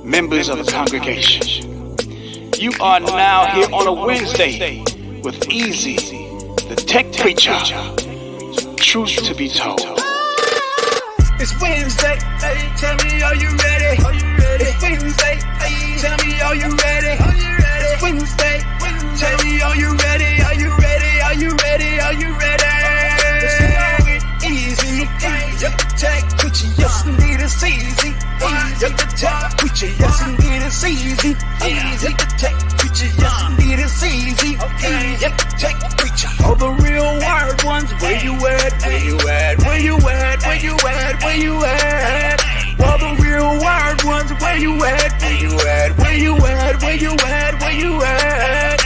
members of the congregation. You are now here on a Wednesday with Easy, the tech preacher. Truth to be told. It's Wednesday, hey, tell me, are you ready? It's Wednesday, hey, tell me, are you ready? It's Wednesday, tell me, are you ready? Are you ready? Are you ready? Are you ready? Easy, yep, tech preacher, yes indeed it's easy. Yep, the tech preacher, yes indeed it's easy. Yep, the tech preacher, yes indeed it's easy. Yep, the tech preacher. All the real wired ones, where you at? Where you at? Where you at? Where you at? Where you at? All the real wired ones, where you at? Where you at? Where you at? Where you at? Where you at?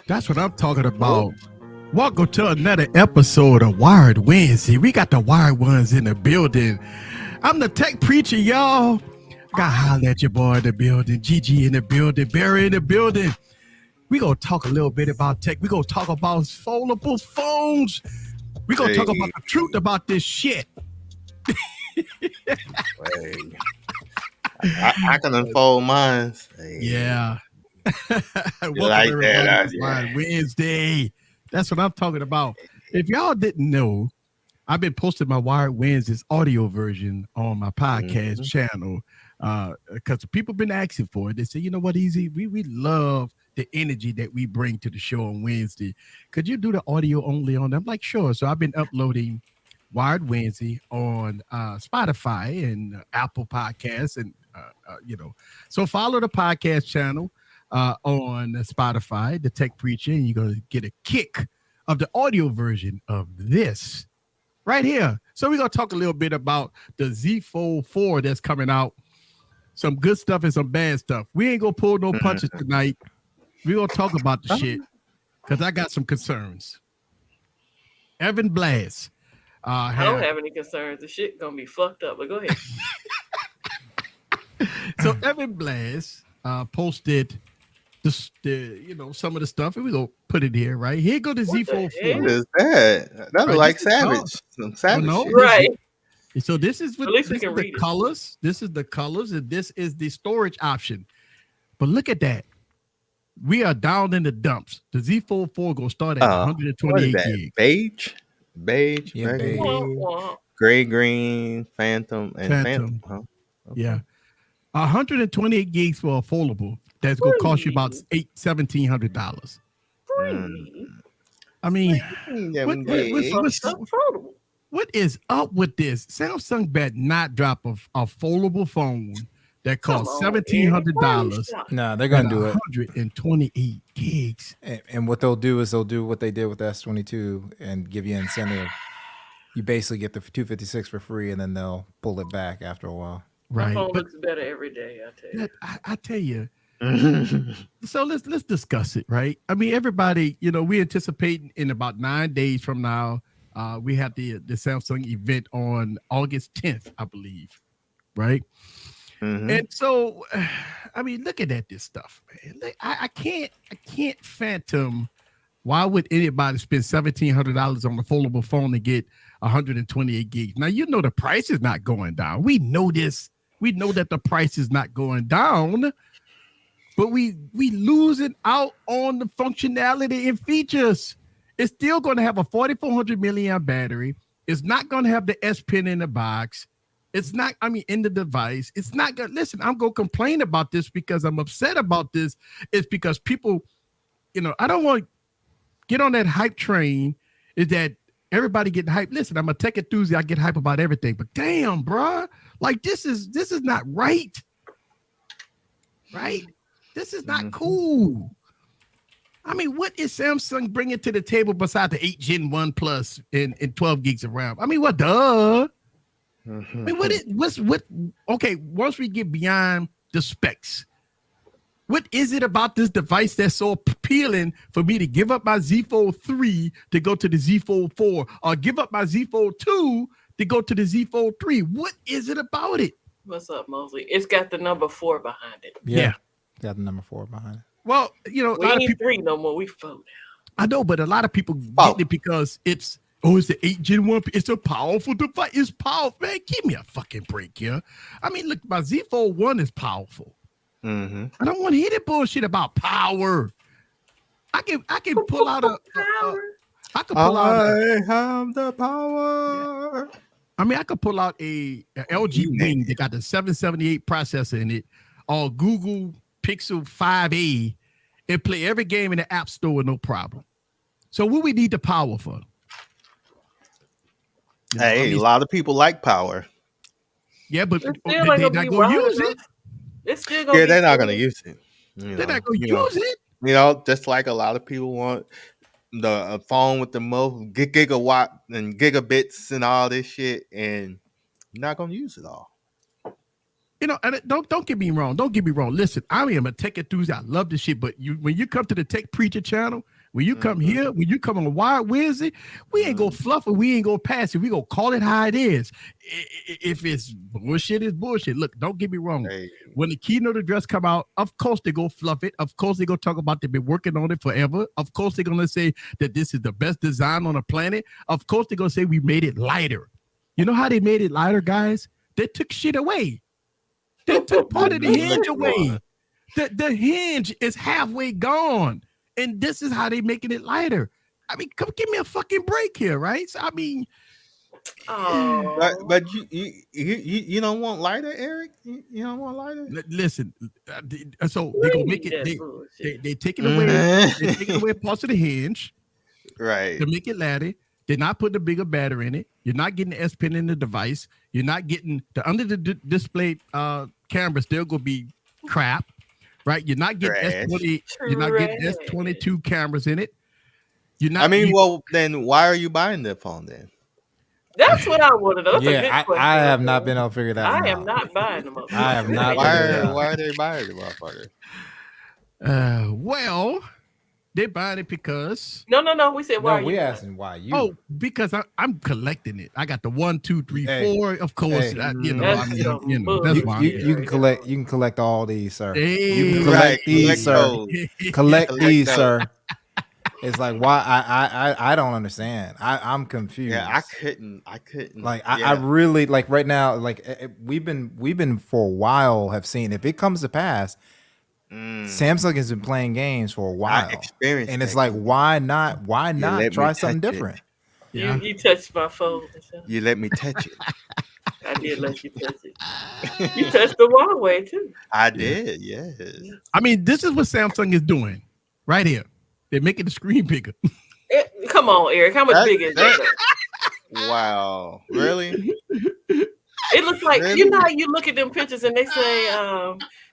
That's what I'm talking about. Welcome to another episode of Wired Wednesday. We got the wired ones in the building. I'm the tech preacher, y'all. Got to holler at your boy in the building, Gigi in the building, Barry in the building. We going to talk a little bit about tech. We going to talk about foldable phones. We going to talk about the truth about this shit. I can unfold mine. Yeah. Like that, Wednesday. That's what I'm talking about. If y'all didn't know, I've been posting my Wired Wednesdays audio version on my podcast channel because people been asking for it. They say, you know what, Easy, we love the energy that we bring to the show on Wednesday. Could you do the audio only on them? I'm like, sure. So I've been uploading Wired Wednesday on Spotify and Apple Podcasts, and so follow the podcast channel on Spotify, the Tech Preacher, and you're going to get a kick of the audio version of this right here. So we're going to talk a little bit about the Z Fold 4 that's coming out. Some good stuff and some bad stuff. We ain't going to pull no punches tonight. We're going to talk about the shit because I got some concerns. Evan Blast. I don't have any concerns. The shit going to be fucked up, but go ahead. So Evan Blast posted some of the stuff, and we're gonna put it here, right? Here go the Z Fold 4. What is that? That was like Savage. Some Savage shit. Right. So this is what this is the colors. This is the colors, and this is the storage option. But look at that. We are down in the dumps. The Z Fold 4 gonna start at 128 gigs. Beige, yeah, beige. Gray, green, phantom, and phantom. Huh? Okay. Yeah. 128 gigs for a foldable. That's gonna cost you about $1,700. I mean, what is up with this? Samsung bet not drop a foldable phone that costs $1,700. No, they're gonna do it. 128 gigs. And what they'll do is they'll do what they did with the S22 and give you incentive. You basically get the 256 for free, and then they'll pull it back after a while. Right. My phone looks better every day. I tell you. So let's discuss it, right? I mean, everybody, we anticipating in about 9 days from now, we have the Samsung event on August 10th, I believe, right? And so, I mean, looking at this stuff, man, I can't fathom why would anybody spend $1,700 on a foldable phone to get 128 gigs. Now, the price is not going down. We know this. We know that the price is not going down. But we losing out on the functionality and features. It's still going to have a 4,400 milliamp battery. It's not going to have the S Pen in the box. It's not, in the device. It's not going to, listen, I'm going to complain about this because I'm upset about this. It's because people, I don't want to get on that hype train. Is that everybody getting hype? Listen, I'm a tech enthusiast. I get hype about everything. But damn, bruh, like this is not right. Right? This is not cool. I mean, what is Samsung bringing to the table besides the 8 Gen 1 Plus and 12 gigs of RAM? I mean, what, duh? I mean, okay, once we get beyond the specs, what is it about this device that's so appealing for me to give up my Z Fold 3 to go to the Z Fold 4 or give up my Z Fold 2 to go to the Z Fold 3. What is it about it? What's up, Mosley? It's got the number 4 behind it. Yeah. Got the number 4 behind it. Well, you know, a We lot of ain't people. 3 no more. We 4 now. I know, but a lot of people get it because it's the 8 Gen 1. It's a powerful device. It's powerful. Man, give me a fucking break here. I mean, look, my Z Fold 1 is powerful. I don't want to hear that bullshit about power. I can pull out power. I could pull out. I have the power. I mean, I could pull out a LG Wing that got the 778 processor in it, or Google Pixel 5a, and play every game in the App Store no problem. So what we need the power for? Hey, a lot of people like power. Yeah, but It's they're still not like going to use it. It's still gonna Yeah, be they're not cool. going to use it. They're not going to use it. You know, just like a lot of people want the phone with the most gigawatt and gigabits and all this shit, and you're not going to use it all. You know, and don't get me wrong. Don't get me wrong. Listen, I am a tech enthusiast. I love this shit. But when you come to the Tech Preacher channel, when you come here, when you come on the Wired Wednesday, we ain't gonna fluff it. We ain't gonna pass it. We gonna call it how it is. If it's bullshit, it's bullshit. Look, don't get me wrong. Hey. When the keynote address come out, of course they go fluff it. Of course they go talk about they've been working on it forever. Of course they're gonna say that this is the best design on the planet. Of course they're gonna say we made it lighter. You know how they made it lighter, guys? They took shit away. They took part of the hinge away. The hinge is halfway gone. And this is how they making it lighter. I mean, come give me a fucking break here, right? So, I mean, but you don't want lighter, Eric? You don't want lighter? Listen. So they gonna make it. They taking away. Mhm. They taking away parts of the hinge, Right. to make it lighter. They're not putting a bigger battery in it. You're not getting the S Pen in the device. You're not getting the under the display camera. Still gonna be crap, right? You're not getting S20. You're not getting S22 cameras in it. You're not. I mean, well, then why are you buying the phone then? That's what I want to know. That's a good Yeah, question. I have not been able to figure that one I out. am not buying them. I have not. Why are they buying the motherfucker? Well, they're buying it because. No. We said why No, are we you? asking why you. Oh, because I'm collecting it. I got the 1, 2, 3, Hey. 4. Of course, Hey. I That's mean, some that's bullshit. why. You can collect. You can collect all these, sir. Hey, You can Right, collect these, collect sir. those. Collect these, those. sir. It's like why I don't understand. I'm confused. Yeah, I couldn't. Like I really like right now. Like we've been for a while have seen if it comes to pass. Samsung has been playing games for a while, and it's like why not let try me something touch it. different? Yeah. You touched my phone. You let me touch it. I did let you touch it. You touched the wrong way too. I did. Yes. I mean, this is what Samsung is doing right here. They're making the screen bigger. Come on, Eric. How much bigger is that? Wow. Really? It looks like Really? you know how you look at them pictures and they say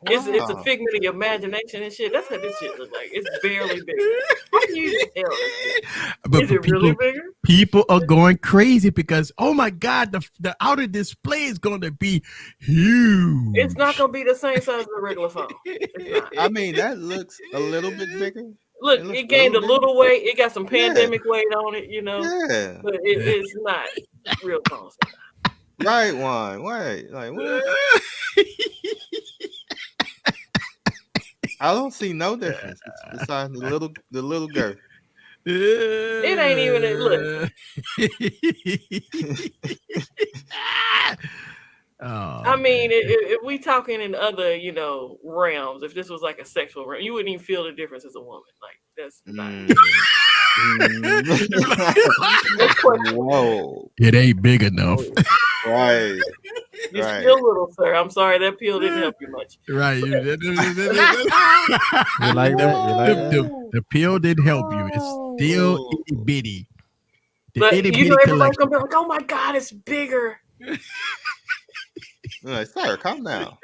it's a figment of your imagination and shit. That's what this shit looks like. It's barely bigger. How can you even tell this shit? But Is it really bigger? People are going crazy because oh my god, the outer display is going to be huge. It's not gonna be the same size as a regular phone. It's not. I mean, that looks a little bit bigger. Look, It looks it gained a little little weight. It got some pandemic weight on it, you know. Yeah. But it's not real phone size. Right one. Wait. Like what? I don't see no difference besides the little girl. It ain't even a look. I mean, if we talking in other, realms, if this was like a sexual realm, you wouldn't even feel the difference as a woman. Like that's not. Whoa. It ain't big enough. Right. You're Right. still little, sir. I'm sorry, that pill didn't help you much. Right. You like that? The pill didn't help you. It's still itty bitty. The But itty you know, bitty everybody's collection. gonna be like, "Oh my God, it's bigger." Like, sir, calm down.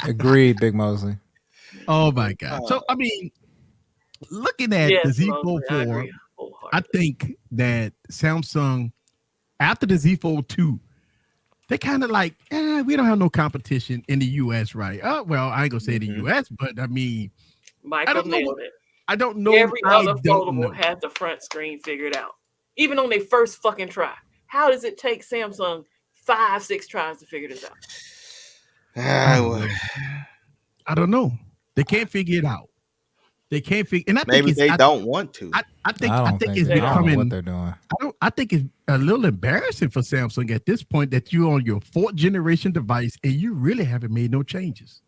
Agreed, Big Mosley. Oh my god. So I mean, looking at Yes, the Z Mosley, Fold I 4, agree I wholeheartedly. think that Samsung, after the Z Fold 2, they kind of like, we don't have no competition in the US, right? Well, I ain't gonna say the US, but I mean, Michael don't know nailed what- it. I don't know. Every I other don't foldable know. has the front screen figured out, even on their first fucking try. How does it take Samsung 5-6 tries to figure this out? I don't know. They can't figure it out. They can't figure, and I maybe think they don't want to. I think it's I don't know becoming what they're doing. I think it's a little embarrassing for Samsung at this point that you're on your 4th generation device and you really haven't made no changes.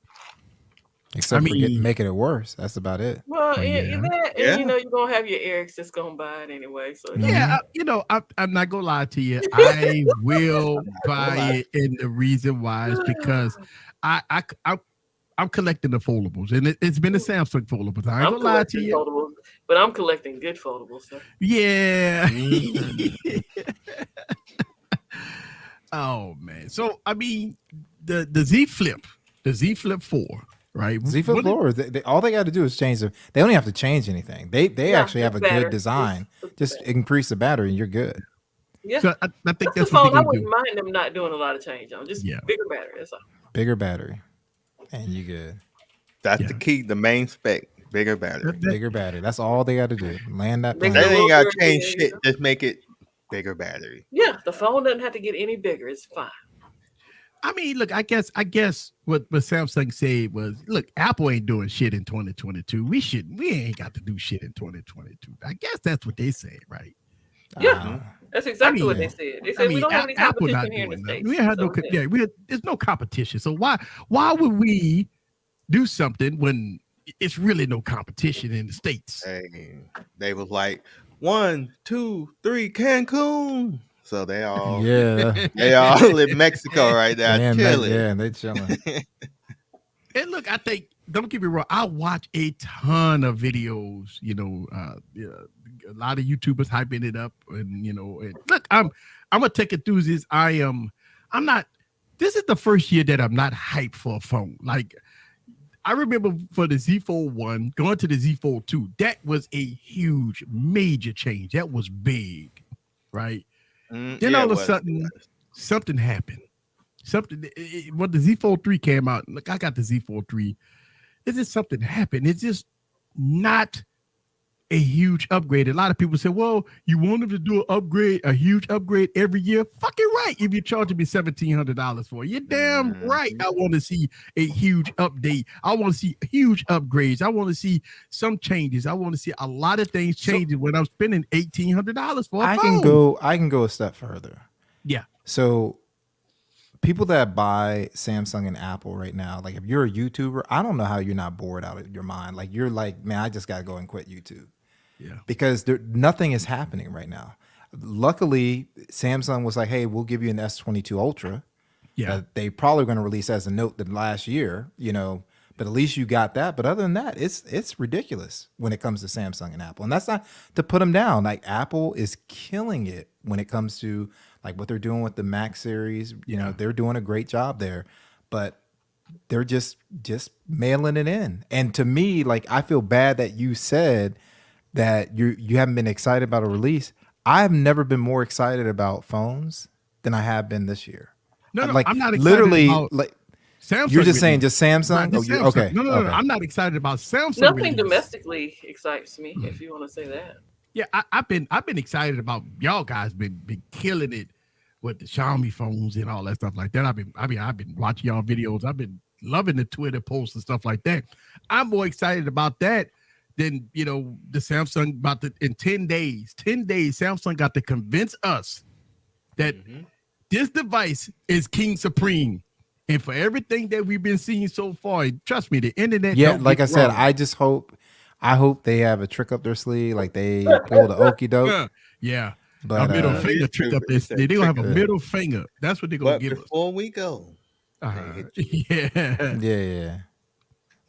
Except for making it worse. That's about it. Well, and you know, you're gonna have your Erics that's gonna buy it anyway. So yeah, I'm not gonna lie to you. I will buy it, and the reason why is because I'm collecting the foldables, and it's been a Samsung foldables. I ain't gonna lie to you. Foldables, but I'm collecting good foldables. So. Yeah. Oh man. So I mean, the Z Flip 4, right? Z Flip 4. All they got to do is change them. They don't have to change anything. They actually have a good design. Just increase the battery, and you're good. Yeah. So I think that's the phone. what I wouldn't mind them not doing a lot of change on. Just bigger battery. That's all. Bigger battery. And you good. That's the key, the main spec. Bigger battery. Bigger battery. That's all they got to do. Land that plane. They ain't got to change shit. Just make it bigger battery. Yeah, the phone doesn't have to get any bigger. It's fine. I mean, look, I guess what Samsung said was, look, Apple ain't doing shit in 2022. We ain't got to do shit in 2022. I guess that's what they said, right? Yeah. That's exactly what they said. They said we don't have any Apple competition here in the States. We have there's no competition. So why would we do something when it's really no competition in the States? Hey, they was like 1, 2, 3 Cancun. So they all live in Mexico right now, chilling. They chilling. And look, I think, don't get me wrong, I watch a ton of videos, a lot of YouTubers hyping it up, and look, I'm a tech enthusiast. I'm not. This is the first year that I'm not hyped for a phone. Like, I remember for the Z Fold 1 going to the Z Fold 2, that was a huge, major change. That was big, right? Then all of a sudden, something happened. When the Z Fold 3 came out, look, I got the Z Fold 3. It's just something happened. It's just not a huge upgrade. A lot of people say, well, you want them to do a huge upgrade every year? Fucking right. If you're charging me $1,700 for it, you're damn right. I want to see a huge update. I want to see huge upgrades. I want to see some changes. I want to see a lot of things changing when I'm spending $1,800 for a phone. I can go a step further. Yeah. So people that buy Samsung and Apple right now, like if you're a YouTuber, I don't know how you're not bored out of your mind. Like you're like, man, I just got to go and quit YouTube. Yeah. Because nothing is happening right now. Luckily, Samsung was like, hey, we'll give you an S22 Ultra. Yeah. They probably going to release as a note the last year, but at least you got that. But other than that, it's ridiculous when it comes to Samsung and Apple. And that's not to put them down. Like Apple is killing it when it comes to like what they're doing with the Max series. They're doing a great job there, but they're just mailing it in. And to me, like, I feel bad that you said that you haven't been excited about a release. I've never been more excited about phones than I have been this year. No, like, I'm not excited literally about like Samsung. You're just saying just Samsung? Samsung. Okay. No, I'm not excited about Samsung. Nothing domestically excites me, if you want to say that. Yeah, I've been excited about y'all guys been killing it with the Xiaomi phones and all that stuff like that. I've been watching y'all videos. I've been loving the Twitter posts and stuff like that. I'm more excited about that than the Samsung in 10 days. 10 days, Samsung got to convince us that this device is king supreme. And for everything that we've been seeing so far, trust me, the internet. Yeah, like I said, I hope they have a trick up their sleeve, like they pull the okie doke. Yeah. But a middle finger trick up this. They're gonna have a middle finger. That's what they're gonna give us. Before we go.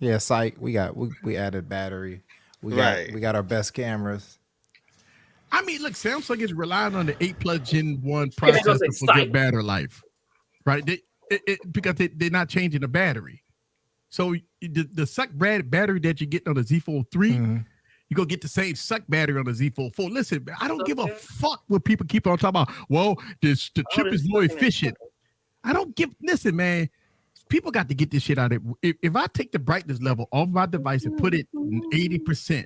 Yeah, psych. We added battery. We got our best cameras. I mean, look, Samsung is relying on the 8+ Gen 1 processor for good battery life, right? Because they're not changing the battery. So the suck battery that you get on the Z Fold 3, you go get the same suck battery on the Z Fold 4. Listen, I don't give a fuck what people keep on talking about. Well, the chip is more efficient. I don't give. Listen, man. People got to get this shit out of it. If I take the brightness level off my device and put it 80%,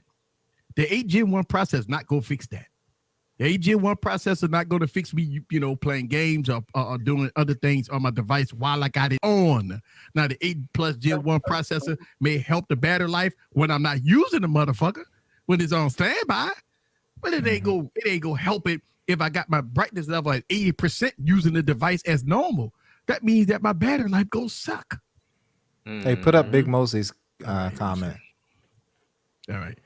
the 8 Gen 1 processor not going to fix that. The Gen 1 processor not going to fix me, playing games or doing other things on my device while I got it on. Now, the 8 Plus Gen 1 processor may help the battery life when I'm not using the motherfucker, when it's on standby, but it ain't go help it if I got my brightness level at 80% using the device as normal. That means that my battery life goes suck. Hey, put up Big Mosley's comment. All right.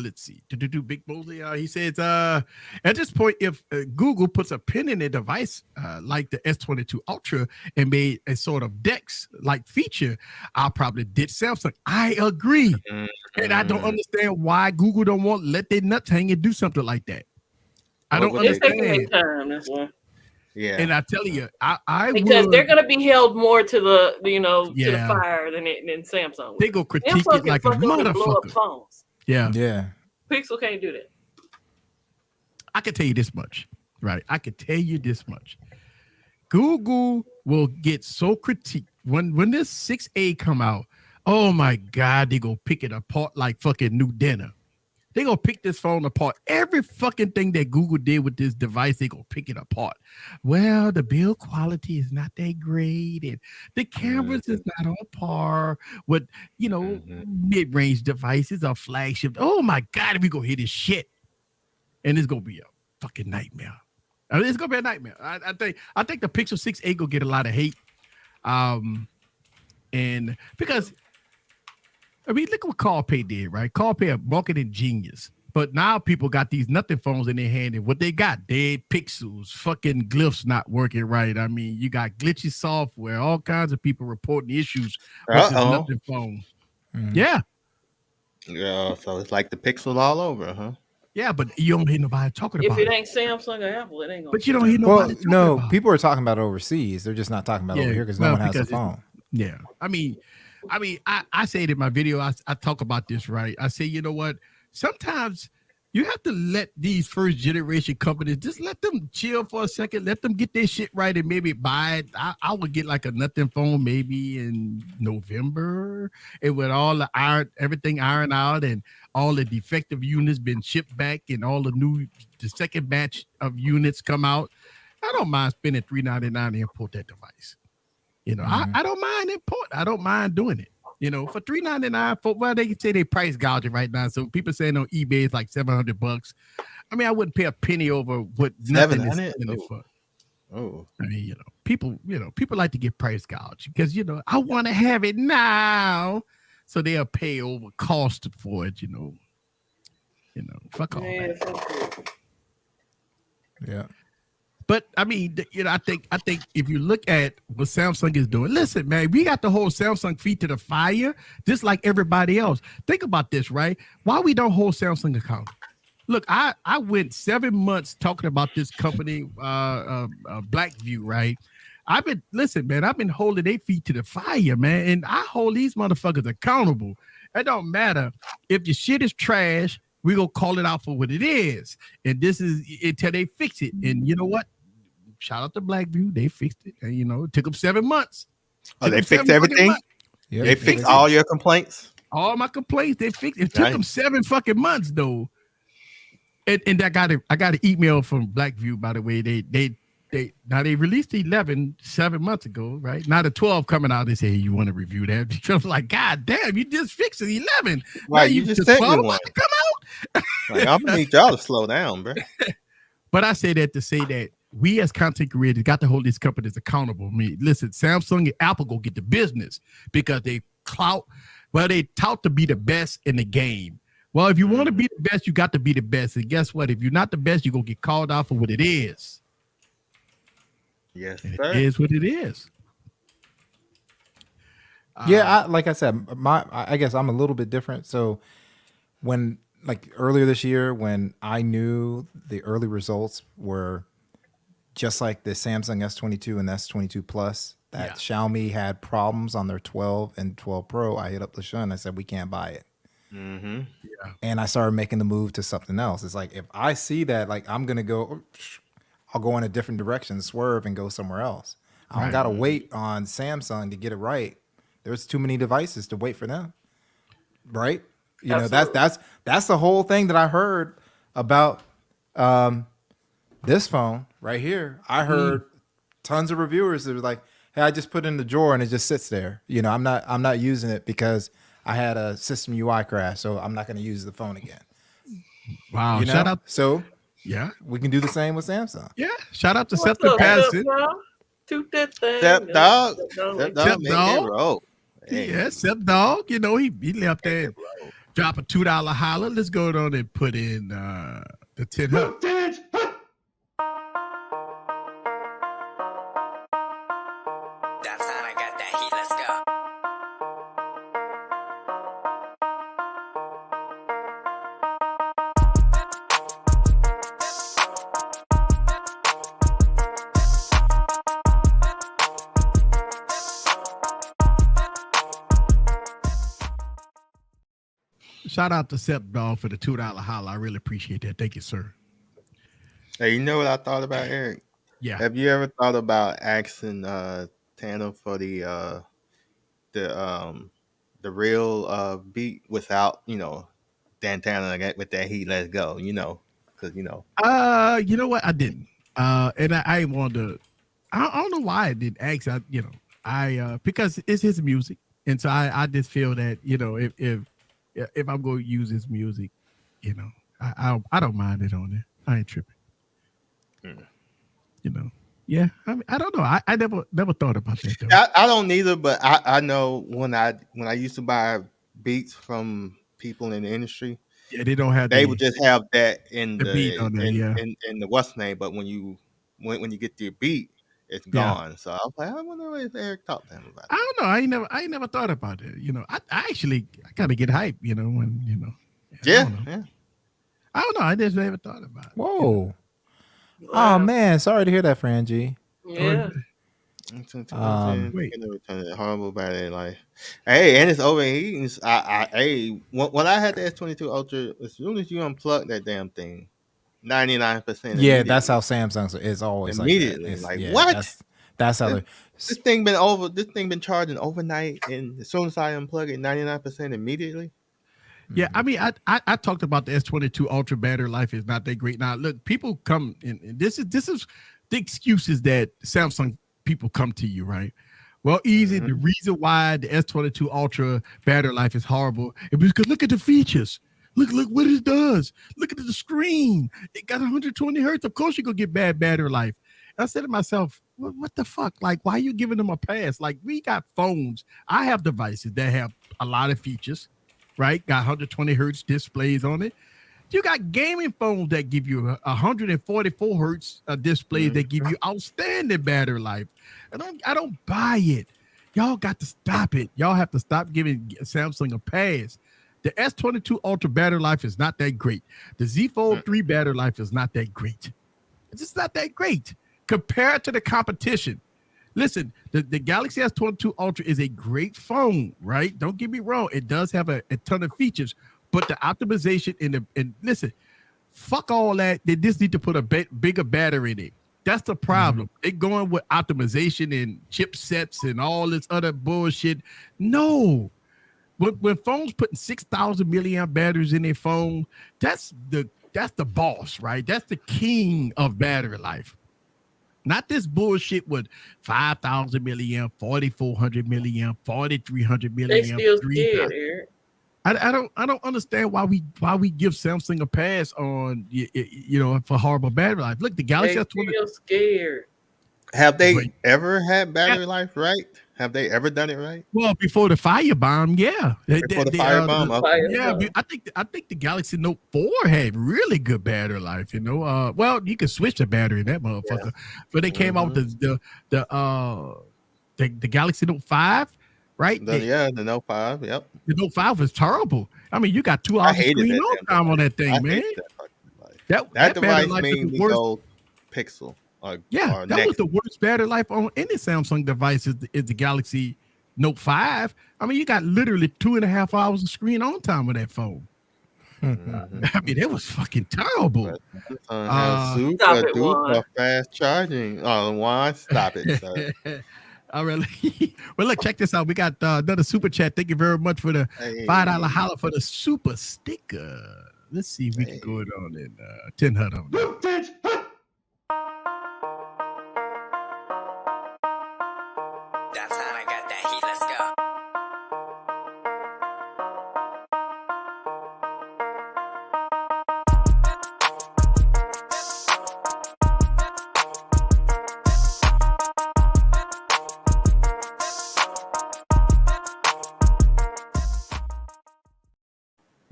Let's see. Big Mosley. He says, at this point, if Google puts a pin in a device like the S22 Ultra and made a sort of DeX-like feature, I'll probably ditch Samsung. I agree. And I don't understand why Google don't want to let their nuts hang and do something like that. I don't understand. It's taking their time, that's why. Yeah. And I tell you, I because they're going to be held more to the, to the fire than Samsung. They go critique it like a motherfucker. Phones. Yeah. Pixel can't do that. I can tell you this much, right? Google will get so critiqued when this 6A come out. Oh my God, they go pick it apart like fucking new dinner. They gonna pick this phone apart. Every fucking thing that Google did with this device, they gonna pick it apart. Well, the build quality is not that great, and the cameras is not on par with mid-range devices or flagship. Oh my God, we gonna hit this shit, and it's gonna be a fucking nightmare. It's gonna be a nightmare. I think the Pixel 6a gonna get a lot of hate, and because. I mean, look what CarPay did, right? CarPay, a marketing genius. But now people got these nothing phones in their hand, and what they got, dead pixels, fucking glyphs not working right. I mean, you got glitchy software, all kinds of people reporting issues with this nothing phone. Yeah. Yeah, so it's like the Pixel all over, huh? Yeah, but you don't hear nobody talking about it. If it ain't Samsung or Apple, it ain't gonna. But you don't hear nobody talking about it. People are talking about it overseas. They're just not talking about it over here because no one has a phone. Yeah. I mean, I say it in my video. I talk about this, right? I say, you know what? Sometimes you have to let these first generation companies just let them chill for a second, let them get their shit right, and maybe buy it. I would get like a nothing phone maybe in November, and with all the everything ironed out, and all the defective units been shipped back, and all the second batch of units come out. I don't mind spending $399 to import that device. I don't mind import. I don't mind doing it. For $399, they can say they price gouging right now. So people saying on eBay it's like $700. I mean, I wouldn't pay a penny over what nothing is in it for. Oh, I mean, people like to get price gouged because I want to have it now, so they'll pay over cost for it. Fuck all that. Yeah. But I mean, I think if you look at what Samsung is doing, listen, man, we got the whole Samsung feet to the fire, just like everybody else. Think about this, right? Why we don't hold Samsung accountable? Look, I went 7 months talking about this company, Blackview, right? I've been holding their feet to the fire, man, and I hold these motherfuckers accountable. It don't matter if your shit is trash. We gonna call it out for what it is, and this is until they fix it. And you know what? Shout out to Blackview, they fixed it. And it took them 7 months. Oh, they fixed everything. Yeah, they fixed all your complaints. All my complaints, they fixed. It took them 7 fucking months though. And I got an email from Blackview, by the way. They released the 11 7 months ago, right? Now the 12 coming out. They say, hey, you want to review that? I was like, God damn, you just fixed the 11. Right, you just sent me one to come out. Like, I'm gonna need y'all to slow down, bro. But I say that to say that we as content creators got to hold these companies accountable. I mean, listen, Samsung and Apple go get the business because they tout to be the best in the game. Well, if you want to be the best, you got to be the best. And guess what? If you're not the best, you're gonna get called out for what it is. Yes, sir. It is what it is. Like I said, I guess I'm a little bit different. So when earlier this year, when I knew the early results were just like the Samsung S22 and S22 Plus, that Xiaomi had problems on their 12 and 12 Pro, I hit up LaShawn and I said, we can't buy it. Mm-hmm. Yeah. And I started making the move to something else. It's like, if I see that, I'm going to go, I'll go in a different direction, swerve and go somewhere else. I don't got to wait on Samsung to get it right. There's too many devices to wait for them. Right. That's the whole thing that I heard about This phone right here, I heard tons of reviewers that were like, "Hey, I just put it in the drawer and it just sits there. You know, I'm not using it because I had a system UI crash, so I'm not going to use the phone again." Wow! You know? Shout out. So Yeah, we can do the same with Samsung. yeah. Shout out to What's Scepter up, Patterson. Toot that thing. Step dog. Like, Step dog. Make it roll. Hey. Yeah, Sep Dog. You know, he left there and drop a $2 holler. Let's go on and put in the 10 hub. Shout out to Sep Dog for the $2 holler. I really appreciate that. Thank you, sir. Hey, you know what I thought about, Eric? Yeah. Have you ever thought about asking Tana for the real beat without, Dantana with that heat? Let's go, because you know what? I didn't. And I wanted to. I don't know why I didn't ask. Because it's his music, and so I just feel that if I'm going to use his music, I don't mind it on there. I ain't tripping. Yeah. I don't know. I never thought about that though. I don't either, but I know when I used to buy beats from people in the industry, yeah, they don't have. They would just have that in the beat on there, in the what's name, but when you get the beat, it's gone. Yeah. So I was like, I wonder if Eric talked to him about it. I don't know. I ain't never thought about it. I actually kind of get hyped, when Yeah. I don't know. I just never thought about it. Whoa. Wow. Oh man, sorry to hear that, Fran G. Yeah. Horrible battery life. Hey, and it's overheating. When I had the S22 Ultra, as soon as you unplug that damn thing, 99%. Yeah, that's how Samsung is always immediately. Like what? That's how this thing been charging overnight, and as soon as I unplug it, 99% immediately. Yeah, I mean, I talked about the S22 Ultra battery life is not that great. Now, look, people come in, and this is the excuses that Samsung people come to you, right? Well, easy. The reason why the S22 Ultra battery life is horrible is because look at the features. Look what it does. Look at the screen. It got 120 hertz. Of course, you're gonna get bad battery life. And I said to myself, what the fuck? Like, why are you giving them a pass? Like, we got phones. I have devices that have a lot of features. Right, got 120 hertz displays on it. You got gaming phones that give you 144 hertz displays that give you outstanding battery life. I don't buy it. Y'all got to stop it. Y'all have to stop giving Samsung a pass. The S22 Ultra battery life is not that great. The Z Fold 3 battery life is not that great. It's just not that great compared to the competition. Listen, the Galaxy S22 Ultra is a great phone, right? Don't get me wrong. It does have a ton of features, but the optimization and listen, fuck all that. They just need to put a bigger battery in it. That's the problem. They're going with optimization and chipsets and all this other bullshit. No. When phones putting 6,000 milliamp batteries in their phone, that's the boss, right? That's the king of battery life. Not this bullshit with 5,000 milliamp, 4,400 milliamp, 4,300 milliamp. They still scared, Eric. I don't understand why we give Samsung a pass on for horrible battery life. Look, the Galaxy S20 still scared. Have they ever had battery life right? Have they ever done it right? Well, before the firebomb, yeah. Before the firebomb, I think the Galaxy Note 4 had really good battery life. Well, you can switch the battery in that motherfucker. But they came out with the Galaxy Note 5, right? The Note 5. Yep. The Note 5 was terrible. I mean, you got 2 hours of screen on time on that thing, man. That device made me go Pixel. That was the worst battery life on any Samsung device is the Galaxy Note 5. I mean, you got literally 2.5 hours of screen on time with that phone. I mean, it was fucking terrible. Super fast charging. Oh, Juan, stop it, sir. All right. Well, look, check this out. We got another super chat. Thank you very much for the $5 holler for the super sticker. let's see if we can go it on in 10 HUD on that. Downtown, I got that heat. Let's go.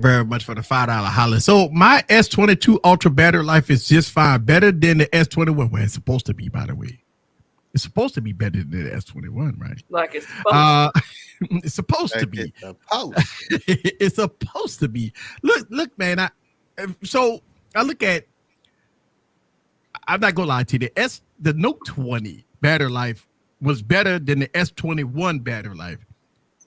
Very much for the $5 holler. So my S22 Ultra battery life is just fine. Better than the S21. Well, it's supposed to be, by the way. It's supposed to be better than the S21, right? Like it's supposed it's supposed to be. It's supposed. It's supposed to be. Look, man. So I look at. I'm not gonna lie to you. The Note 20 battery life was better than the S21 battery life,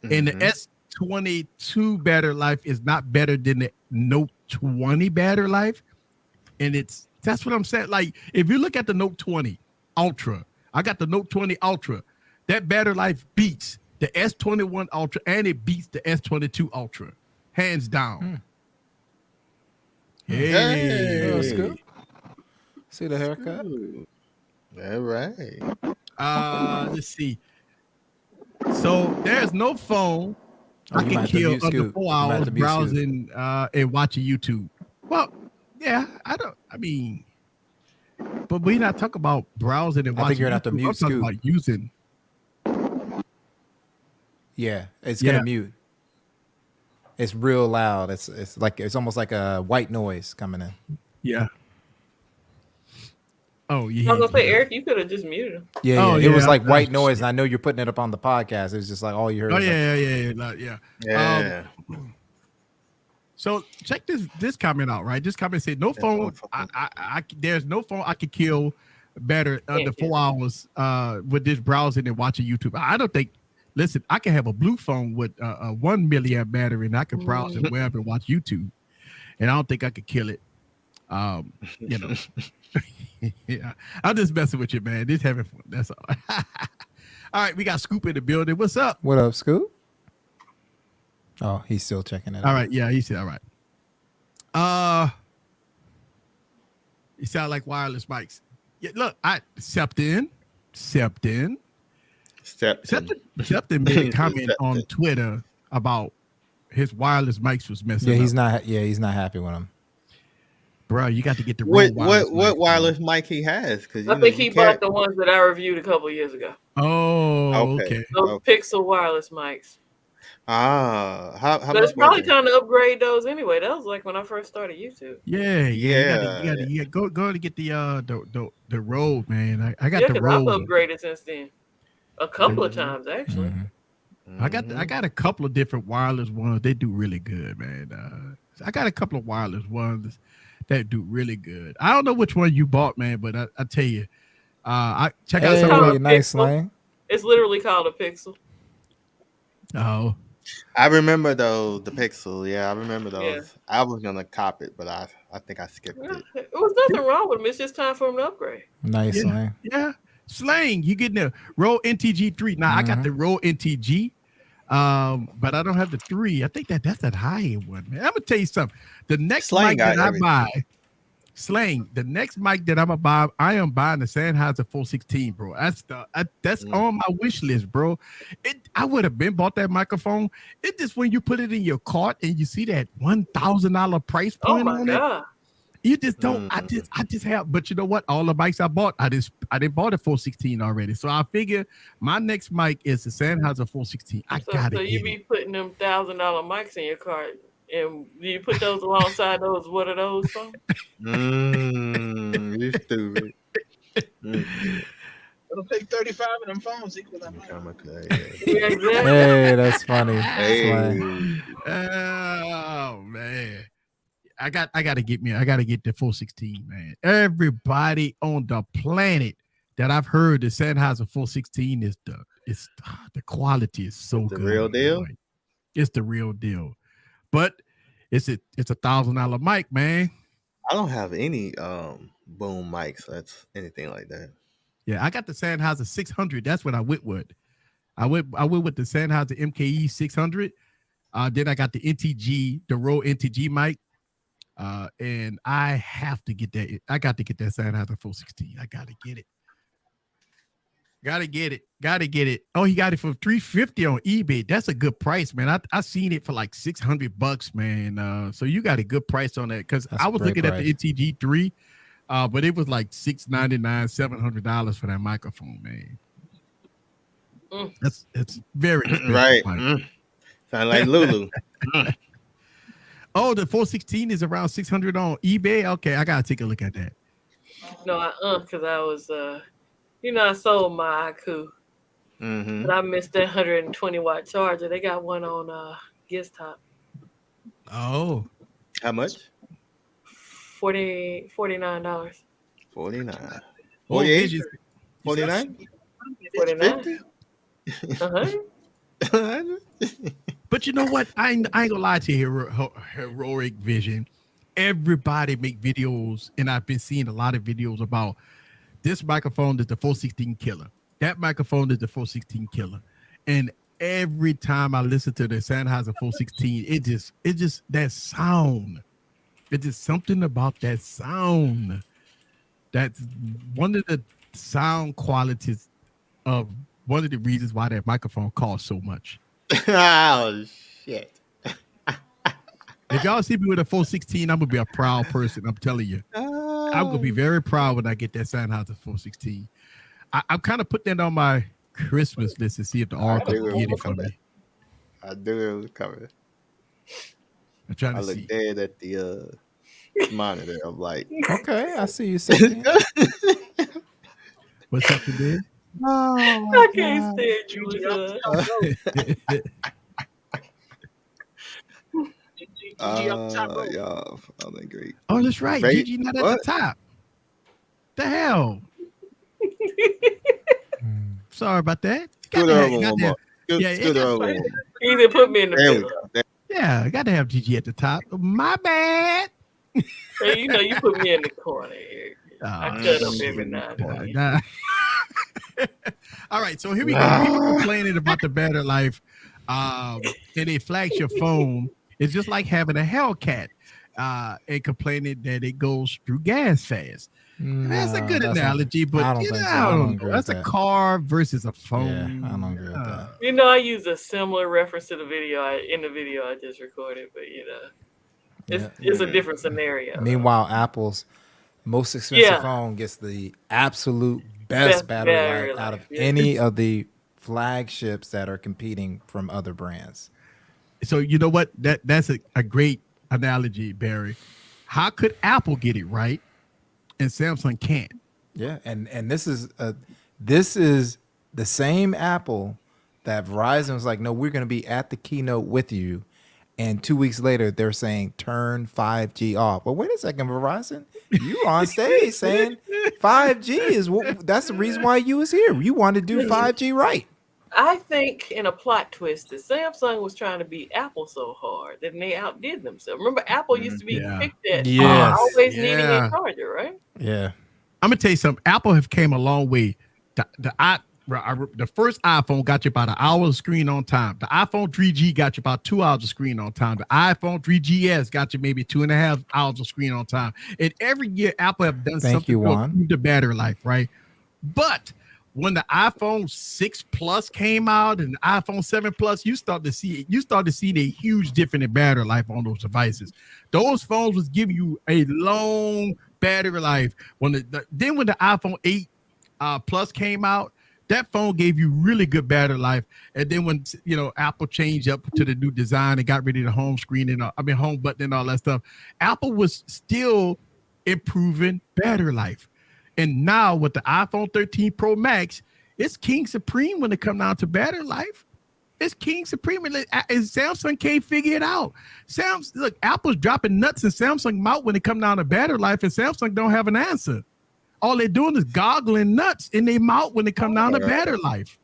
and the S22 battery life is not better than the Note 20 battery life, and that's what I'm saying. Like if you look at the Note 20 Ultra, I got the Note 20 Ultra. That battery life beats the S21 Ultra, and it beats the S22 Ultra, hands down. Hey, that's good. See the haircut? All right. Let's see. So there's no phone I can kill under 4 hours browsing and watching YouTube. Well, yeah, but we're not talking about browsing and watching. I think you're gonna have to YouTube. mute I'm talking Scoop. about using. Yeah, it's gonna mute. It's real loud. It's almost like a white noise coming in. Yeah. Oh yeah. I was gonna say, Eric, you could have just muted him. Yeah, it was like white noise, and I know you're putting it up on the podcast. It was just like all you heard. Oh was yeah. So check this comment out, right? This comment said, "No phone. There's no phone I could kill better under 4 hours with this browsing and watching YouTube. I don't think. Listen, I can have a blue phone with a 1 milliamp battery, and I can browse and web and watch YouTube, and I don't think I could kill it. You know." Yeah, I'm just messing with you, man. Just having fun. That's all. All right, we got Scoop in the building. What's up? What up, Scoop? Oh, he's still checking it. All right, yeah, he said all right. You sound like wireless mics. Yeah, look, I Septon made a comment on Twitter about his wireless mics was messing up. He's not happy with him. Bro, you got to get the what wireless mic he has? Because I think he bought the ones that I reviewed a couple of years ago. Oh, okay. Those Pixel wireless mics. How but it's probably time to upgrade those anyway. That was like when I first started YouTube. Yeah. You gotta go to get the Rode, man. I got the Rode. I've upgraded since then, a couple of times actually. I got a couple of different wireless ones. They do really good, man. I got a couple of wireless ones that do really good. I don't know which one you bought, man, but I tell you, I check out some of nice slang. It's literally called a Pixel. Oh, I remember though the Pixel. Yeah, I remember those. Yeah. I was gonna cop it, but I think I skipped it. It was nothing wrong with them. It's just time for them to upgrade. Nice slang. Yeah, slang. You getting the Rode NTG3? Now I got the Rode NTG. But I don't have the 3. I think that's that high end one, man. I'm gonna tell you something. The next mic that I buy, the next mic that I'm gonna buy, I am buying the Sennheiser 416, bro. That's on my wish list, bro. I would have been bought that microphone. It just when you put it in your cart and you see that $1,000 price point on it. You just don't. I just have. But you know what? All the mics I bought, I didn't bought a 416 already. So I figure my next mic is the Sennheiser 416. So you be putting them $1,000 mics in your cart, and you put those alongside those. What are those phones? You stupid. It'll take 35 of them phones equal that mic. Yeah, exactly. Hey, that's funny. Oh man. I got to get the 416, man. Everybody on the planet that I've heard the Sennheiser 416 is the quality is so good. The real deal. Right? It's the real deal, but it's $1,000 mic, man. I don't have any boom mics. That's anything like that. Yeah, I got the Sennheiser 600. That's what I went with. I went with the Sennheiser MKE 600. Then I got the NTG, the Rode NTG mic. And I have to get that. I got to get that Sennheiser 416. I got to get it. Gotta get it. Oh, he got it for $350 on eBay. That's a good price, man. I seen it for like $600, man. So you got a good price on that because I was looking at the NTG3, but it was like $699, $700 for that microphone, man. It's very right. Sound like Lulu. Oh, the 416 is around $600 on eBay. Okay, I gotta take a look at that. No, because I was I sold my IQ, but I missed that 120 watt charger. They got one on Giztop. Oh, how much? $49. 49. 48. 49. 49. But you know what? I ain't gonna lie to you, Heroic Vision. Everybody make videos, and I've been seeing a lot of videos about this microphone is the 416 killer. That microphone is the 416 killer. And every time I listen to the Sennheiser 416, it just that sound. It's just something about that sound. That's one of the sound qualities of one of the reasons why that microphone costs so much. Oh shit. If y'all see me with a 416, I'm gonna be a proud person. I'm telling you. I'm gonna be very proud when I get that Sennheiser 416. I'm kind of putting that on my Christmas list to see if the Oracle can get it for me. I knew it was coming. I'm trying to look see. dead at the monitor. I'm like, okay, I see you saying. What's up today? Oh, I can't stand you. y'all, I'm great. Oh, that's right. Gigi not at the top. The hell? Sorry about that. Either put me in the middle. Yeah, I got to have Gigi at the top. My bad. So you put me in the corner here. I cut up every now and then. All right, so here we go. People complaining about the battery life in a flagship phone. It's just like having a Hellcat and complaining that it goes through gas fast. That's a good analogy, but I don't know. That's a car versus a phone. Yeah, I don't agree with that. I use a similar reference to the video I just recorded, but it's a different scenario. Meanwhile, Apple's most expensive phone gets the absolute best battery life out of any of the flagships that are competing from other brands. So you know what? That's a great analogy, Barry. How could Apple get it right and Samsung can't? Yeah, and this is the same Apple that Verizon was like, no, we're going to be at the keynote with you, and 2 weeks later they're saying turn 5G off. Well, wait a second, Verizon, you on stage saying 5G is that's the reason why you was here. You want to do 5G right. I think in a plot twist that Samsung was trying to beat Apple so hard that they outdid themselves. Remember, Apple used to be picked at always needing a charger, right? Yeah. I'm gonna tell you something. Apple have came a long way. The first iPhone got you about an hour of screen on time. The iPhone 3G got you about 2 hours of screen on time. The iPhone 3GS got you maybe 2.5 hours of screen on time. And every year, Apple have done something to improve the battery life, right? But when the iPhone 6 Plus came out and the iPhone 7 Plus, you start to see the huge difference in battery life on those devices. Those phones was giving you a long battery life. When the iPhone 8 Plus came out, that phone gave you really good battery life. And then when Apple changed up to the new design and got rid of the home screen and home button and all that stuff, Apple was still improving battery life. And now with the iPhone 13 Pro Max, it's king supreme when it comes down to battery life. It's king supreme, and Samsung can't figure it out. Look, Apple's dropping nuts in Samsung mouth when it comes down to battery life, and Samsung don't have an answer. All they're doing is goggling nuts in their mouth when it comes down to battery life.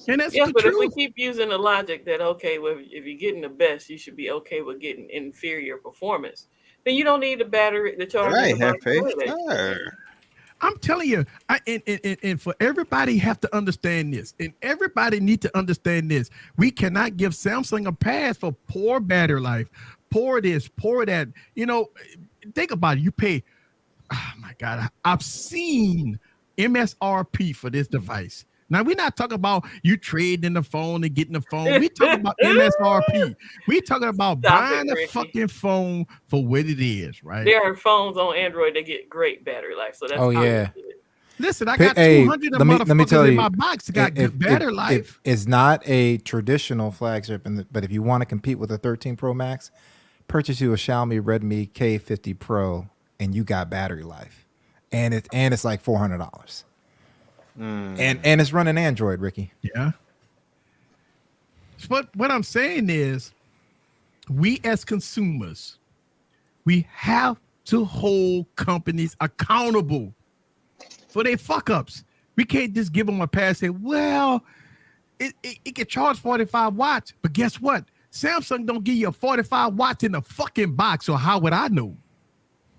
And that's the but truth. if we keep using the logic that if you're getting the best, you should be okay with getting inferior performance, then you don't need the charger. Right, I'm telling you, and for everybody have to understand this, and everybody need to understand this. We cannot give Samsung a pass for poor battery life, poor this, poor that. You know, think about it. You pay. Oh my God, I've seen MSRP for this device. Now we're not talking about you trading the phone and getting the phone. We talking about MSRP. We talking about buying a fucking phone for what it is, right? There are phones on Android that get great battery life, so that's Listen, I got 200 let me tell in you, my box. Got good battery life. It's not a traditional flagship, but if you want to compete with a 13 Pro Max, purchase you a Xiaomi Redmi K50 Pro, and you got battery life, and it's like $400. And it's running Android, Ricky. Yeah. But what I'm saying is, we as consumers, we have to hold companies accountable for their fuck ups. We can't just give them a pass and say, well, it can charge 45 watts, but guess what? Samsung don't give you a 45 watts in the fucking box. So how would I know?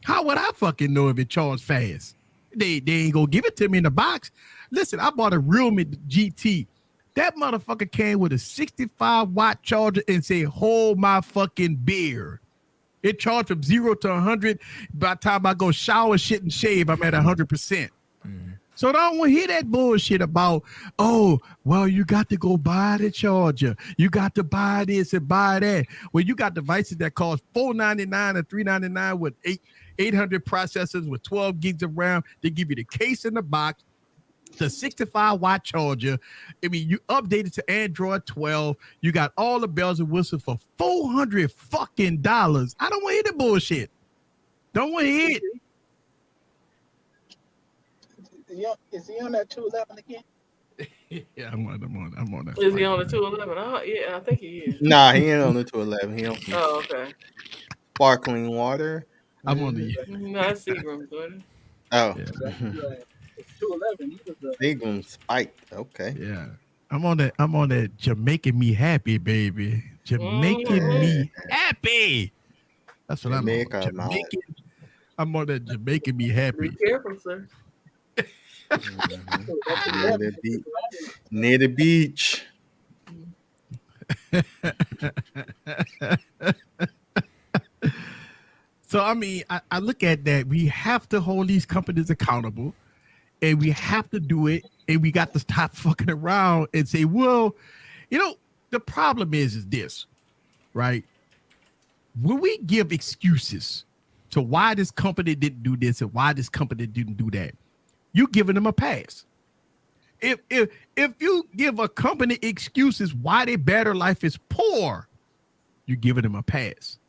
How would I fucking know if it charged fast? They ain't gonna give it to me in the box. Listen, I bought a Realme GT. That motherfucker came with a 65 watt charger and said, hold my fucking beer. It charged from 0 to 100. By the time I go shower, shit, and shave, I'm at 100%. So I don't want to hear that bullshit about, oh, well, you got to go buy the charger. You got to buy this and buy that. Well, you got devices that cost $499 or $399 with 800 processors with 12 gigs of RAM. They give you the case in the box, the 65 watt charger. I mean, you update it to Android 12. You got all the bells and whistles for $400 fucking dollars. I don't want to hear the bullshit. Don't want to hear it. Is he on that 211 again? Yeah, I'm on that. Is he on the 211? Oh, yeah, I think he is. Nah, he ain't on the 211. He on okay. Sparkling water. I'm on the. Not Seagram, buddy. Oh, Yeah. 211. He was Seagram spiked. Okay. Yeah, I'm on that Jamaican me happy, baby. Jamaican me happy. That's what Jamaica, I'm on. I'm on that Jamaican me happy. Be careful, sir. Near the beach. So I mean, I look at that. We have to hold these companies accountable, and we have to do it. And we got to stop fucking around and say, well, you know, the problem is this, right? When we give excuses to why this company didn't do this and why this company didn't do that, you giving them a pass. If you give a company excuses why their battery life is poor, you're giving them a pass.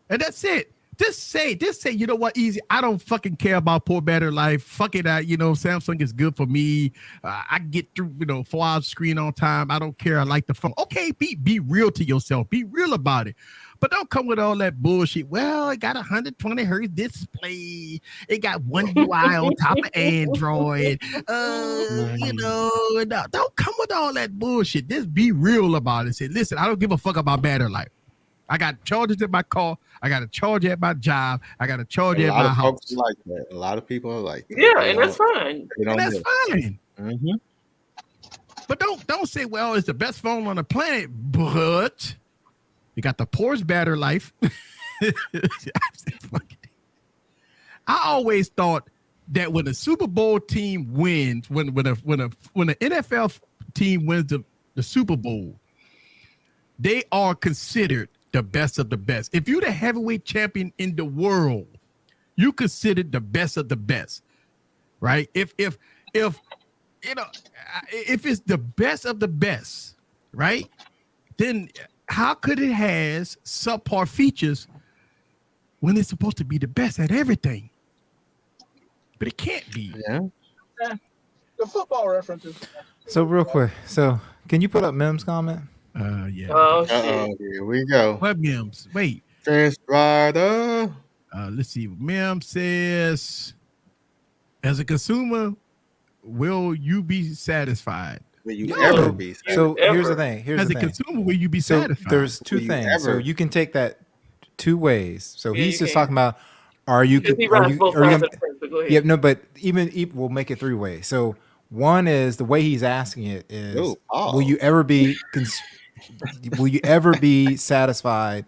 And that's it. Just say, you know what, easy. I don't fucking care about poor battery life. Fuck it out. You know, Samsung is good for me. I get through, 4 hours screen on time. I don't care. I like the phone. Okay, be real to yourself. Be real about it. But don't come with all that bullshit. Well, it got 120 hertz display. It got One UI on top of Android. Don't come with all that bullshit. Just be real about it. Say, listen, I don't give a fuck about battery life. I got chargers in my car. I got a charger at my job. I got a charger at my house. A lot of folks like that. A lot of people are like that. Yeah, and that's fine. And that's fine. Mm-hmm. But don't say, well, it's the best phone on the planet, but you got the poorest battery life. I always thought that when a Super Bowl team wins, when an NFL team wins the Super Bowl, they are considered the best of the best. If you're the heavyweight champion in the world, you considered the best of the best, right? If it's the best of the best, right? Then how could it has subpar features when it's supposed to be the best at everything? But it can't be. Yeah. The football references. So real quick, can you put up Mim's comment? Yeah. Oh shit. Here we go. What Mims? Wait. Transpider. Let's see. Mim says, as a consumer, will you be satisfied? Will you ever be satisfied? So here's the thing. As a consumer, will you be satisfied? There's two things. So you can take that two ways. So he's just talking about, are you but even we'll make it three ways. So one is the way he's asking it is, will you ever be satisfied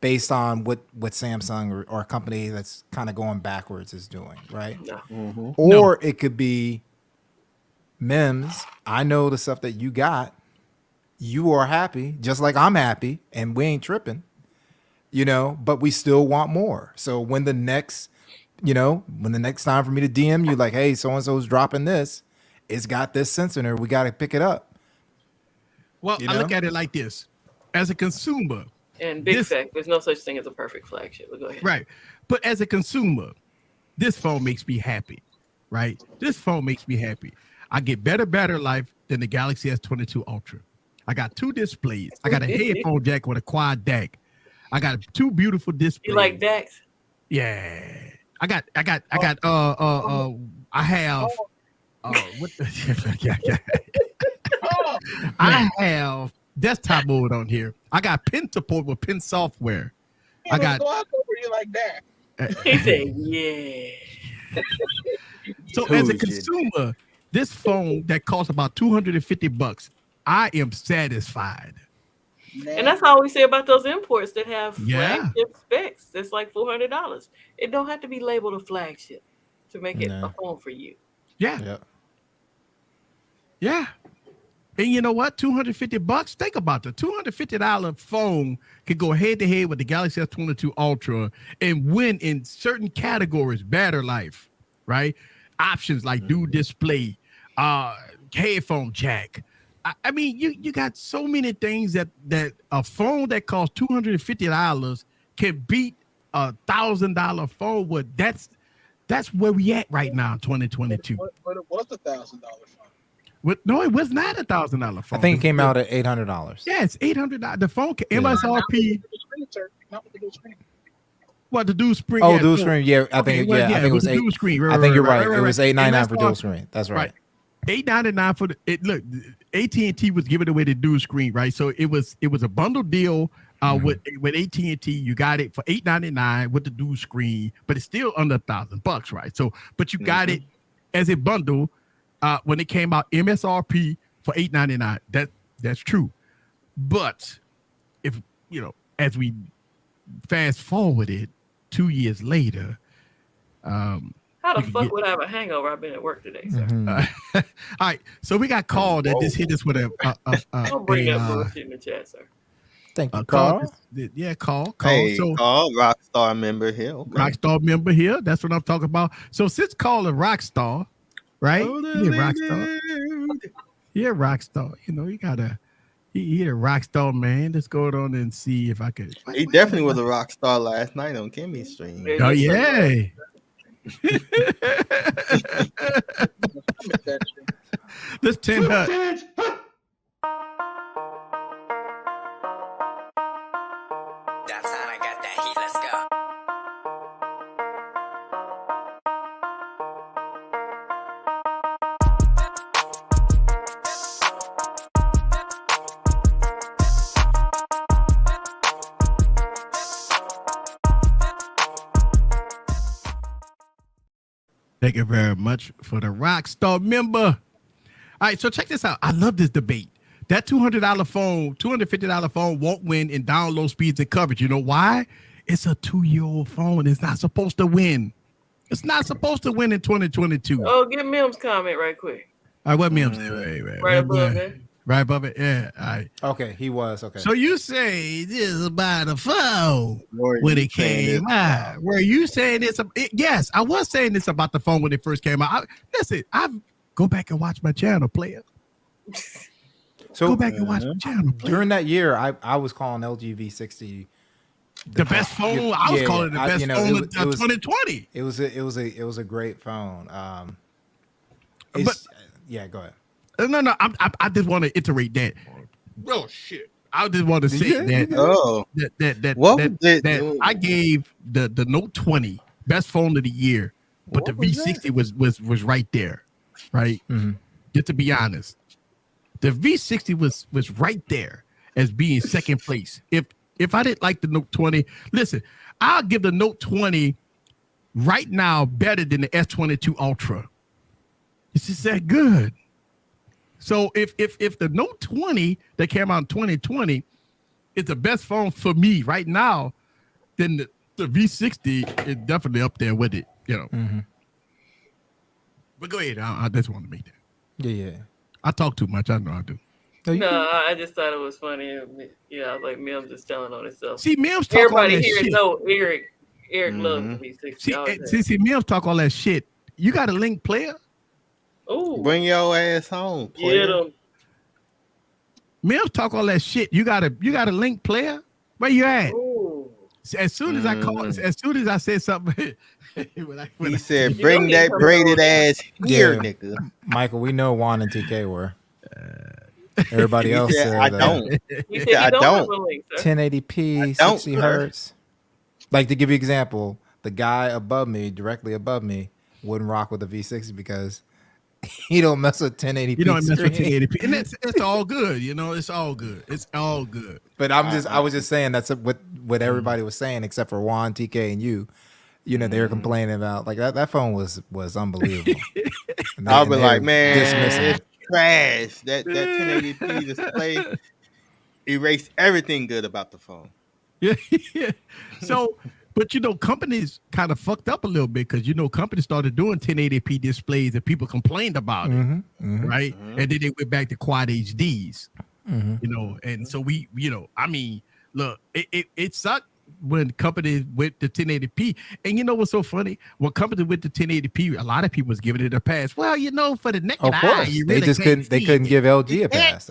based on what Samsung or a company that's kind of going backwards is doing, right? No. Or it could be Mims. I know the stuff that you got. You are happy, just like I'm happy, and we ain't tripping, but we still want more. So when the next time for me to DM you, like, hey, so-and-so's dropping this, it's got this sensor in there, we got to pick it up. Well, I look at it like this. As a consumer. And big fact, there's no such thing as a perfect flagship. But go ahead. Right. But as a consumer, this phone makes me happy, right? This phone makes me happy. I get better life than the Galaxy S22 Ultra. I got 2 displays. I got a headphone jack with a quad DAC. I got 2 beautiful displays. You like DACs? Yeah. I have what the I have desktop mode on here. I got pen support with pen software. I got you like that. He said, yeah. So as a consumer, this phone that costs about $250, I am satisfied. And that's all we say about those imports that have flagship specs. That's like $400. It don't have to be labeled a flagship to make it a phone for you. Yeah. And you know what? $250. Think about the $250 phone could go head to head with the Galaxy S22 Ultra and win in certain categories. Battery life, right? Options like dual display, headphone jack. I mean, you got so many things that a phone that costs $250 can beat $1,000 phone. With that's where we at right now in 2022. But it was $1,000 phone. No, it was not $1,000 phone. I think it came out at $800. Yeah, it's $800. The phone MSRP. What, the dual screen? Oh, dual screen. Yeah, I think it was dual screen. I think you're right. It was $899 for dual screen. That's right. $899 for look, AT&T was giving away the dual screen, right? So it was a bundle deal with AT&T. You got it for $899 with the dual screen, but it's still under $1,000, right? So, but you got it as a bundle when it came out MSRP for $899. That's true. But if as we fast forwarded 2 years later, how the fuck would I have a hangover? I've been at work today, sir. All right, so we got called that just hit us with a don't bring that bullshit in the chat, sir. Thank you, Carl. Call. Hey, so Carl, Rockstar member here. Okay. Rockstar member here. That's what I'm talking about. So since Carl a Rockstar, right? Rockstar. You gotta. He a Rockstar man. Let's go on and see if I could. He definitely was a Rockstar last night on Kimmy's stream. Oh yeah. Let's turn up. That's how I got that heat. Let's go. Thank you very much for the Rockstar member. All right, so check this out. I love this debate. That $250 phone won't win in download speeds and coverage. You know why? It's a 2-year-old phone. It's not supposed to win. It's not supposed to win in 2022. Oh, get Mim's comment right quick. All right, what Mim's right above it. Right above it. Yeah. All right. Okay, he was. Okay. So you say this is about a phone when it came out. Were you saying this? Yes, I was saying this about the phone when it first came out. Listen, go back and watch my channel, player. So go back and watch my channel, player. During that year, I was calling LG V60 the best phone. I was calling it the best phone of 2020. It was a great phone. Go ahead. No. I just want to iterate that. Oh shit! I just want to say that I gave the Note 20 best phone of the year, but the V60 was right there, right? Mm-hmm. Just to be honest, the V60 was right there as being second place. If I didn't like the Note 20, listen, I'll give the Note 20 right now better than the S22 Ultra. It's just that good. So if the Note 20 that came out in 2020 it's the best phone for me right now. Then the V60 is definitely up there with it, you know. Mm-hmm. But go ahead. I just want to make that. Yeah. I talk too much. I know I do. No, I just thought it was funny. Yeah, I was like Mims just telling on himself. See, Mims talk Everybody all that here shit. know Eric loves the V60. See, Mims talk all that shit. You got a link player? Oh, bring your ass home. Get him. Mims talk all that shit. You got a link player? Where you at? Ooh. As soon as I called, as soon as I said something, he said, "Bring that braided ass here, nigga." Michael, we know Juan and TK were. Everybody else said, I don't. He said I don't. 1080p, 60 hertz. Like, to give you an example, the guy above me, directly above me, wouldn't rock with the V60 because he don't mess with 1080p. You don't mess with 1080p, and it's all good. You know, it's all good. It's all good. But I was just saying that's what everybody was saying except for Juan, TK, and you. You know, they were complaining about like that phone was unbelievable. I'll be like, man, it's trash. That 1080p display erased everything good about the phone. Yeah. So, but you know, companies kind of fucked up a little bit because you know companies started doing 1080p displays and people complained about it, right? And then they went back to quad HDs, you know, and so we, you know, I mean, look, it sucked when companies went to 1080p. And you know what's so funny? When companies went to 1080p, a lot of people was giving it a pass. Well, you know, for the naked eye, you really they couldn't give LG a pass.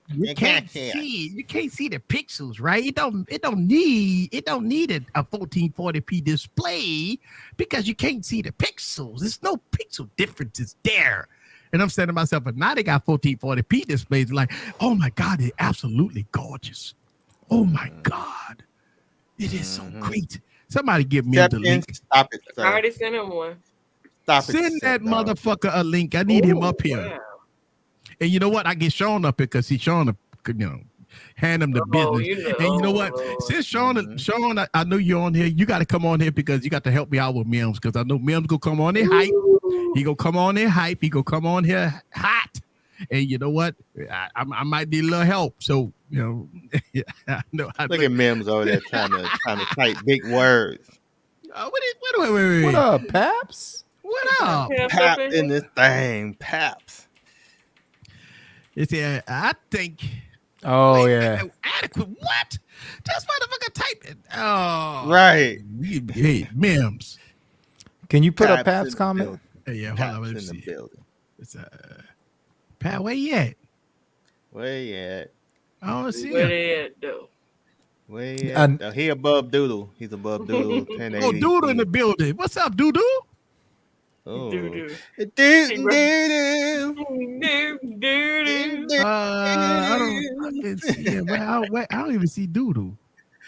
You can't see the pixels, right? It don't need a 1440p display because you can't see the pixels. There's no pixel differences there. And I'm saying to myself, but now they got 1440p displays. Like, oh my God, they're absolutely gorgeous. Oh my God. It is so great. Somebody give me the link. Stop it. I already sent him one. Send that motherfucker a link. I need him up here. Wow. And you know what? I get Sean up here because he's Sean, you know, hand him the business. You know, and you know what? Since Sean, I know you're on here. You got to come on here because you got to help me out with Mims because I know Mims gonna come on here hype. He gonna come on here hype. He gonna come on here hot. And you know what? I might need a little help. So, you know, I know. Look at Mims over there trying to type big words. Wait. What up, Paps? What up? Pap in this thing, Paps. It's I think. Oh yeah. Adequate. What? That's motherfucker type it. Oh, right. Hey, Mims. Can you put up Paps comment? Yeah, Paps hold on. in the building. It's Pat, where you at? Where you at? I don't see Where him. they at though? Where you at? He above Doodle. He's above Doodle. 1080. Oh, Doodle in the building. What's up, Doodle? Oh. Doodle. I don't see him. I don't even see Doodle.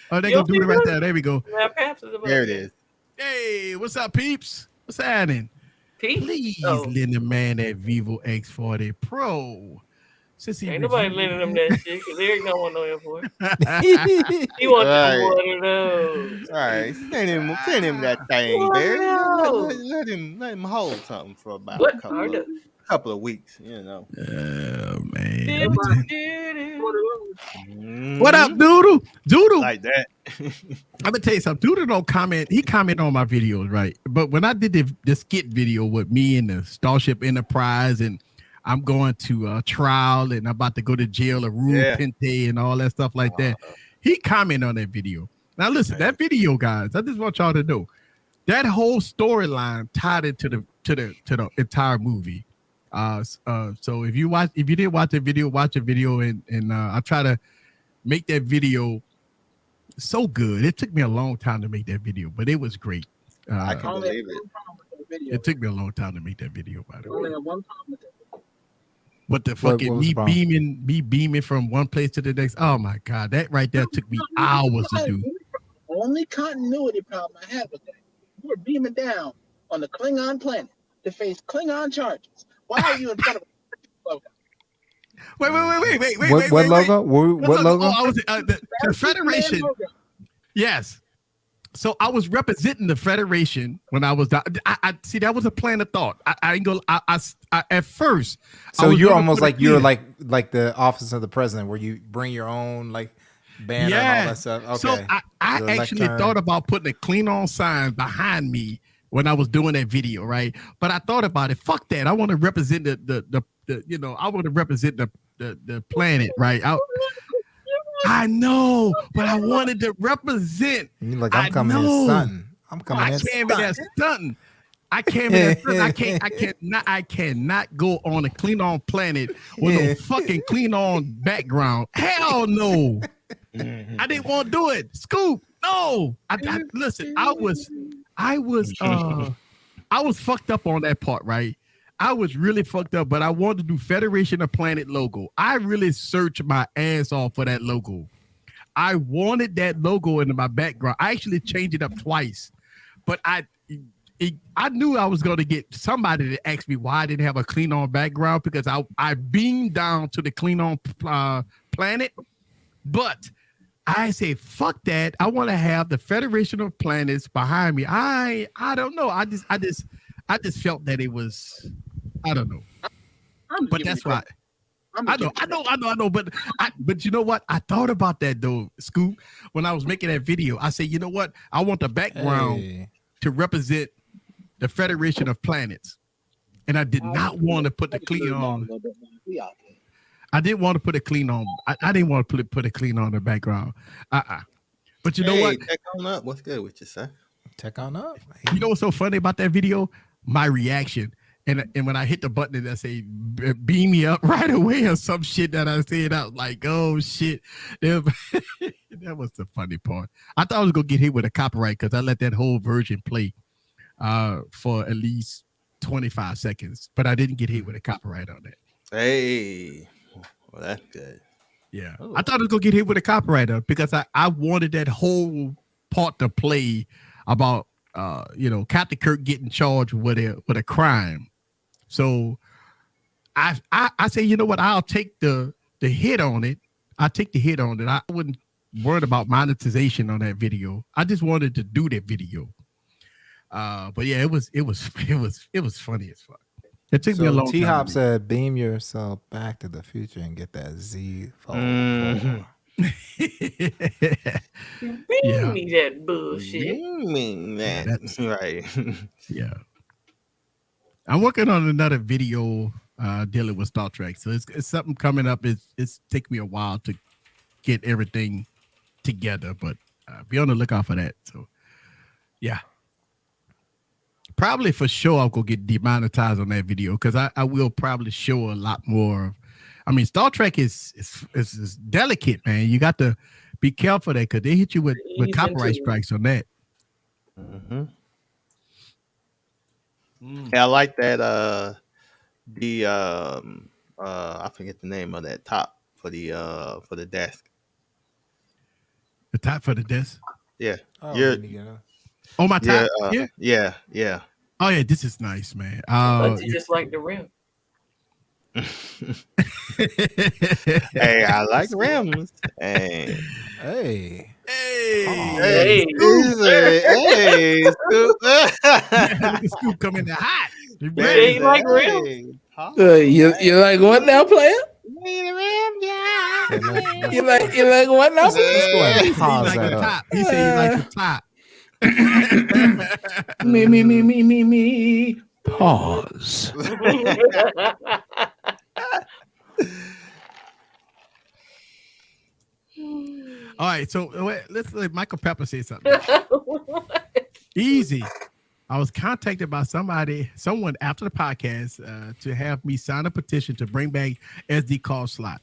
Oh, they go Doodle right there. There we go. There it is. Hey, what's up, peeps? What's happening? Please lend a man that Vivo X40 Pro. Ain't nobody lending him that shit because Eric don't want no import. He wants one of those. All right, send him that thing, Barry. Let him hold something for about a couple of weeks, you know. Oh man. What up, Doodle? Doodle like that. I'm gonna tell you something. Doodle don't comment. He commented on my videos, right? But when I did the skit video with me and the Starship Enterprise, and I'm going to trial, and I'm about to go to jail, a Rue Pente, and all that stuff like that. He commented on that video. Now listen, that video, guys. I just want y'all to know that whole storyline tied into the entire movie. So if you didn't watch the video, watch the video, and I try to make that video so good. It took me a long time to make that video, but it was great. I can believe it. It took me a long time to make that video, by the way. But the fucking me beaming from one place to the next. Oh my God, that right there took me hours to do. Only continuity problem I had with that. You were beaming down on the Klingon planet to face Klingon charges. Why are you in front of a logo? Wait. What logo? What logo? Oh, I was the Federation. Yes. So I was representing the Federation when I was down. I see that was a plan of thought. I ain't gonna. I at first. So you're almost like you're like the office of the president, where you bring your own like banner and all that stuff. Okay. So I actually thought about putting a clean on sign behind me when I was doing that video, right? But I thought about it. Fuck that. I want to represent the I want to represent the planet, right? I know, but I wanted to represent. You're like, I'm coming in stunting. I'm coming in stunting. I came in stunting. I cannot go on a clean on planet with no fucking clean on background. Hell no. I didn't want to do it. Scoop. No. Listen, I was fucked up on that part, right? I was really fucked up, but I wanted to do Federation of Planet logo. I really searched my ass off for that logo. I wanted that logo in my background. I actually changed it up twice, but I knew I was going to get somebody to ask me why I didn't have a clean on background, because I beamed down to the clean on planet, but I say, fuck that. I want to have the Federation of Planets behind me. I don't know. I just felt that it was, I don't know. But that's why. I know. But you know what? I thought about that though, Scoop, when I was making that video. I said, you know what? I want the background to represent the Federation of Planets. And I did not want to put the clean on. I didn't want to put a clean on. I didn't want to put a clean on the background. But you know what? Tech on up. What's good with you, sir? Tech on up. You know what's so funny about that video? My reaction. And when I hit the button that say beam me up right away or some shit that I said, I was like, oh shit. That was the funny part. I thought I was gonna get hit with a copyright because I let that whole version play for at least 25 seconds, but I didn't get hit with a copyright on that. Hey, well, that's good. Yeah. Ooh. I thought I was gonna get hit with a copyright because I wanted that whole part to play about Captain Kirk getting charged with a crime. So I say, you know what, I'll take the hit on it. I'll take the hit on it. I wouldn't worry about monetization on that video. I just wanted to do that video. But yeah, it was funny as fuck. It took me a long time. T-Hop said, beam yourself back to the future and get that Z Fold. Beam me that bullshit. Beam that. That's right. Yeah. I'm working on another video dealing with Star Trek. So it's something coming up. It's taken me a while to get everything together, but be on the lookout for that. So yeah. Probably for sure I'll go get demonetized on that video because I will probably show a lot more. I mean, Star Trek is delicate, man. You got to be careful there because they hit you with copyright strikes on that. Mm-hmm. Yeah, I like that. I forget the name of that top for the desk. The top for the desk. Yeah. Oh, my top. Yeah. Oh yeah, this is nice, man. Just like the rim. Hey, I like rims. Hey. Scoop coming in hot. You like rims? You like what now, player? You like what now? He said he likes the top. Me. Pause. All right, so let's let Michael Pepper say something. Easy. I was contacted by someone after the podcast to have me sign a petition to bring back SD card slot.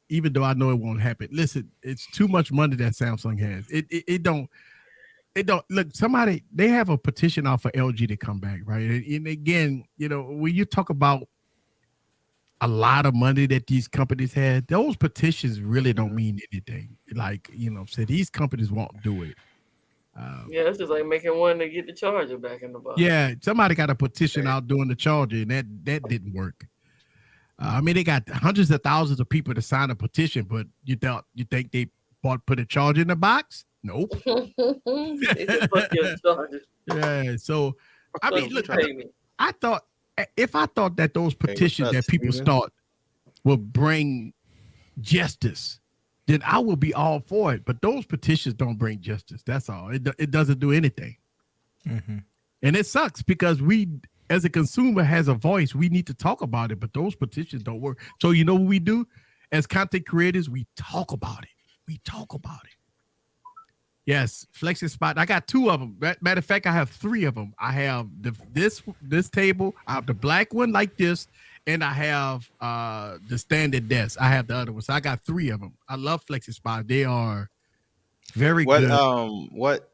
Even though I know it won't happen. Listen, it's too much money that Samsung has. It don't look. Somebody, they have a petition out for LG to come back, right? And again, when you talk about a lot of money that these companies had, those petitions really don't mean anything. Like, so these companies won't do it. Yeah, it's just like making one to get the charger back in the box. Yeah, somebody got a petition out doing the charger, and that didn't work. I mean, they got hundreds of thousands of people to sign a petition, but you think they put a charger in the box? Nope. Yeah, so I mean, look, I thought that those petitions that people start will bring justice then I will be all for it. But those petitions don't bring justice. That's all. It doesn't do anything. Mm-hmm. And it sucks because we, as a consumer, has a voice. We need to talk about it, but those petitions don't work. So you know what we do? As content creators, we talk about it. We talk about it. Yes, flexing spot. I got 2 of them. Matter of fact, I have 3 of them. I have this table. I have the black one like this, and I have the standard desk. I have the other one. So I got 3 of them. I love flexing spot. They are very good. What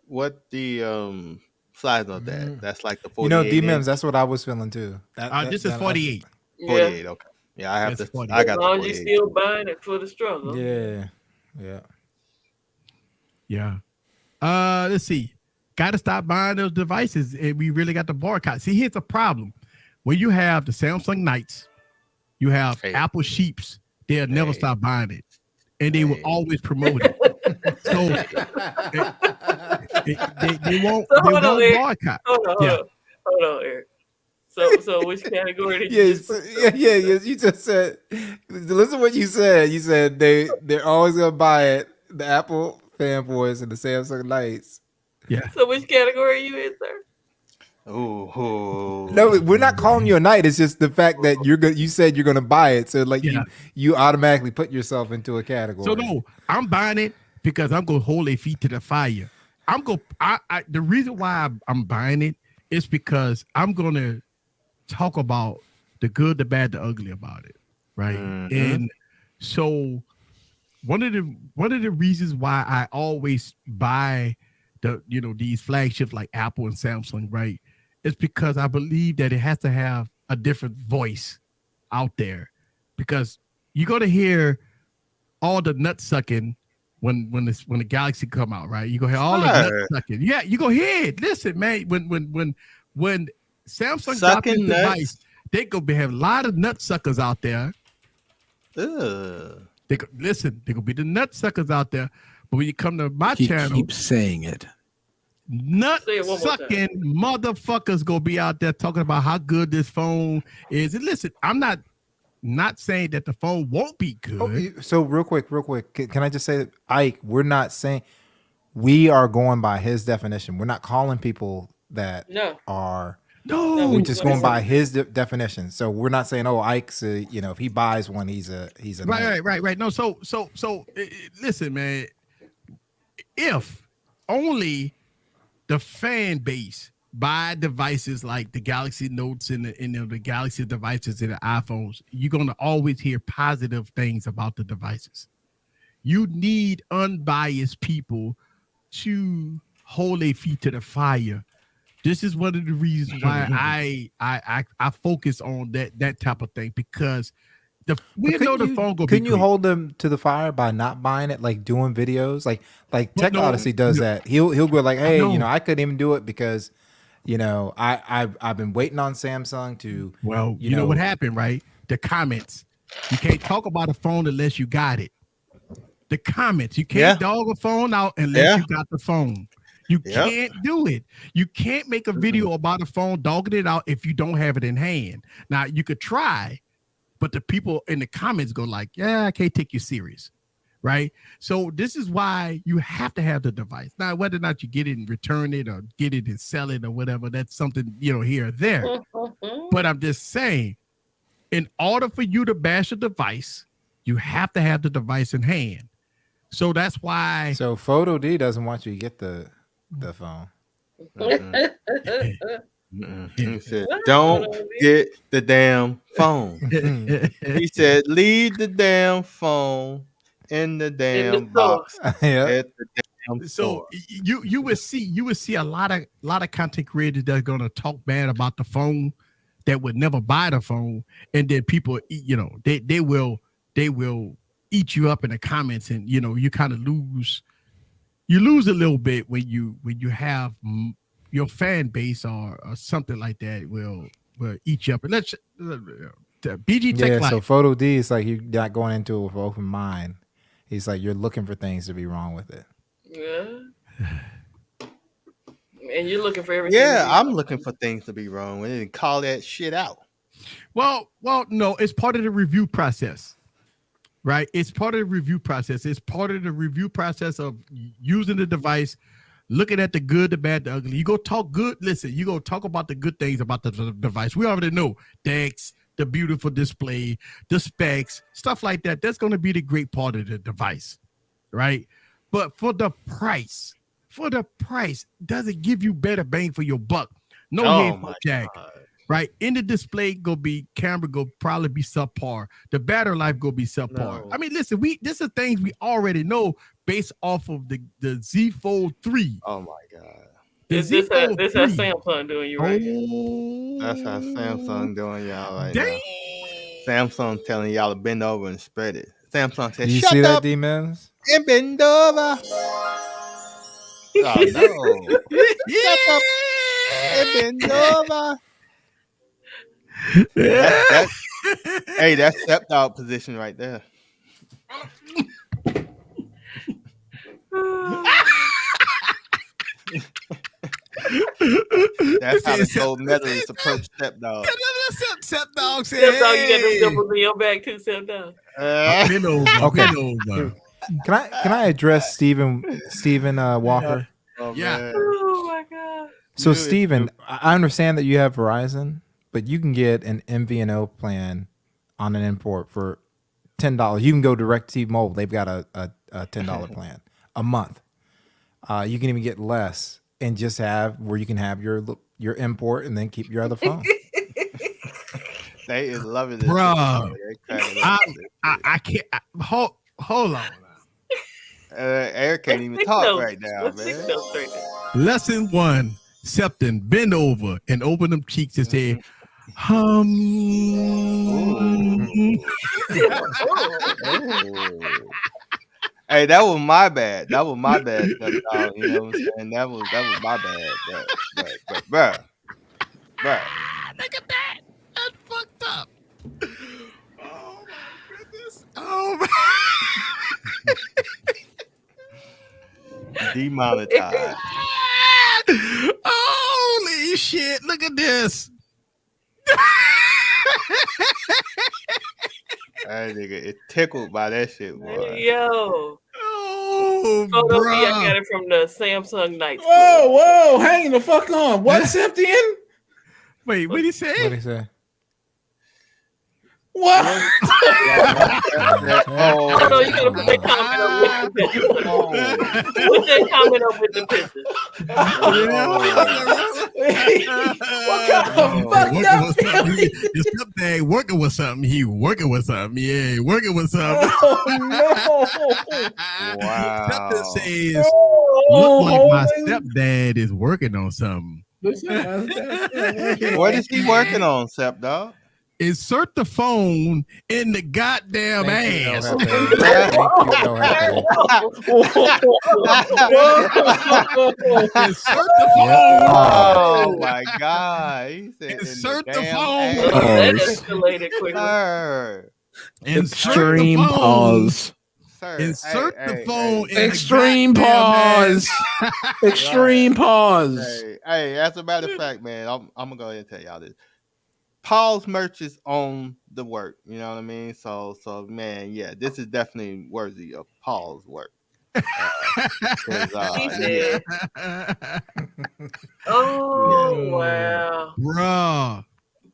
the size of that? That's like the 48. You know, D-Mims, that's what I was feeling too. This is 48. 48, okay. Yeah, I have That's this. 48. I got As the long as 48. you still buying it for the struggle. Yeah. Let's see. Got to stop buying those devices, and we really got to boycott. See, here's a problem: when you have the Samsung Knights, you have Apple Sheeps. They'll never stop buying it, and they will always promote it. So they won't boycott. Hold on, Eric. So which category did you just put? Yes. You just said. Listen, what you said. You said they're always gonna buy it. The Apple fanboys and the Samsung Knights. Yeah. So which category are you in, sir? Oh. No, we're not calling you a knight. It's just the fact that you said you're gonna buy it, so like you automatically put yourself into a category. So no, I'm buying it because I'm gonna hold their feet to the fire. The reason why I'm buying it is because I'm gonna talk about the good, the bad, the ugly about it, right? Mm-hmm. And so one of the reasons why I always buy these flagships like Apple and Samsung, right, is because I believe that it has to have a different voice out there, because you're gonna hear all the nut sucking when the Galaxy come out, right? You gonna hear all the nut sucking. Yeah, you gonna hear it. Listen, man, when Samsung dropped this device, they gonna have a lot of nut suckers out there. Listen, they gonna be the nut suckers out there. But when you come to my channel, keep saying it. Nut sucking motherfuckers gonna be out there talking about how good this phone is. And listen, I'm not saying that the phone won't be good. Oh, so real quick, can I just say that, Ike, we're not saying, we are going by his definition. We're not calling people that are. No, we're just going by his definition. So we're not saying, oh, Ike's if he buys one, he's a right. No, so listen, man. If only the fan base buy devices like the Galaxy Notes and the Galaxy devices and the iPhones, you're gonna always hear positive things about the devices. You need unbiased people to hold their feet to the fire. This is one of the reasons why I focus on that type of thing, because we know the phone go. Can you hold them to the fire by not buying it, like doing videos, like Tech Odyssey does that? He'll go like, hey, I couldn't even do it because, I've been waiting on Samsung to. Well, you know what happened, right? The comments. You can't talk about a phone unless you got it. The comments. You can't dog a phone out unless you got the phone. You can't do it. You can't make a video about a phone dogging it out if you don't have it in hand. Now, you could try, but the people in the comments go like, yeah, I can't take you serious, right? So this is why you have to have the device. Now, whether or not you get it and return it or get it and sell it or whatever, that's something, here or there. But I'm just saying, in order for you to bash a device, you have to have the device in hand. So that's why. So Photo D doesn't want you to get the phone. He said, don't get the damn phone. He said, leave the damn phone in the damn box. At the damn store. you would see a lot of content creators that are gonna talk bad about the phone that would never buy the phone, and then people, they will eat you up in the comments, and you kind of lose. You lose a little bit when you have your fan base or something like that will eat you up. And let's BG Tech Life. So Photo D is like you're not going into it with an open mind. He's like you're looking for things to be wrong with it. Yeah. And you're looking for everything. Yeah, I'm looking for things to be wrong with it and call that shit out. Well, no, it's part of the review process, right? It's part of the review process. It's part of the review process of using the device, looking at the good, the bad, the ugly. You go talk good. Listen, you go talk about the good things about the device. We already know DeX, the beautiful display, the specs, stuff like that. That's going to be the great part of the device, right? But for the price, does it give you better bang for your buck? No headphone jack. Right, in the display camera go probably be subpar. The battery life go be subpar. No. I mean, listen, this is things we already know based off of the Z Fold 3. Oh my god, this how Samsung doing you right? That's how Samsung doing y'all right now. Samsung telling y'all to bend over and spread it. Samsung said, "You shut see up that, D-Mans? And bend over." Oh no! Shut up and bend over. Hey, that's step-dog position right there. That's how the gold medalists approach step-dog. Step-dog said, Step-dog, you got them nipples in your back too, step-dog. Okay. Can I address Stephen Walker? Yeah. Oh my god. So Stephen, I understand that you have Verizon, but you can get an MVNO plan on an import for $10. You can go direct to T-Mobile. They've got a $10 plan a month. You can even get less and just have where you can have your import and then keep your other phone. They is loving this, bro. I can't. Hold on. Eric can't even talk right now, man. Lesson 1. Septon, bend over and open them cheeks and say, Hey, that was my bad. That was my bad. You know what I'm saying? That was my bad. But bruh. Look at that. That's fucked up. Oh my goodness. Oh my. Demonetized. Holy shit. Look at this. That nigga is tickled by that shit, boy. Yo. Oh, bro. I got it from the Samsung Nights. Whoa, hang the fuck on. What's Septon? Wait, what did he say? What did he say? What? Oh no, you gotta put that comment up with the picture. Put that comment up with the picture. What kind of fucked up feeling? His stepdad working with something. He working with something. Yeah, working with something. Oh no! Wow. Something says, look like my stepdad is working on something. What is he working on, Sep Dog? Insert the phone in the goddamn ass. Insert the phone. Oh my god! He said insert the phone. That escalated quickly. Extreme pause. Insert the phone. Extreme pause. Extreme pause. Hey, as a matter of fact, man, I'm gonna go ahead and tell y'all this. Paul's merch is on the work, you know what I mean? So man, yeah, this is definitely worthy of Paul's work. Oh wow, bro!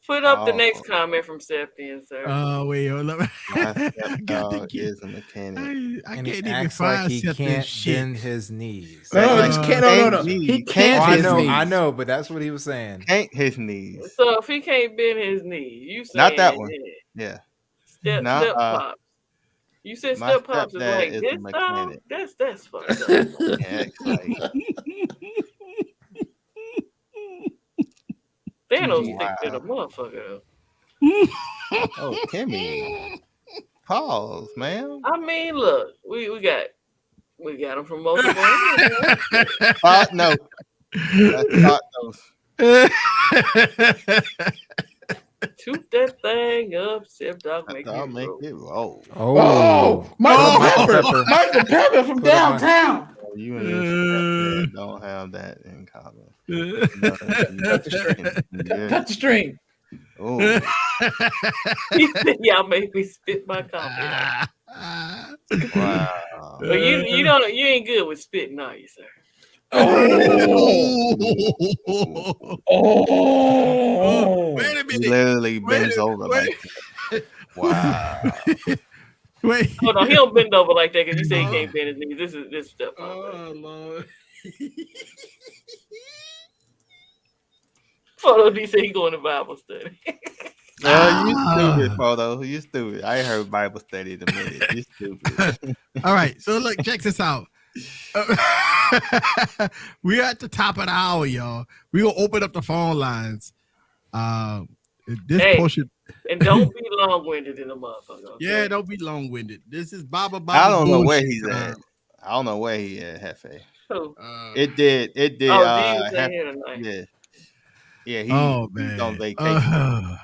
Put up the next comment from Septon, sir. Oh wait, hold up. Is a mechanic. I can't even find he can't bend his knees. No. He can't. I know, but that's what he was saying. Can't his knees. So if he can't bend his knee, you saying not that one? Yeah. Step pops. You said step pops is like this stuff. That's fucked up. Yeah, Thanos stick to the motherfucker. Oh, Kimmy. Pause, man. I mean, look, we got them from multiple. No. Shoot that thing up, Sip Dog, make it roll. Oh, Michael Pepper from downtown. You and don't have that in common. Cut the string. Oh, y'all make me spit my coffee. Wow. But you ain't good with spitting, are you, sir? Wait a minute. He literally bends over like that. Wow. Wait. Hold on, he don't bend over like that because you say he can't bend his knees. This stuff. Oh Lord. Photo D said he going to Bible study. You stupid, Photo. You stupid. I heard Bible study in a minute. You stupid. All right, so look, check this out. We're at the top of the hour, y'all. We gonna open up the phone lines. Portion. And don't be long-winded in the motherfucker. Okay? Yeah, don't be long-winded. This is Baba. I don't know where he's at. I don't know where he at, Hefe. Who? It did. Oh, D was in here tonight. Yeah. He's on vacation.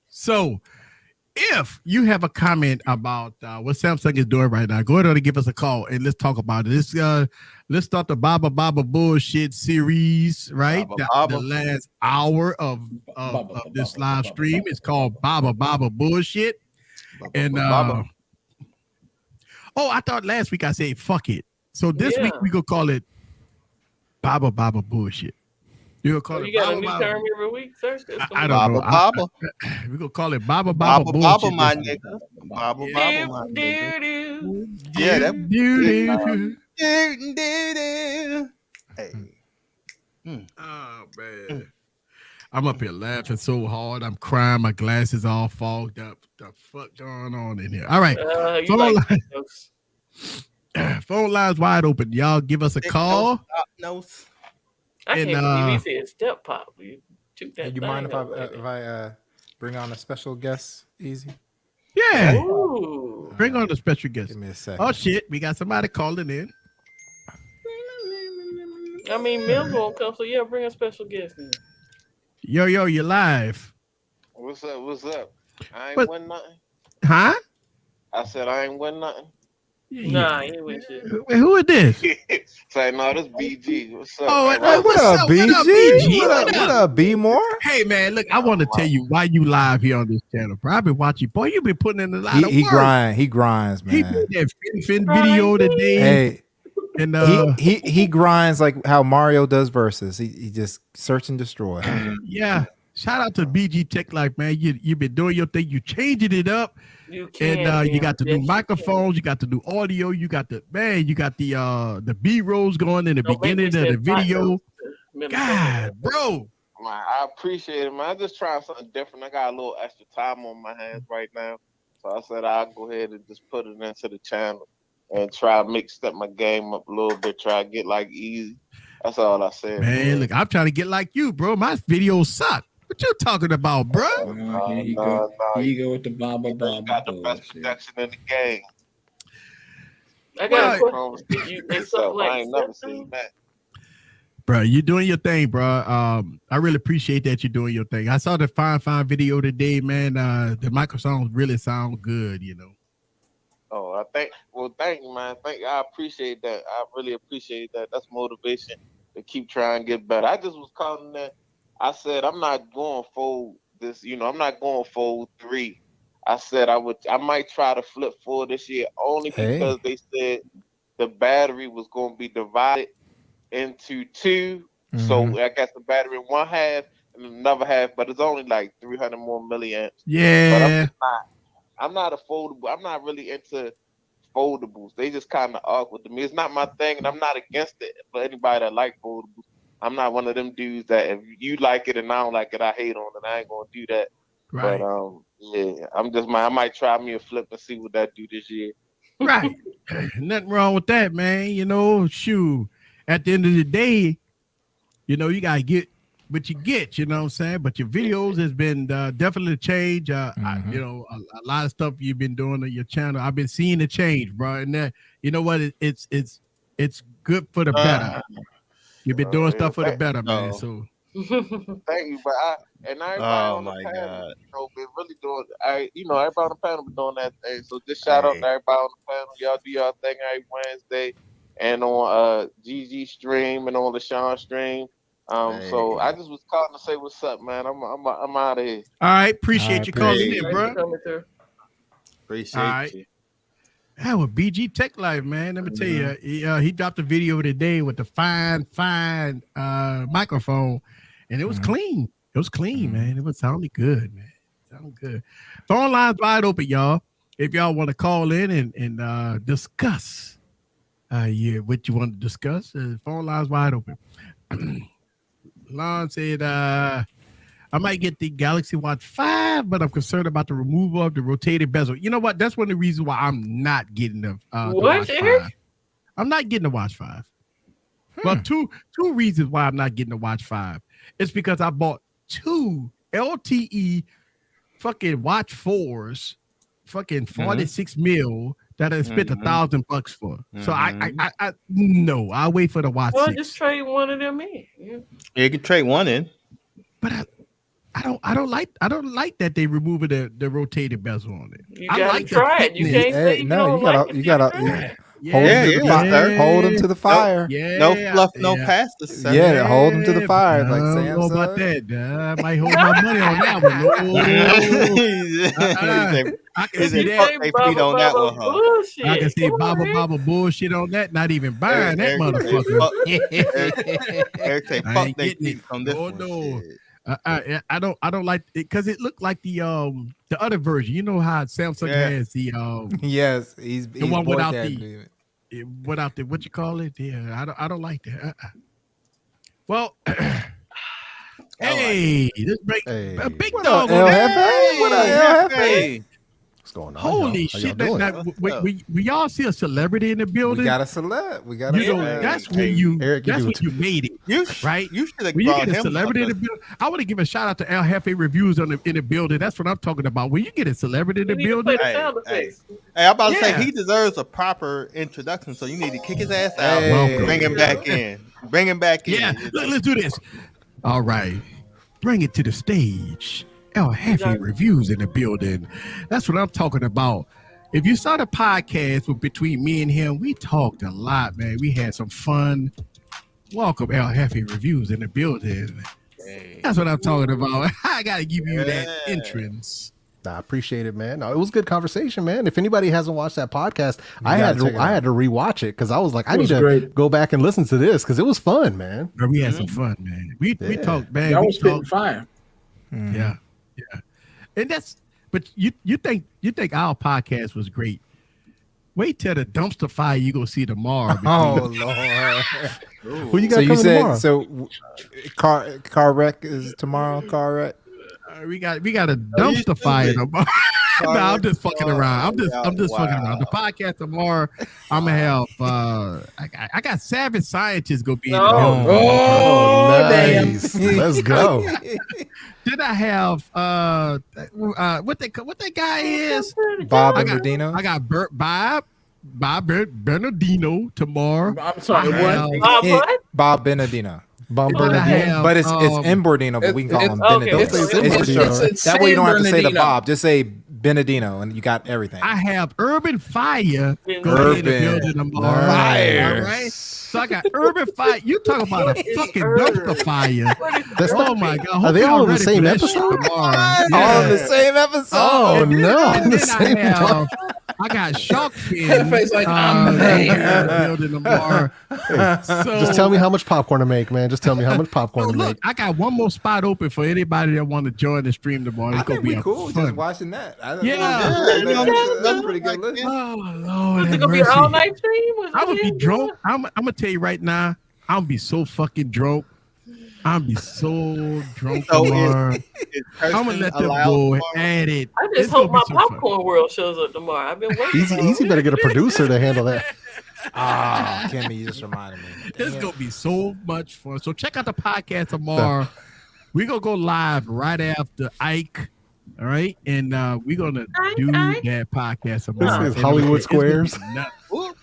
So, if you have a comment about what Samsung is doing right now, go ahead and give us a call and let's talk about it. Let's start the Baba bullshit series, right? The last hour of this live stream is called Baba bullshit. And I thought last week I said fuck it. So this week we gonna call it Baba bullshit. You got a new term every week, sir? I don't know. Baba. We're gonna call it Baba Baba, my nigga. Baba, my nigga. Yeah, that Hey. Oh man. I'm up here laughing so hard. I'm crying. My glasses all fogged up. The fuck going on in here? All right. Phone lines wide open. Y'all give us a call. I can't believe he said step pop. You mind if I bring on a special guest? Easy. Yeah. Ooh. Bring on a special guest. Give me a second. Oh shit, we got somebody calling in. I mean, Mills won't come, so yeah, bring a special guest in. Yo, you're live. What's up? I ain't win nothing. Huh? I said I ain't win nothing. Nah, he ain't win shit. Who is this? Say no, this BG. What's up? What up, BG? What up, B More? Hey man, look, I want to tell you why you live here on this channel, bro. I've been watching. Boy, you've been putting in a lot of work. He grinds, man. He did that fin video today. Hey. And he grinds like how Mario does versus. He just search and destroy. Yeah. Shout out to BG Tech Life, man. You've been doing your thing. You changing it up. You got the new microphones. You got the new audio. You got the B-rolls going in the beginning of the video. God, bro. I appreciate it, man. I'm just trying something different. I got a little extra time on my hands right now. So I said I'll go ahead and just put it into the channel and try to step my game up a little bit. Try to get like easy. That's all I said. Man, look, I'm trying to get like you, bro. My videos suck. What you talking about, bro? Here you go with the Baba. Got the best production in the game. I got I ain't never seen that. Bro, you're doing your thing, bro. I really appreciate that you're doing your thing. I saw the fine video today, man. The microphones really sound good, you know. Oh, thank you, man. I appreciate that. I really appreciate that. That's motivation to keep trying to get better. I just was calling that. I said I'm not going fold this, I'm not going fold 3. I said I might try to flip 4 this year only because they said the battery was going to be divided into 2. Mm-hmm. So I got the battery in one half and another half, but it's only like 300 more milliamps. Yeah. But I'm not a foldable. I'm not really into foldables. They just kind of awkward to me. It's not my thing, and I'm not against it for anybody that like foldables. I'm not one of them dudes that if you like it and I don't like it, I hate on it. I ain't gonna do that. Right. But yeah, I might try me a flip and see what that do this year. Right. Nothing wrong with that, man. Shoot. At the end of the day, you gotta get what you get, you know what I'm saying? But your videos has been definitely changed. A lot of stuff you've been doing on your channel. I've been seeing the change, bro. And that, you know what? It's good for the better. You've been doing stuff for the better, man. So thank you, but everybody on the panel, been really doing. Everybody on the panel been doing that thing. So just shout out to everybody on the panel. Y'all do y'all thing every Wednesday, and on GG stream and on the Sean stream. So I just was calling to say what's up, man. I'm out of here. All right, appreciate you calling in, bro. Appreciate you. That was BG Tech Life, man. Let me tell you, he dropped a video today with the fine microphone, and it was clean. It was clean, man. It was sounding good, man. Sounding good. Phone lines wide open, y'all. If y'all want to call in and discuss, what you want to discuss, phone lines wide open. Lon said, I might get the Galaxy Watch 5, but I'm concerned about the removal of the rotated bezel. You know what? That's one of the reasons why I'm not getting the Watch 5. I'm not getting the Watch 5. Well, two reasons why I'm not getting the Watch 5. It's because I bought 2 LTE fucking Watch 4s, fucking 46 mil that I spent $1,000 for. So I no, I'll wait for the Watch 6. Just trade one of them in. Yeah. You can trade one in. But I don't like that they removed the rotated bezel on it. You gotta try it. You can't say you gotta hold them to the fire. No fluff, no passes. Sir. Yeah, hold them to the fire. Like Sam know about that. I might hold my money on that one. I can see that. I can see Baba bullshit on that. Not even buying that motherfucker. Eric say, fuck they keep on this one. No. I don't like it because it looked like the other version. You know how Samsung has the yes, he's the one without the what you call it? Yeah, I don't like that. Well, hey, this break a big dog. What up, LFA? What's going on? Holy shit! We all see a celebrity in the building. We got a celeb. We got that's when you made it. Right? You should have when you get a celebrity in the building. I want to give a shout out to El Jefe Reviews in the building. That's what I'm talking about. When you get a celebrity in the building, I'm about to say he deserves a proper introduction. So you need to kick his ass out, bring him back in. Yeah, let's do this. All right, bring it to the stage. El Jefe Reviews in the building. That's what I'm talking about. If you saw the podcast between me and him, we talked a lot, man. We had some fun. Welcome, El Jefe Reviews in the building. That's what I'm talking about. I got to give you that entrance. I appreciate it, man. No, it was a good conversation, man. If anybody hasn't watched that podcast, I had to rewatch it because I was like, I need to go back and listen to this because it was fun, man. We had some fun, man. We talked, man. Y'all was spitting fire. Yeah. Yeah, and but you think our podcast was great? Wait till the dumpster fire you go see tomorrow. Oh Lord! Who you got coming tomorrow? So car wreck is tomorrow. Car wreck. We got a dumpster fire tomorrow. No, I'm just fucking around. I'm just fucking around. The podcast tomorrow, I'm gonna have I got Savage Scientists gonna be in the building. Nice. Let's go. Then I have what that guy is? Bob Bernardino. I got Bob Bernardino tomorrow. I'm sorry, what? Bob Bernardino. Bernardino. But it's in Bernardino, but we can call him Benedino. That way you don't have to say the Bob. Just say Benedino, and you got everything. I have Urban Fire going in the building tomorrow. Fire. All right. So I got Urban Fire. You talk about a fucking dumpster fire. Oh my God. Are they all in the same episode? All in the same episode. Oh no. And then I got Shark Fin like I'm building tomorrow. So, just tell me how much popcorn to make, man. Just tell me how much popcorn to make. I got one more spot open for anybody that want to join the stream tomorrow. It's gonna be cool fun. just watching that. That's pretty good list. Oh Lord, it's gonna be an all night stream. I'm gonna be drunk. I'm gonna tell you right now. I'm gonna be so fucking drunk. I'm gonna be so drunk tomorrow. I'm gonna let them go at it. I just hope my popcorn world shows up tomorrow. I've been waiting. Easy better get a producer to handle that. Kimmy, you just reminded me. It's gonna be so much fun. So check out the podcast tomorrow. We're gonna go live right after Ike. All right, and we're gonna do that podcast tomorrow. This is Hollywood Squares.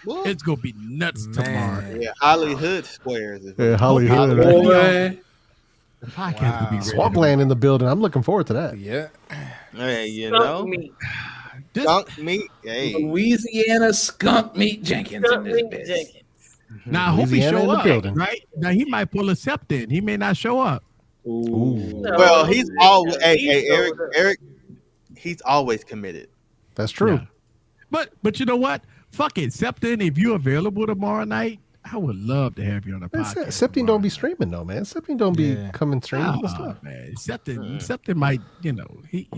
It's gonna be nuts tomorrow. Yeah, Hollywood Squares. Yeah, Hollywood. The podcast will be Swampland in the building. I'm looking forward to that. Yeah. Hey, you know, skunk meat. Hey, Louisiana skunk meat Jenkins in this bitch. Now I hope he show up. Right now, he might pull a Septon. He may not show up. Ooh. Well, he's always Eric. He's always committed. That's true. Yeah. But you know what? fuck it, Septon. If you're available tomorrow night, I would love to have you on the podcast. Septon don't be streaming though, man. Septon don't be coming streaming. Man, Septon might, he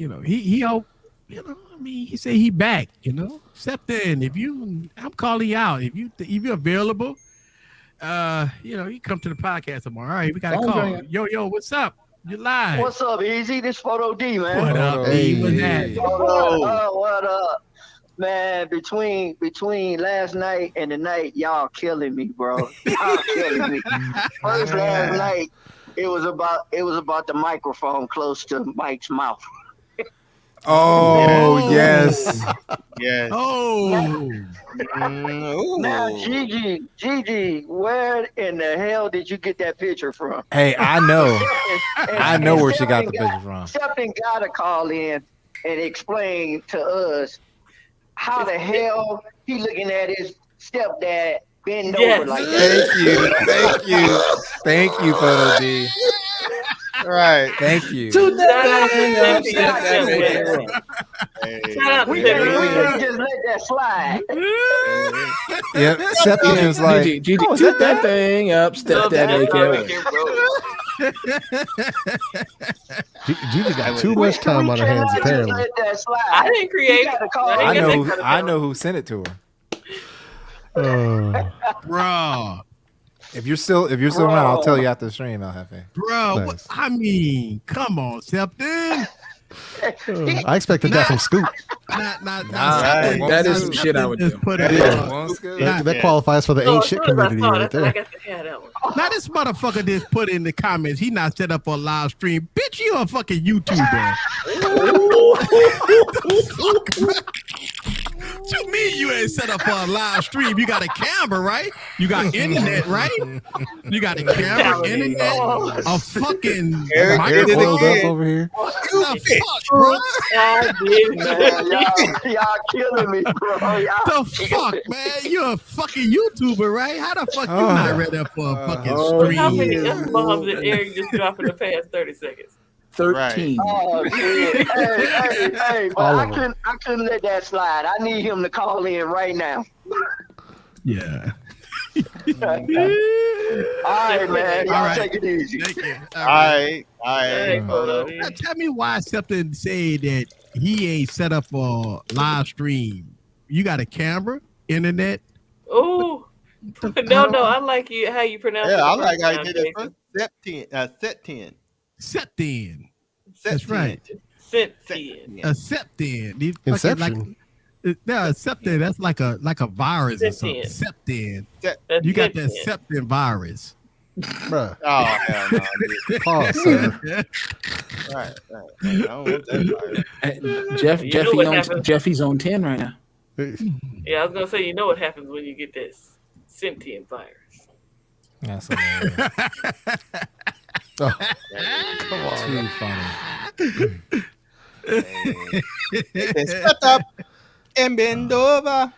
he say he back, Septon. I'm calling you out. If you're available, you come to the podcast tomorrow. All right, we got a call. Yo, what's up? You live. What's up, Easy? This Photo D, man. What up, D? What's that? What up? Man, between last night and tonight, y'all killing me, bro. Y'all killing me. First last night, it was about the microphone close to Mike's mouth. Oh, yes. Yes. Oh. Now, Gigi, where in the hell did you get that picture from? Hey, I know. I know where she got the picture from. Septon got to call in and explain to us how the hell he looking at his stepdad bend over like that. Thank you, Photo D. Right. Thank you. We just let that slide. Yep. Septon is like, Gigi, toot that thing up, step that AK. Gigi got too much time on her hands, apparently. I didn't create it. I know who sent it to her. Bro. If you're still around, I'll tell you after the stream, Aljefe. Bro, nice. I mean, come on, Septon. I expected that from Scoop. That is some shit I would do. That qualifies for the ain't shit community right there. Now this motherfucker just put in the comments, he not set up for a live stream. Bitch, you a fucking YouTuber. What you mean you ain't set up for a live stream? You got a camera, right? You got internet, right? You got a camera, internet, a fucking microphone up over here. What the fuck, bro? Y'all killing me, bro. The fuck, man? You're a fucking YouTuber, right? How the fuck you not ready for a fucking stream? How many F-bombs did Eric just drop in the past 30 seconds? 13. Oh, hey, but I couldn't let that slide. I need him to call in right now. Yeah. All right, man. Y'all take it easy. Thank you. All right. Now tell me why Septon say that he ain't set up for live stream. You got a camera, internet? Oh, no, I like how you pronounce it. Yeah, I like how you did it first. Septon. Septon. That's right. Septon. A Septon. Inception. Septon. That's like a virus or something. Septon. You got that Septon virus. Bruh. Oh, hell no. Pause, sir. Right. I don't want that virus. Jeffy's on 10 right now. Yeah, I was gonna say, you know what happens when you get that sentient virus. That's hilarious. Come on. Too funny. Shut up and bend over.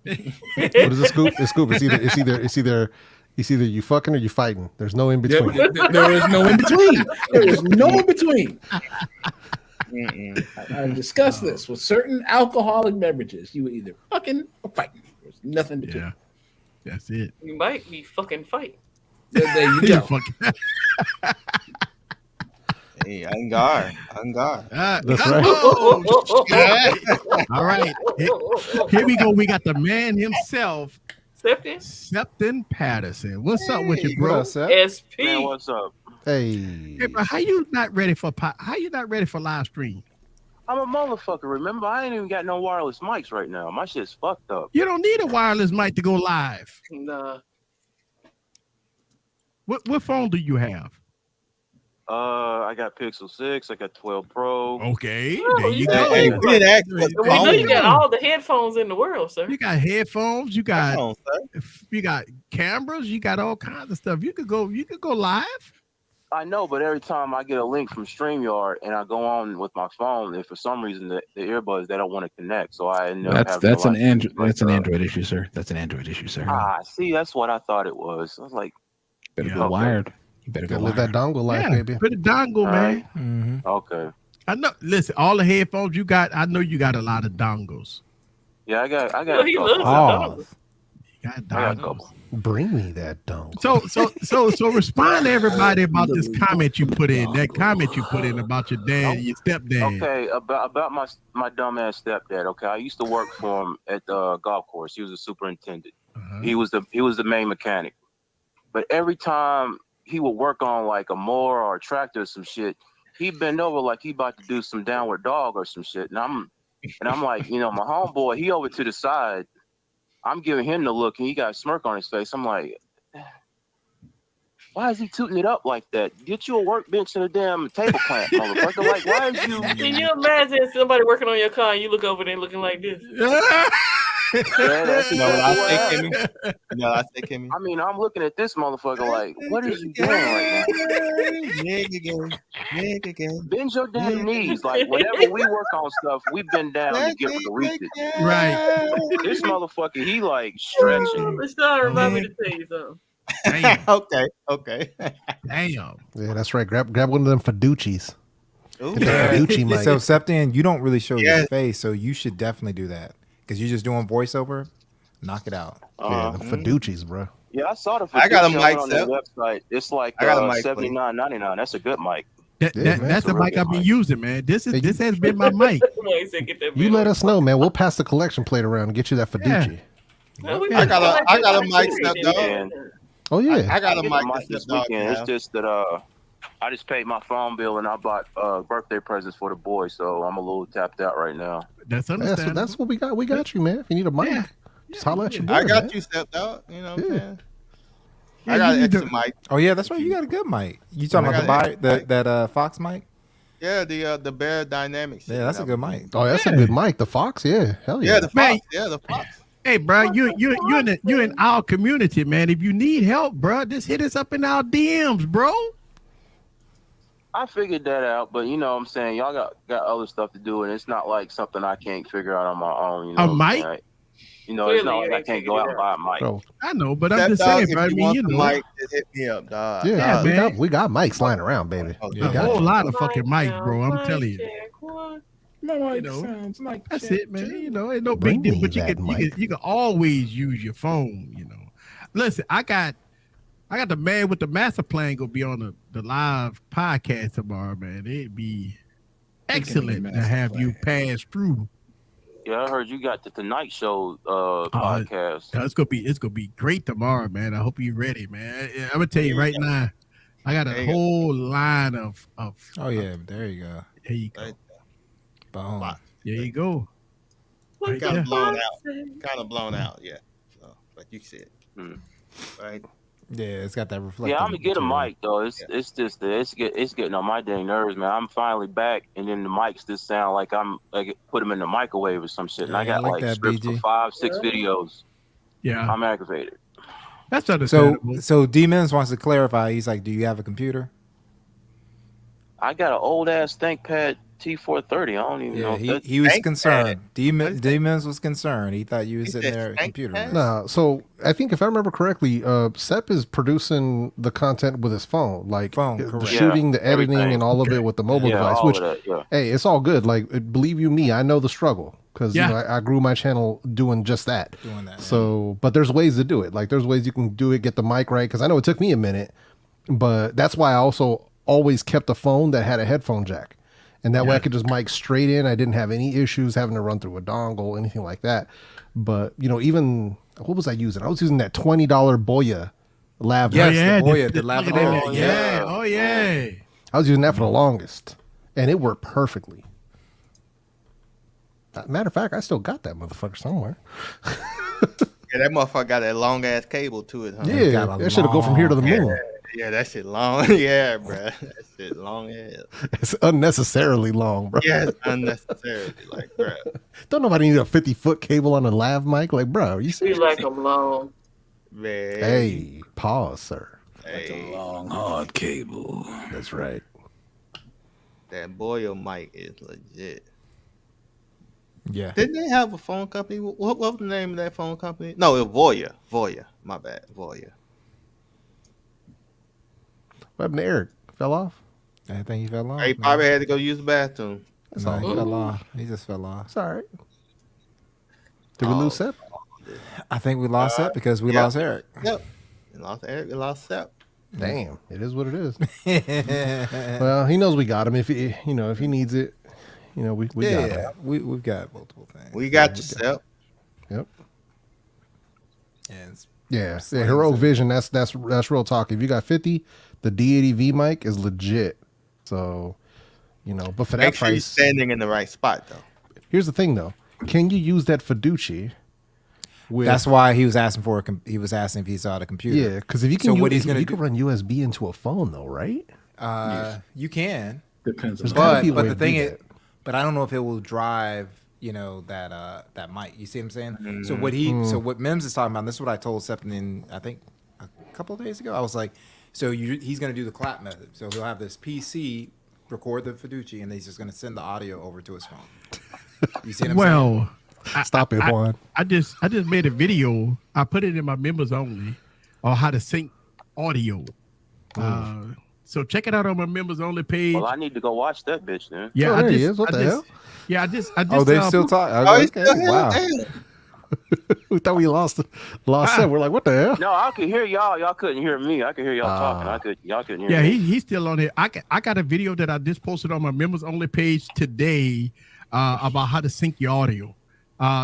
What is a scoop? It's scoop. It's either you fucking or you fighting. There's no in between. There is no in between. There is no in between. I've discussed this with certain alcoholic beverages. You were either fucking or fighting. There's nothing between. Yeah, that's it. You might be fucking fighting. There you go. Hey, on guard. That's right. All right. Here we go. We got the man himself, Septon Patterson. What's up with you, bro? SP. Man, what's up? Hey, bro, how you not ready for live stream? I'm a motherfucker. Remember, I ain't even got no wireless mics right now. My shit's fucked up. You don't need a wireless mic to go live. Nah. What phone do you have? I got Pixel 6. I got 12 Pro. Okay, Oh, there you yeah. go. Hey, We know you got all the headphones in the world, sir. You got headphones. You got cameras. You got all kinds of stuff. You could go live. I know, but every time I get a link from StreamYard and I go on with my phone, and for some reason the earbuds they don't want to connect, so I end up that's an Android issue, sir. That's an Android issue, sir. See, that's what I thought it was. I was like, better go wired. You better go live that dongle life, baby. Put a dongle, man. Right. Mm-hmm. Okay. I know. Listen, all the headphones you got, I know you got a lot of dongles. Yeah, I got Well, a he couple. loves God, I got a couple. Bring me that dunk. So respond to everybody about this comment you put in. That comment you put in about your dad, your stepdad. Okay, about my dumbass stepdad. Okay, I used to work for him at the golf course. He was a superintendent. He was the main mechanic. But every time he would work on like a mower or a tractor or some shit, he'd bend over like he about to do some downward dog or some shit. And I'm like, my homeboy, he over to the side. I'm giving him the look, and he got a smirk on his face. I'm like, why is he tooting it up like that? Get you a workbench and a damn table clamp, motherfucker. Like, why is you? Can you imagine somebody working on your car and you look over there looking like this? That's what I say, Kimmy? I say, Kimmy? I mean, I'm looking at this motherfucker like, what is you doing right now? Bend your damn knees. Like, whenever we work on stuff, we bend down to get the reach it. Right. This motherfucker, he like stretching. Rashawn, remind me to tell you something. Damn. Okay. Damn. Yeah, that's right. Grab one of them Fiducci's. So Septian, you don't really show your face, so you should definitely do that because you're just doing voiceover. Knock it out. Yeah, the Fiduci's, bro. Yeah, I saw the. I got a mic on the website. It's like $79.99. That's a good mic. That's the mic I've been using, man. This has been my mic. You let us know, man. We'll pass the collection plate around and get you that Fiduci. I got a mic set, dog. Oh yeah, I got a mic this weekend. It's just that I just paid my phone bill and I bought birthday presents for the boy, so I'm a little tapped out right now. That's understandable. That's what we got. We got you, man. If you need a mic, just holler at your boy. I got man. you stepped out. You know what I'm saying? Yeah, I got an extra mic. Oh yeah, that's right. You got a good mic. You talking about that Fox mic? Yeah, the Bear Dynamics. Yeah, that's a good mic. Oh, that's a good mic. The Fox, yeah, hell yeah. Yeah, the Fox. Yeah, the Fox. Hey, bro, you're in our community, man. If you need help, bro, just hit us up in our DMs, bro. I figured that out, but you know what I'm saying, y'all got other stuff to do, and it's not like something I can't figure out on my own. You know, a mic? Right? It's not like I can't go out and buy a mic. Bro. I know, but I'm just saying, bro. I mean, mic, just hit me up, dog. Yeah, man. we got mics lying around, baby. A whole lot of fucking mics, bro. I'm telling you. Sounds like that's it, man. Ain't no big deal, but you can always use your phone. Listen, I got the man with the master plan gonna be on the live podcast tomorrow, man. It'd be excellent to have you pass through. Yeah, I heard you got the Tonight Show podcast. It's gonna be great tomorrow, man. I hope you're ready, man. I'm gonna tell you right now, I got a whole line of. Oh yeah, there you go. There you go. Boom. There you go. Kind of blown out. Kind of blown out, yeah. So, like you said, right? Yeah, it's got that reflective. Yeah, I'm gonna get a mic though. It's just it's getting on my dang nerves, man. I'm finally back, and then the mics just sound like I'm like put them in the microwave or some shit. And I got like scripts for 5-6 videos. Yeah, I'm aggravated. That's understandable. So D-Mens wants to clarify. He's like, "Do you have a computer?" I got an old ass ThinkPad T430. I don't even know. He was concerned. D-Mens was concerned. He thought you was sitting there at a computer. No, so I think if I remember correctly, Sep is producing the content with his phone, the shooting, the editing, and all of it with the mobile device. Which, hey, it's all good. Like, believe you me, I know the struggle because I grew my channel doing just that. So, but there's ways to do it. Like, there's ways you can do it, get the mic right. Because I know it took me a minute, but that's why I also always kept a phone that had a headphone jack. And that way I could just mic straight in. I didn't have any issues having to run through a dongle, anything like that. But, even, what was I using? I was using that $20 Boya lav. Yes, the Boya, the lavalier. Yeah. Oh, yeah. I was using that for the longest. And it worked perfectly. Matter of fact, I still got that motherfucker somewhere. Yeah, that motherfucker got that long-ass cable to it, huh? Yeah, that should go from here to the moon. Yeah, that shit long. Yeah, bro. That shit long as. It's unnecessarily long, bro. Yeah, it's unnecessarily. Like, bro. Don't nobody need a 50-foot cable on a lav mic? Like, bro, are you serious? You like them long. Man. Hey, pause, sir. Like a long, hard cable. That's right. That Boyle mic is legit. Yeah. Didn't they have a phone company? What was the name of that phone company? No, it was Voya. Voya. My bad. Voya. What happened to Eric? Fell off? I think he fell off. He probably had to go use the bathroom. No, he fell off. He just fell off. It's all right. Did we lose Sep? I think we lost Sep because we lost Eric. Yep. We lost Eric. We lost Sep. Damn, it is what it is. Well, he knows we got him. If he, if he needs it, we got him. We've got multiple things. We got you, Sep. Yep. And yeah, Heroic Vision. That's real talk. If you got 50, the D80V mic is legit. So, but for that Make sure you're price, standing in the right spot though. Here's the thing though. Can you use that Fiduci? That's why he was asking he was asking if he saw the computer. Yeah, because if you can, you can run USB into a phone though, right? You can. Depends on. But the thing is, but I don't know if it will drive. That mic. You see what I'm saying? Mm-hmm. So what Mims is talking about. And this is what I told Septon I think a couple of days ago. I was like, he's going to do the clap method. So he'll have this PC record the Fiduci, and he's just going to send the audio over to his phone. You see what I'm saying? Stop it, Juan. I just made a video. I put it in my members only on how to sync audio. So check it out on my members only page. Well, I need to go watch that bitch then. Yeah, there he is. What the hell? Yeah, I just. Oh, they still talk. Okay. Wow. We thought we lost Sep. We're like, what the hell? No, I could hear y'all. Y'all couldn't hear me. I could hear y'all talking. Y'all couldn't hear me. Yeah, he's still on it. I got a video that I just posted on my members only page today about how to sync your audio.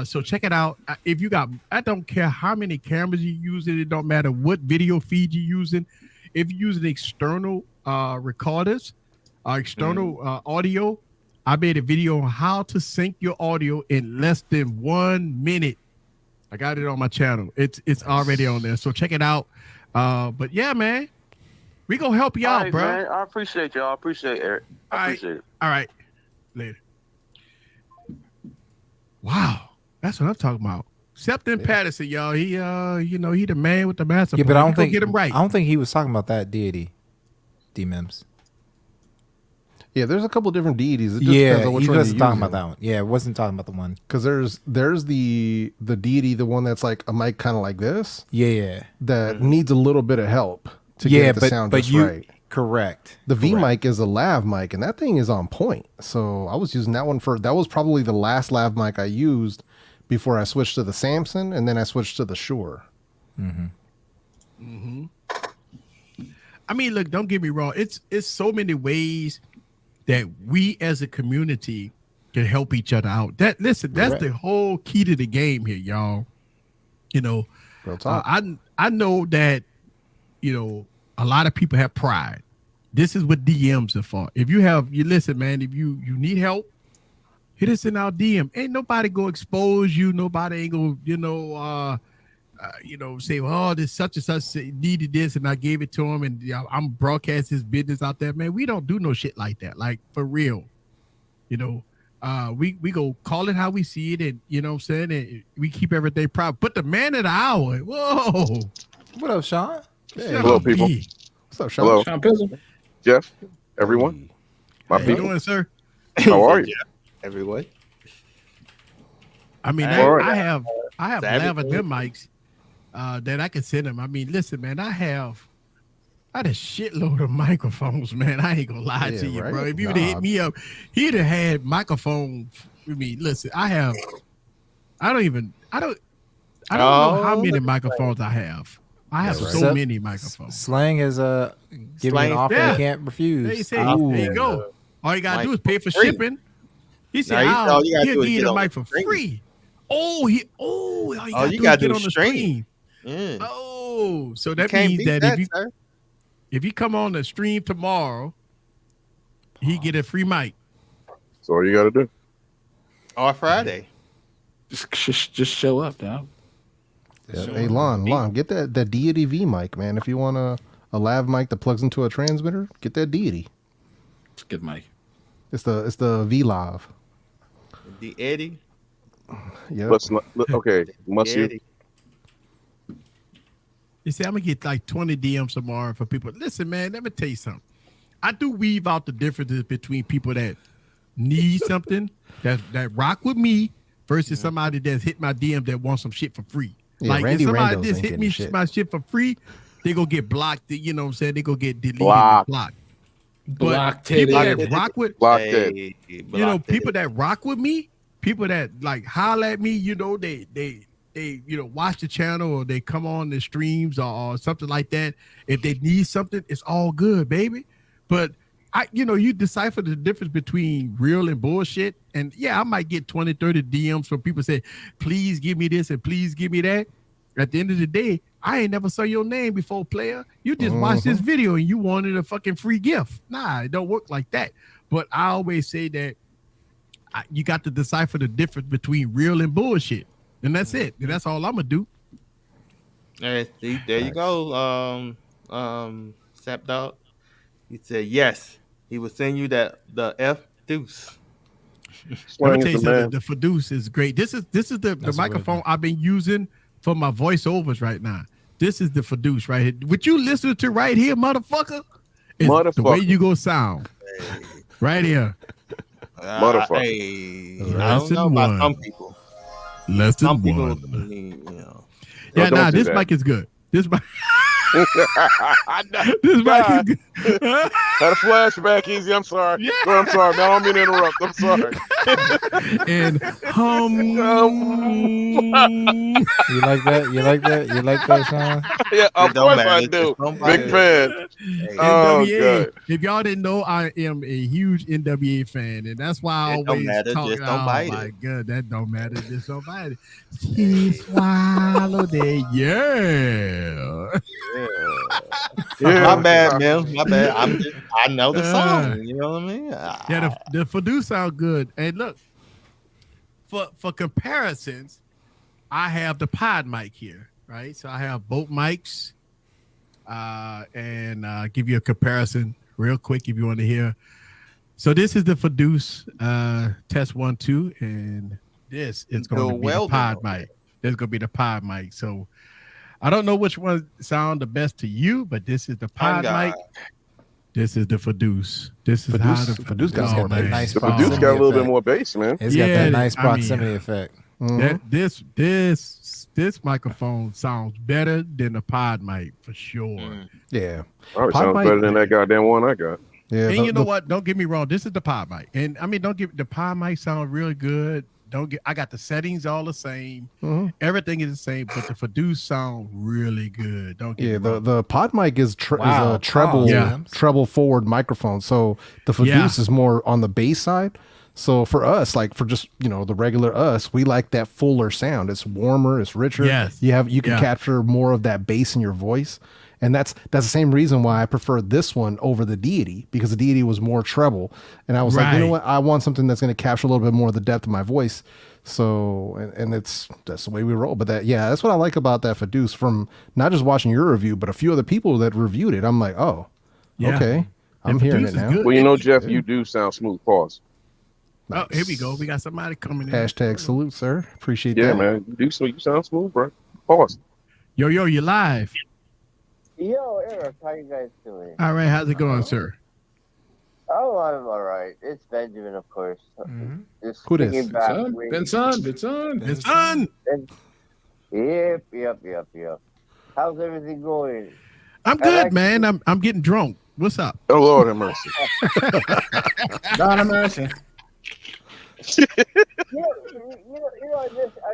So check it out. If you got, I don't care how many cameras you use it don't matter what video feed you're using. If you're using external recorders, external audio, I made a video on how to sync your audio in less than 1 minute. I got it on my channel. It's already on there. So check it out. But yeah, man, we gonna help you out, bro. Man, I appreciate y'all. I appreciate Eric. I appreciate it. All right. Later. Wow. That's what I'm talking about. Septon Patterson, y'all. He he the man with the master. Yeah, but I don't think get him right. I don't think he was talking about that deity, D-Mims. Yeah, there's a couple different deities. It just depends on which he one wasn't you're talking using. about that one. Yeah, it wasn't talking about the one. Because there's the deity, the one that's like a mic kind of like this. Yeah. That needs a little bit of help to get it to sound just right. Correct. The V mic is a lav mic, and that thing is on point. So I was using that one that was probably the last lav mic I used before I switched to the Samson, and then I switched to the Shure. Mm-hmm. I mean, look, don't get me wrong. It's so many ways that we as a community can help each other out. That's the whole key to the game here, y'all. Real talk. I know that a lot of people have pride. This is what DMs are for. If you listen, man, if you need help, hit us in our DM. Ain't nobody go expose you. Nobody ain't go, say, oh, this such and such needed this and I gave it to him and I'm broadcasting his business out there. Man, we don't do no shit like that. Like, for real. We go call it how we see it, and you know what I'm saying, and we keep everything private. But the man of the hour, whoa. What up, Sean? Hey, hello, people. What's up, Sean? Hello. Sean Pizzle. Jeff, everyone. My How you people. doing, sir? How are you? Everyone. I mean, I have lavender mics that I can send them. I mean, listen, man, I had a shitload of microphones, man. I ain't gonna lie to you, bro. If you would have hit me up, he'd have had microphones with me. Listen, I don't know how many microphones I have. I have so many microphones. Slang is giving an offer you can't refuse. They say, there you go. All you gotta do is pay for shipping. He said, he'll give you the mic for free. All you gotta do is get on the stream. Oh, so that means that if you come on the stream tomorrow, he get a free mic. That's all you gotta do. Or Friday. Just show up, dog. Hey, Lon, get that Deity V mic, man. If you want a lav mic that plugs into a transmitter, get that Deity. It's a good mic. It's the V Live. The Eddie. Yeah. Okay. Must you? You see, I'm gonna get like 20 DMs tomorrow for people. Listen, man, let me tell you something. I do weave out the differences between people that need something that rock with me versus somebody that's hit my DM that wants some shit for free. Yeah, like Randy if somebody Randos just ain't hit me getting shit. my shit for free, they go get blocked. You know what I'm saying? They go get deleted Blocked. and blocked. Blocked But people that rock with Blocked it. people that rock with me, people that like holler at me, you know, they watch the channel or they come on the streams or something like that. If they need something, it's all good, baby. But you decipher the difference between real and bullshit. And yeah, I might get 20, 30 DMs from people say, please give me this and please give me that. At the end of the day, I ain't never saw your name before, player. You just watched this video and you wanted a fucking free gift. Nah, it don't work like that. But I always say that you got to decipher the difference between real and bullshit. And that's it. And that's all I'm going to do. There you go. Sap Dog. He said, yes, he will send you the F deuce. Let me tell you something. The Fadeuce is great. This is the microphone I've been using for my voiceovers right now. This is the Fadeuce right here. What you listen to right here, motherfucker, is the way you go sound. Hey. Right here. Motherfucker. I don't know about some people. Lesson some people, one. Yeah, this mic is good. This mic. This mic is good. Had a flashback, Easy. I'm sorry. Yeah. I'm sorry, man. I don't mean to interrupt. I'm sorry. And You like that? You like that? You like that, Sean? Yeah, of course I do. Big fan. NWA. If y'all didn't know, I am a huge NWA fan, and that's why I always talk. Just don't bite it. My God, that don't matter. Just don't bite it. She swallowed it. Yeah. My bad, man. My bad. I know the song. You know what I mean? Yeah, the Fadeuce sound good. And look, for comparisons, I have the pod mic here, right? So I have both mics, and give you a comparison real quick if you want to hear. So this is the Fadeuce test 1, 2, and this is going to be the pod mic. This is going to be the pod mic. So I don't know which one sound the best to you, but this is the pod mic. This is the Fadeuce. This is how the Fadeuce got that nice. The Fadeuce got a little bit more bass, man. It's got that nice proximity effect. This microphone sounds better than the pod mic for sure. Yeah, it sounds better than that goddamn one I got. Yeah, and you know what? Don't get me wrong. This is the pod mic, and I mean, the pod mic sound really good. I got the settings all the same. Everything is the same, but the Fadeuce sound really good. Don't get me wrong. The pod mic is a treble forward microphone. So the Fadeuce is more on the bass side. So for us, like for just the regular us, we like that fuller sound. It's warmer, it's richer. Yes. You can capture more of that bass in your voice. And that's the same reason why I prefer this one over the Deity, because the Deity was more treble. And I was like, you know what? I want something that's going to capture a little bit more of the depth of my voice. So, and that's the way we roll. But that's what I like about that Fadeuce, from not just watching your review, but a few other people that reviewed it. I'm like, okay. I'm hearing it now. Well, Jeff, you do sound smooth. Pause. Nice. Oh, here we go. We got somebody coming in. # salute, sir. Appreciate that. Yeah, man. You sound smooth, bro. Pause. Yo, you live. Yo, Eric, how you guys doing? All right, how's it going, sir? Oh, I'm all right. It's Benjamin, of course. Just who this? Benson. Yep. How's everything going? I'm good, man. I'm getting drunk. What's up? Oh, Lord have mercy. Lord have mercy. I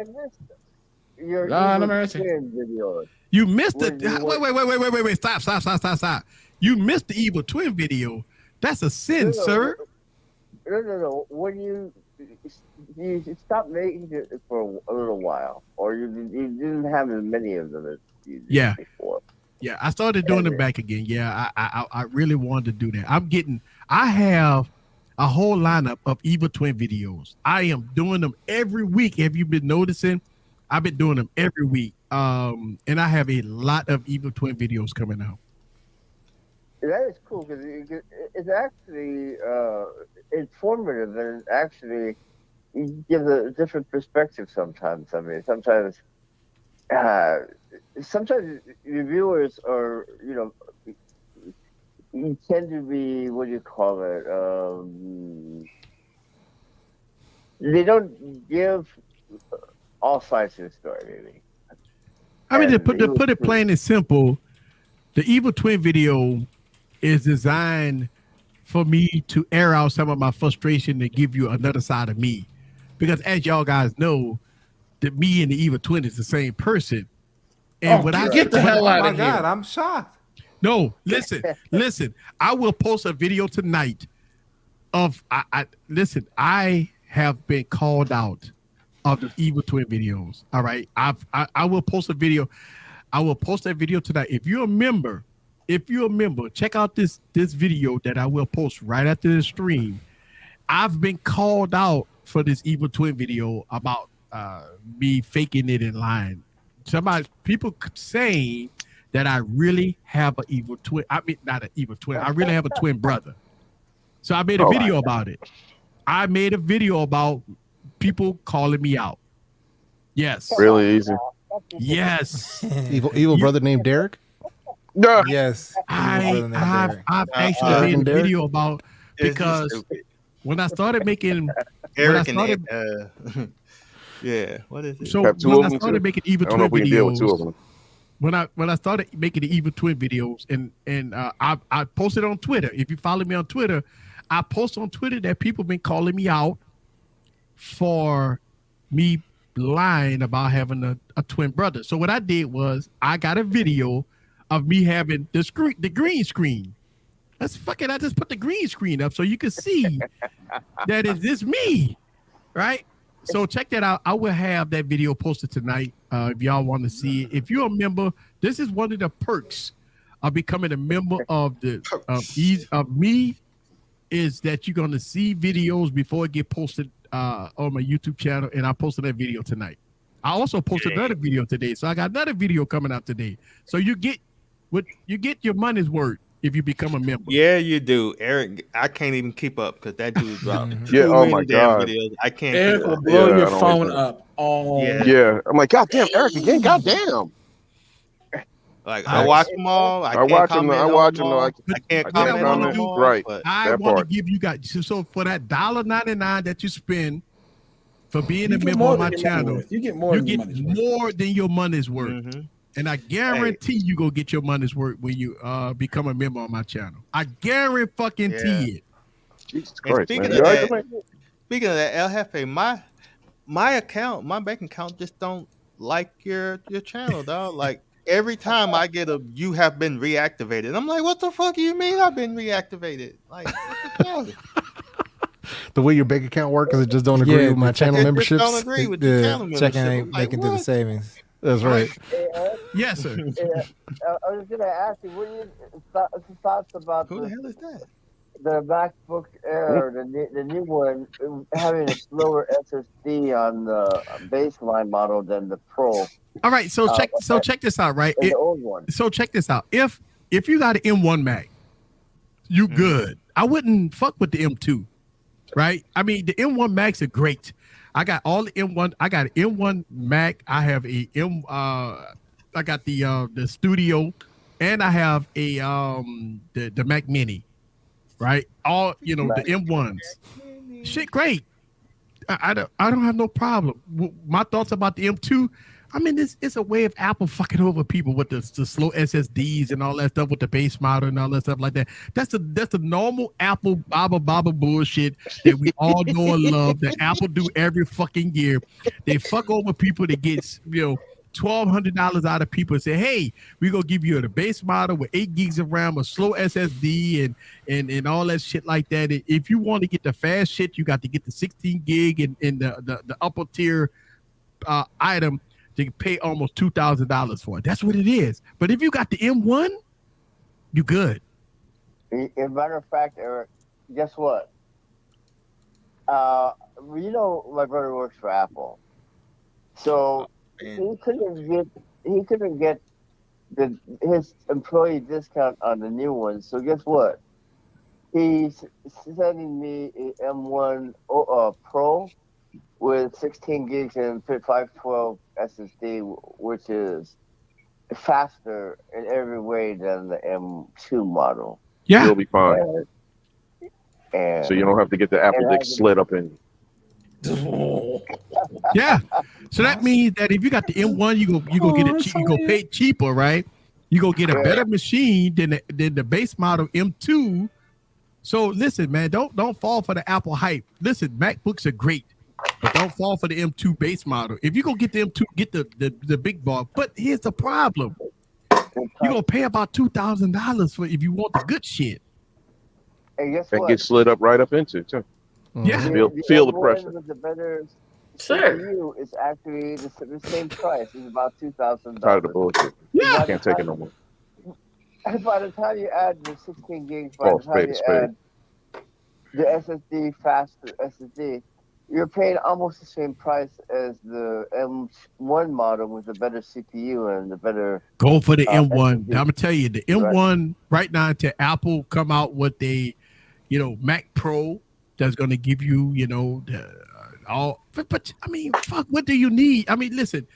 missed your video. You missed it. Wait. Stop. You missed the Evil Twin video. That's a sin, sir. No. When you stopped making it for a little while, or you didn't have as many of them as you did before. Yeah, I started doing them back again. Yeah, I really wanted to do that. I have a whole lineup of Evil Twin videos. I am doing them every week. Have you been noticing? I've been doing them every week. And I have a lot of Evil Twin videos coming out. That is cool because it's actually informative, and actually gives a different perspective sometimes. I mean, sometimes reviewers are, you tend to be, what do you call it? They don't give all sides of the story, maybe. I mean, to put it plain and simple, the Evil Twin video is designed for me to air out some of my frustration to give you another side of me. because as y'all guys know, that me and the Eva Twin is the same person. And get the hell out of here! God, I'm shocked. No, listen. I will post a video tonight of listen. I have been called out of the Eva Twin videos. All right, I will post a video. I will post that video tonight. If you're a member, check out this video that I will post right after the stream. I've been called out for this Eva Twin video about me faking it and lying. People saying that I really have an evil twin. I mean, not an evil twin. I really have a twin brother. So I made a video about it. I made a video about people calling me out. Yes. Really easy. Yes. Evil brother named Derek? No. Yes. I've actually made a video about because when I started making Eric yeah, what is it? So when I started making Eva Twin videos, when I started making the Eva Twin videos, and I posted on Twitter. If you follow me on Twitter, I post on Twitter that people been calling me out for me lying about having a twin brother. So what I did was I got a video of me having the green screen. I just put the green screen up so you can see that is this me, right? So check that out. I will have that video posted tonight if y'all want to see it. If you're a member, this is one of the perks of becoming a member of me, is that you're going to see videos before it get posted on my YouTube channel, and I posted that video tonight. I also posted another video today, so I got another video coming out today. So you get your money's worth if you become a member. Yeah, you do, Eric. I can't even keep up because that dude dropped. Yeah, oh my God. Videos. I can't. Eric will blow your phone up. Yeah, I'm like, God damn, Eric again. God damn. Like I watch them all. I watch them. I can't comment on them all. Right. I want to give you guys so for that $1.99 that you spend for being a member on my channel, you get more than your money's worth. Mm-hmm. And I guarantee you go get your money's worth when you become a member on my channel. I guarantee it. Jesus Christ, speaking of that, El Jefe, my account, my bank account just don't like your channel, dog. Like every time I get you have been reactivated. I'm like, what the fuck do you mean I've been reactivated? Like, what the fuck? The way your bank account works is it just don't agree with my channel memberships. Don't agree with the channel membership. Checking ain't making to the savings. That's right. Yes, sir. I was going to ask you, what are your thoughts about who the hell is that? The MacBook Air, the new one, having a slower SSD on the baseline model than the Pro. All right, so check this out, right? The old one. So check this out. If you got an M1 Mac, you good. I wouldn't fuck with the M2, right? I mean, the M1 Macs are great. I got all the M1. I got an M1 Mac. I have a I got the Studio, and I have a the Mac Mini, right? All the M1s. Shit, great. I don't have no problem. My thoughts about the M2. I mean, it's a way of Apple fucking over people with the slow SSDs and all that stuff with the base model and all that stuff like that. That's the normal Apple baba bullshit that we all know and love that Apple do every fucking year. They fuck over people that gets $1,200 out of people and say, hey, we're gonna give you the base model with 8 gigs of RAM, a slow SSD and all that shit like that. If you want to get the fast shit, you got to get the 16 gig and the upper tier item. You can pay almost $2,000 for it. That's what it is. But if you got the M1, you good. As a matter of fact, Eric, guess what? My brother works for Apple, so he couldn't get his employee discount on the new one. So guess what? He's sending me a M1 Pro with 16 gigs and 512 SSD, which is faster in every way than the M2 model. Yeah, you'll be fine. So you don't have to get the Apple dick slit up in. Yeah, so that means that if you got the M1, you go get it. You go pay cheaper, right? You go get a better machine than the base model M2. So listen, man, don't fall for the Apple hype. Listen, MacBooks are great. but don't fall for the M2 base model. If you go get the M2, get the big bar. But here's the problem: you're gonna pay about $2,000 for if you want the good shit. And guess And what? get slid up right up into too. Yeah, feel the pressure. With the better Sure. CPU is actually the same price. It's about $2,000. Tired of the bullshit. Yeah. I can't take it no more. And by the time you add the 16 gigs, by the time you add the SSD, faster SSD, you're paying almost the same price as the M1 model with the better CPU and the better. Go for the M1. SSD. I'm gonna tell you, the M1 right now until Apple come out with a, Mac Pro that's gonna give you, all. But I mean, fuck, what do you need? I mean, listen.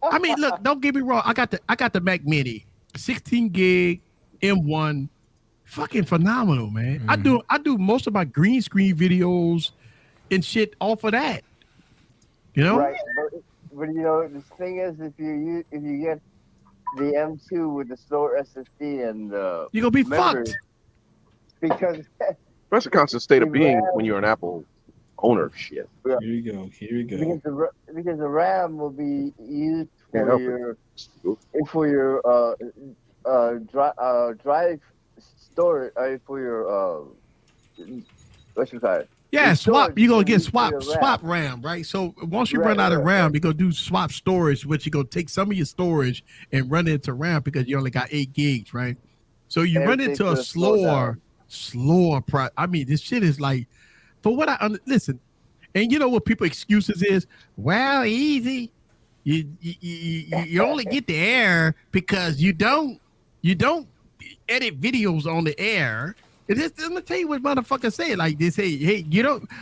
I mean, look, don't get me wrong. I got the Mac Mini, 16 gig M1, fucking phenomenal, man. I do most of my green screen videos and shit off of that. Right, but the thing is, if you get the M2 with the slower SSD and you're gonna be memory, fucked. because That's a constant state of being when you're an Apple owner. Shit. Here we go. Because the RAM will be used for your drive storage, for your what you call it. Yeah, The swap. storage You're gonna will get be for your swap RAM, right? So once you run out of RAM, you're gonna do swap storage, which you're gonna take some of your storage and run it into RAM because you only got 8 gigs, right? So you run into a slower price. I mean, this shit is like, for what listen, and you know what people excuses is? Well, easy. You only get the air because you don't edit videos on the air. I'm gonna tell you what motherfuckers say. Like they say, hey,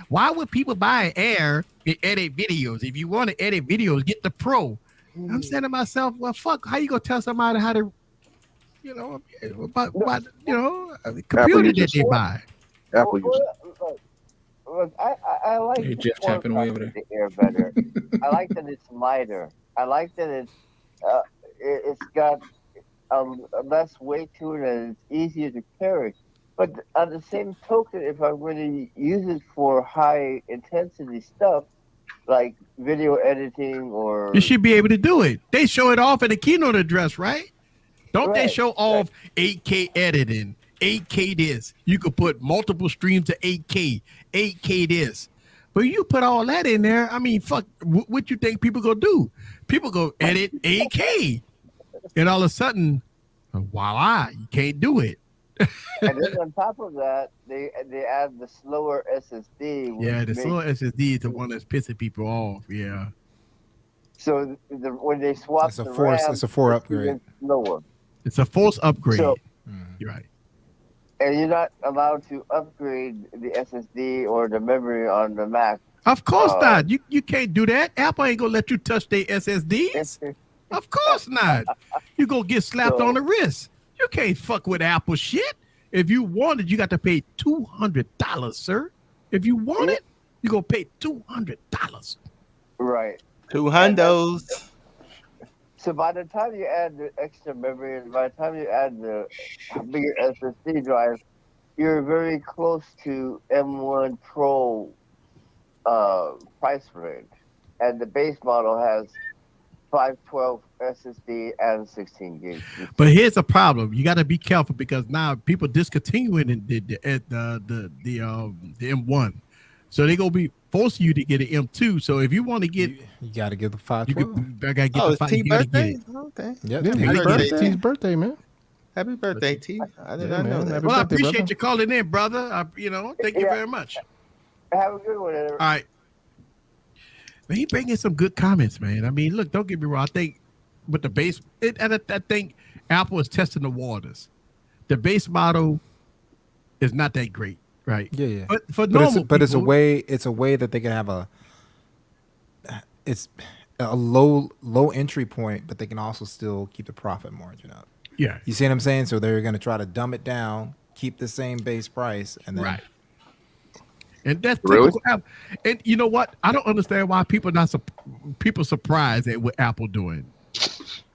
why would people buy Air and edit videos? If you want to edit videos, get the Pro. I'm saying to myself, well, fuck, how you gonna tell somebody how to, about a computer that they buy? Apple user. Look, I like Hey, Jeff tapping away over there. The Air better. I like that it's lighter. I like that it's got a less weight to it and it's easier to carry. But on the same token, if I'm going to use it for high intensity stuff like video editing or you should be able to do it. They show it off in the keynote address, right? Don't they show off 8K editing, 8K this? You could put multiple streams of 8K, 8K this. But you put all that in there, I mean, fuck, what you think people gonna do? People go edit 8K. And all of a sudden, voila, you can't do it. And then on top of that, they add the slower SSD. Yeah, the slower SSD is the one that's pissing people off. Yeah. So when they swap it's a 4 upgrade. Slower. It's a force upgrade. So, you're right. And you're not allowed to upgrade the SSD or the memory on the Mac. Of course not. You can't do that. Apple ain't gonna let you touch their SSDs. Of course not. You gonna get slapped on the wrist. You can't fuck with Apple shit. If you want it, you got to pay $200, sir. If you want it, you gonna pay $200. Right. $200. So by the time you add the extra memory and by the time you add the bigger SSD drive, you're very close to M1 Pro price range. And the base model has 512 SSD and 16 gigs. But here's a problem: you got to be careful because now people discontinuing the M1, so they gonna be forcing you to get an M2. So if you want to get, you got to get the 512. I gotta get the 5. T birthday. Okay. Yeah, T's birthday, man. Happy birthday, T. I did not know that. Well, I appreciate you calling in, brother. Thank you very much. Have a good one. All right. But he bringing some good comments, man. I mean, look, don't get me wrong. I think with the base, I think Apple is testing the waters. The base model is not that great, right? Yeah. But for normal, it's a way that they can have it's a low entry point, but they can also still keep the profit margin up. Yeah. You see what I'm saying? So they're going to try to dumb it down, keep the same base price, and then And that's really? And you know what? I don't understand why people surprised at what Apple doing.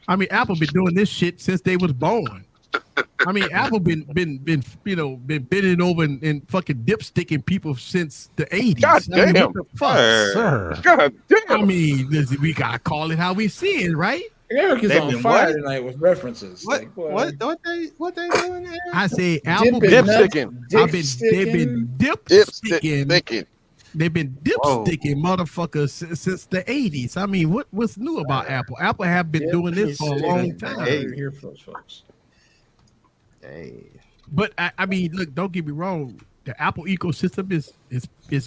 I mean, Apple been doing this shit since they was born. I mean, Apple been bending over and fucking dipsticking people since the 80s. God damn. I mean, what the fuck, sir? God damn. I mean, we gotta call it how we see it, right? Eric is on fire tonight with references. What they doing there? I say Apple Dipsticking. They've been dipsticking. They've been dipsticking motherfuckers since the 80s. I mean, what's new about Apple? Apple have been doing this for a long time. Here, folks. Hey. But I mean, look, don't get me wrong. The Apple ecosystem is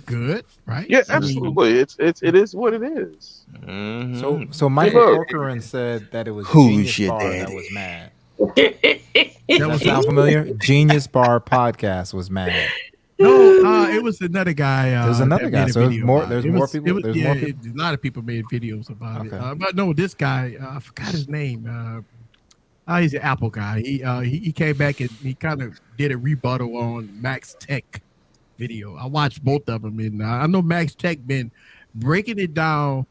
good, right? Yeah, absolutely. It is what it is. Mm-hmm. So Michael Corcoran said that it was Genius Bar that was mad. Does that sound familiar? Genius Bar podcast was mad. No, it was another guy. There's another guy. So there's more people. A lot of people made videos about it. But no, this guy, I forgot his name. He's an Apple guy. He came back and he kind of did a rebuttal on Max Tech video. I watched both of them, and I know Max Tech been breaking it down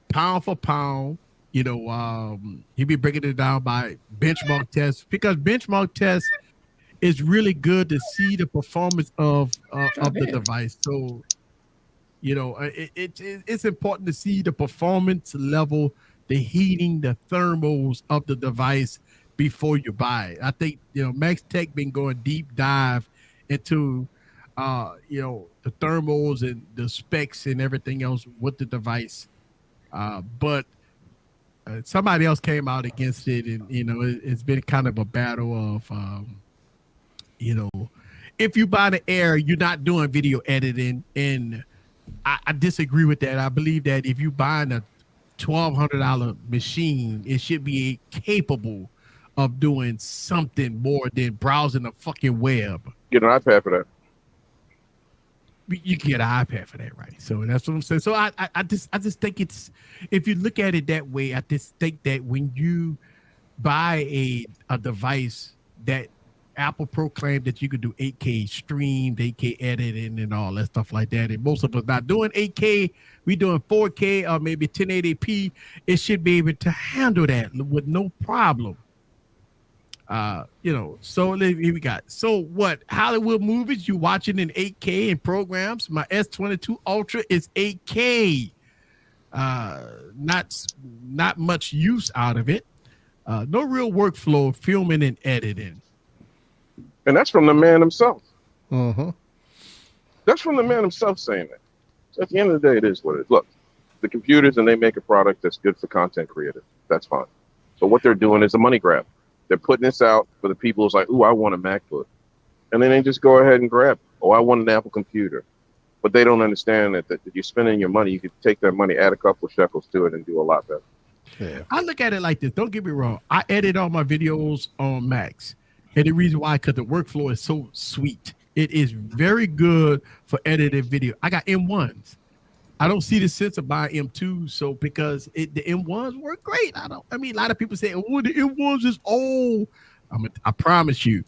pound for pound. You know, he be breaking it down by benchmark tests, because benchmark tests is really good to see the performance of the device. So, you know, it's important to see the performance level, the heating, the thermals of the device before you buy it. I think, you know, Max Tech been going deep dive into, you know, the thermals and the specs and everything else with the device. But somebody else came out against it, and, you know, it's been kind of a battle of, you know, if you buy the Air, you're not doing video editing. And I disagree with that. I believe that if you buy a $1,200 machine, it should be capable of doing something more than browsing the fucking web. Get an iPad for that. You can get an iPad for that, right? So that's what I'm saying. So I just think it's, if you look at it that way, I just think that when you buy a device that Apple proclaimed that you could do 8K streamed, 8K editing, and all that stuff like that, and most of us not doing 8K, we doing 4K or maybe 1080p. It should be able to handle that with no problem. You know, so here we got. So what? Hollywood movies you watching in 8K in programs? My S22 Ultra is 8K. Not much use out of it. No real workflow, filming and editing. And that's from the man himself. Mm-hmm. That's from the man himself saying that. So at the end of the day, it is what it is. Look, the computers, and they make a product that's good for content creators. That's fine. So what they're doing is a money grab. They're putting this out for the people who's like, ooh, I want a MacBook. And then they just go ahead and grab it. Oh, I want an Apple computer. But they don't understand that you're spending your money. You could take that money, add a couple of shekels to it, and do a lot better. Yeah. I look at it like this. Don't get me wrong. I edit all my videos on Macs. And the reason why, because the workflow is so sweet. It is very good for editing video. I got M1s. I don't see the sense of buying M2s, so because the M1s work great. I mean, a lot of people say, oh, the M1s is old. I promise you,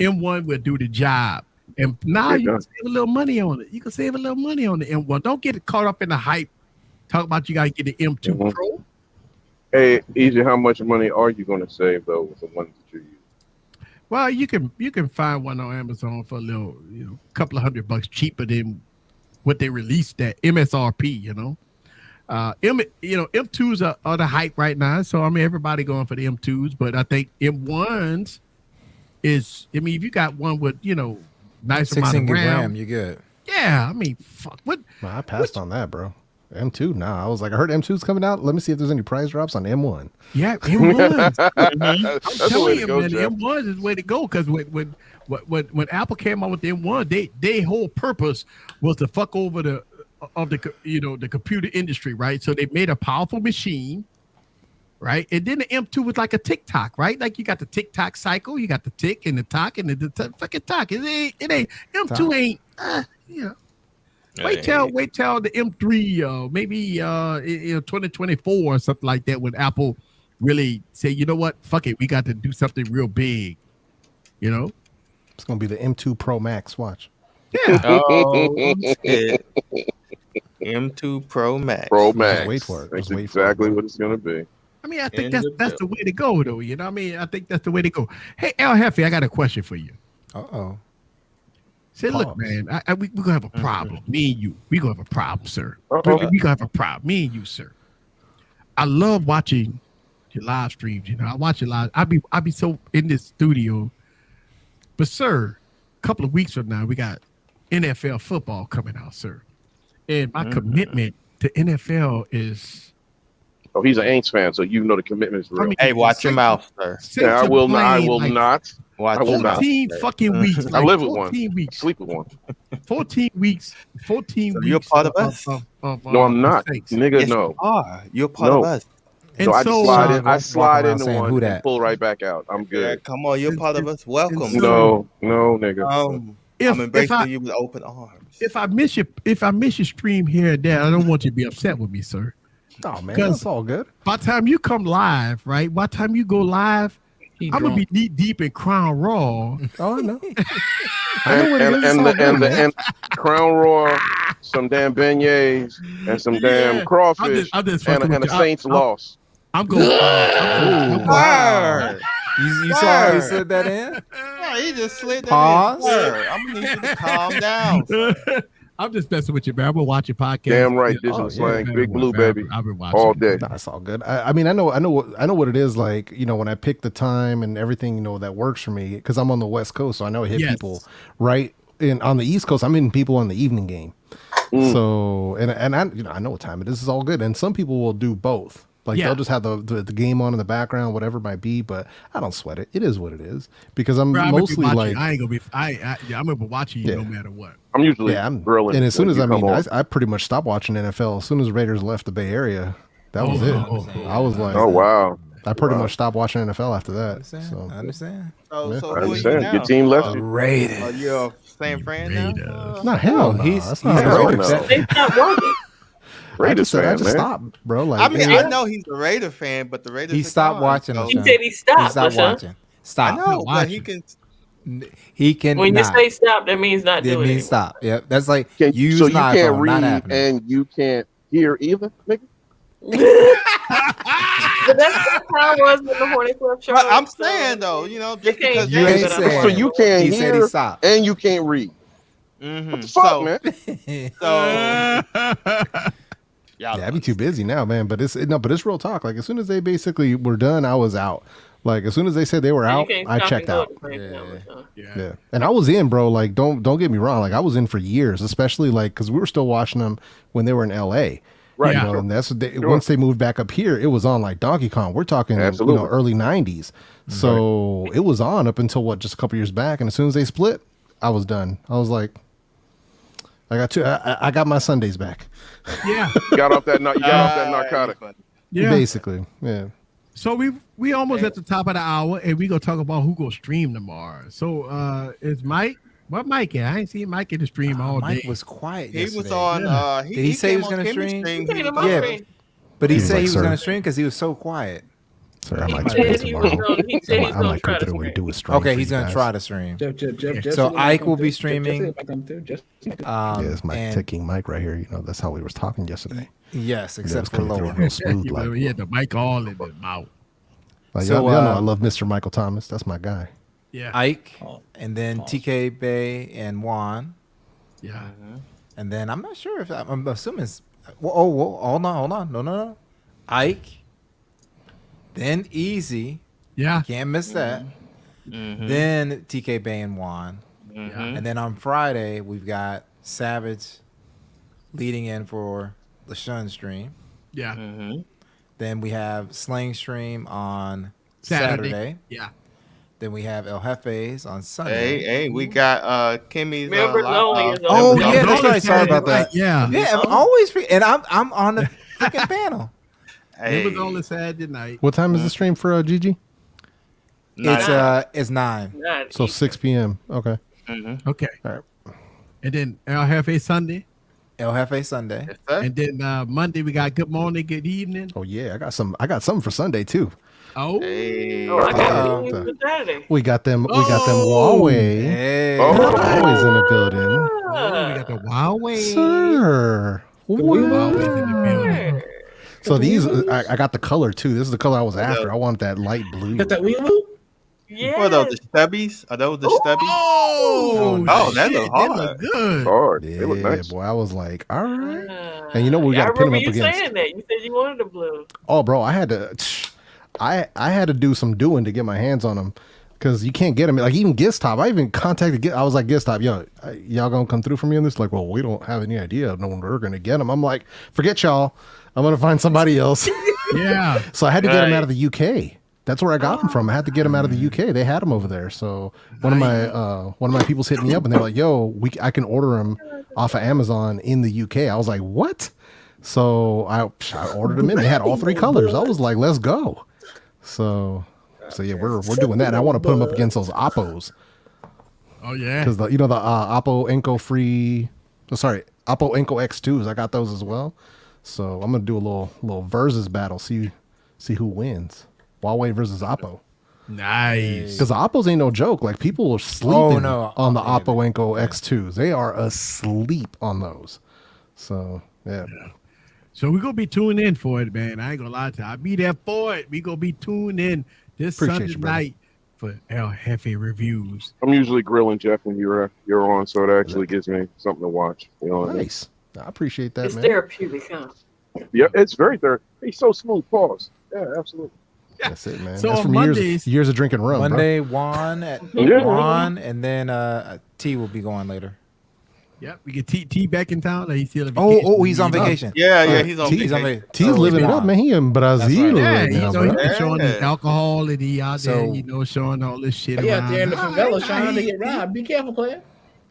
M1 will do the job. And now you can save a little money on it. You can save a little money on the M1. Don't get caught up in the hype. Talk about you got to get the M2 Pro. Hey, Easy, how much money are you going to save, though, with the ones that you use? Well, you can find one on Amazon for a little, you know, couple of $100 cheaper than what they released at MSRP. You know, M2s are the hype right now. So I mean, everybody going for the M2s, but I think M1s is. I mean, if you got one with, you know, nice amount of RAM, you good. Yeah, I mean, fuck. What? Well, I passed on that, bro. M2, nah. I was like, I heard M2's coming out. Let me see if there's any price drops on M1. Yeah, M1s. I'm telling you, man, the M1s is the way to go, because when Apple came out with the M1, their whole purpose was to fuck over the computer industry, right? So they made a powerful machine, right? And then the M2 was like a TikTok, right? Like you got the TikTok cycle, you got the tick and the tock and the fucking tock. It ain't M2 ain't you know. Wait till the M3, maybe 2024 or something like that, when Apple really say, you know what, fuck it, we got to do something real big. You know, it's gonna be the M2 Pro Max. Watch. Yeah. Oh, shit. M2 Pro Max. Pro Max. Just wait for it. That's exactly what it's gonna be. I mean, I think that's the way to go, though. You know what I mean? I think that's the way to go. Hey, El Jefe, I got a question for you. Uh-oh. Say, look, man, we're going to have a problem. Me and you. We're going to have a problem, sir. Uh-oh. We're going to have a problem. Me and you, sir. I love watching your live streams. You know, I watch your live. I be so in this studio. But, sir, a couple of weeks from now, we got NFL football coming out, sir. And my commitment to NFL is... Oh, he's an Aints fan, so you know the commitment is real. I mean, hey, watch your mouth, sir. Yeah, I will not. Watch I will not. 14 fucking weeks. I live with one. Weeks. Sleep with one. 14 weeks. 14 So weeks. you're part of us? No, I'm not. Nigga, Yes, no. you are. You're part of us. So I just slide in. I slide into saying, one who and that? pull right back out. I'm Yeah, good. come on, you're part of us. Welcome. No, nigga. I'm embracing you with open arms. If I miss your stream here and there, I don't want you to be upset with me, sir. Oh man, that's all good. By the time you come live, right? By the time you go live, I'm gonna be deep in Crown Raw. Oh, I know. And Crown Raw, some damn beignets, and some damn crawfish, I'm just and a Saints loss. I'm going. You saw how he said that in? Yeah, he just slid that Pause. in. Sir, I'm gonna need you to calm down. I'm just messing with you, man. I'm gonna watch your podcast. Damn right, Disney slang, man, Big Blue, baby, I've been watching all day. That's all good. I mean, I know what it is like. You know, when I pick the time and everything, you know, that works for me because I'm on the West Coast, so I know I hit people right in on the East Coast. I'm in people on the evening game. So and I I know what time it is. It's all good. And some people will do both. Like they'll just have the game on in the background, whatever it might be. But I don't sweat it. It is what it is because I'm mostly like I ain't gonna be. I'm gonna be watching you no matter what. I'm usually grilling. And as soon as I pretty much stopped watching NFL as soon as Raiders left the Bay Area. That was it. I was like, oh wow. I pretty much stopped watching NFL after that. I understand. So I who are you understand. now? Your team left you. Raiders. Are you a same friend now? Not hell. No. He's They stopped working. Raiders fan, I just man. stopped, bro. Like, I mean, I know he's a Raider fan, but the Raiders. He stopped watching. So. He said he stopped. He stopped watching. Stop. I know, but he can. He can. When you say stop, that means not doing it. It means stop. Yeah, that's like So use you my can't phone, read not happening. and you can't hear either, nigga. But that's how it was in the Horny Club show. But I'm saying though, you know, just because You ain't saying. So you can't He said he hear stopped. and you can't read. What the fuck, man? So. Yeah, I'd be too busy now, man. But it's real talk. Like as soon as they basically were done, I was out. Like as soon as they said they were out, I checked out. Yeah, and I was in, bro. Like don't get me wrong. Like I was in for years, especially like because we were still watching them when they were in L.A. Right. You know, and that's what once they moved back up here, it was on like Donkey Kong. We're talking early 90s. So it was on up until just a couple years back. And as soon as they split, I was done. I was like, I got my Sundays back. Yeah. You got off that narcotic. Yeah. Basically. Yeah. So we almost at the top of the hour, and we gonna talk about who gonna stream tomorrow. So is Mike? What Mike at? I ain't seen Mike in the stream all Mike day. was quiet. He yesterday. was on. Did he say he was going to stream? Yeah, but he said he was going to stream because he was so quiet. Sir, I might stream tomorrow. I might come through and do a stream. Okay, he's going to try to stream. So Ike will be streaming. Yeah, it's my ticking mic right here. You know, that's how we was talking yesterday. Yes, except for lower. Real smooth, like. He had the mic all in his mouth. Like, y'all know I love Mr. Michael Thomas. That's my guy. Yeah. Ike, and then TK Bay and Juan. Yeah. And then I'm not sure if I'm assuming it's. Hold on. No. Ike, then Easy. Yeah. Can't miss that. Then TK Bay and Juan. And then on Friday, we've got Savage leading in for the Shun stream. Yeah. Then we have Slang stream on Saturday. Yeah. Then we have El Jefe's on Sunday. Hey, we got Kimmy's. Yeah, that's right. Sorry about that. Yeah, I'm always free, and I'm on the freaking panel. It was only Saturday night. What time is the stream for Gigi? It's 9. So 6 p.m. Okay. Okay. All right. And then El Jefe Sunday. El Jefe Sunday. And then Monday we got Good Morning, Good Evening. Oh yeah, I got something for Sunday too. Oh, I got it for Saturday. We got them Huawei. Hey. Huawei's in the building. Oh, we got the Huawei. Sir. Huawei's in the building. So these, I got the color too. This is the color I was after. I want that light blue. Got that Weeaboo? Yeah. What are those, the stubbies? Are those the stubbies? Oh, that look hard. They look good. Hard. Yeah, They look nice. boy. I was like, all right. And you know what we got to put them up against? I remember you saying that. You said you wanted the blue. Oh, bro, I had to. I had to do some doing to get my hands on them because you can't get them. Like even Gistop, I even contacted. I was like, Gistop, yo, y'all gonna come through for me on this? Like, well, we don't have any idea of when we're gonna get them. I'm like, forget y'all. I'm gonna find somebody else. Yeah. So I had to get them out of the UK. That's where I got them from. I had to get them out of the UK. They had them over there. So one of my people's hit me up and they're like, yo, I can order them off of Amazon in the UK. I was like, what? So I ordered them in. They had all three colors. I was like, let's go. So yeah, we're doing that. And I want to put them up against those Oppos. Oh yeah. Because the Oppo Enco Oppo Enco X2s. I got those as well. So I'm gonna do a little versus battle. See who wins. Huawei versus Oppo. Nice. Because the Oppos ain't no joke. Like people are sleeping on the Oppo Enco X2s. They are asleep on those. So yeah. So we're gonna be tuning in for it, man. I ain't gonna lie to you. I'll be there for it. We gonna be tuned in this Sunday night for El Jefe reviews. I'm usually grilling Jeff when you're on, so it actually gives me something to watch. You know what nice. I appreciate that, It's man. therapeutic, huh? Yeah, it's very therapeutic. He's so smooth. Pause. Yeah, absolutely. That's it, man. So That's on from Mondays, years of drinking rum. Monday, bro. Juan, and then T will be going later. Yep, we get T back in town. Or he's still on vacation? vacation. He's on vacation. Yeah, he's on vacation. T's living it up, man. He in Brazil Yeah, right now, bro. he's showing his alcohol and he out there, showing all this shit. He out there in the around. favela trying to get robbed. Be careful, player.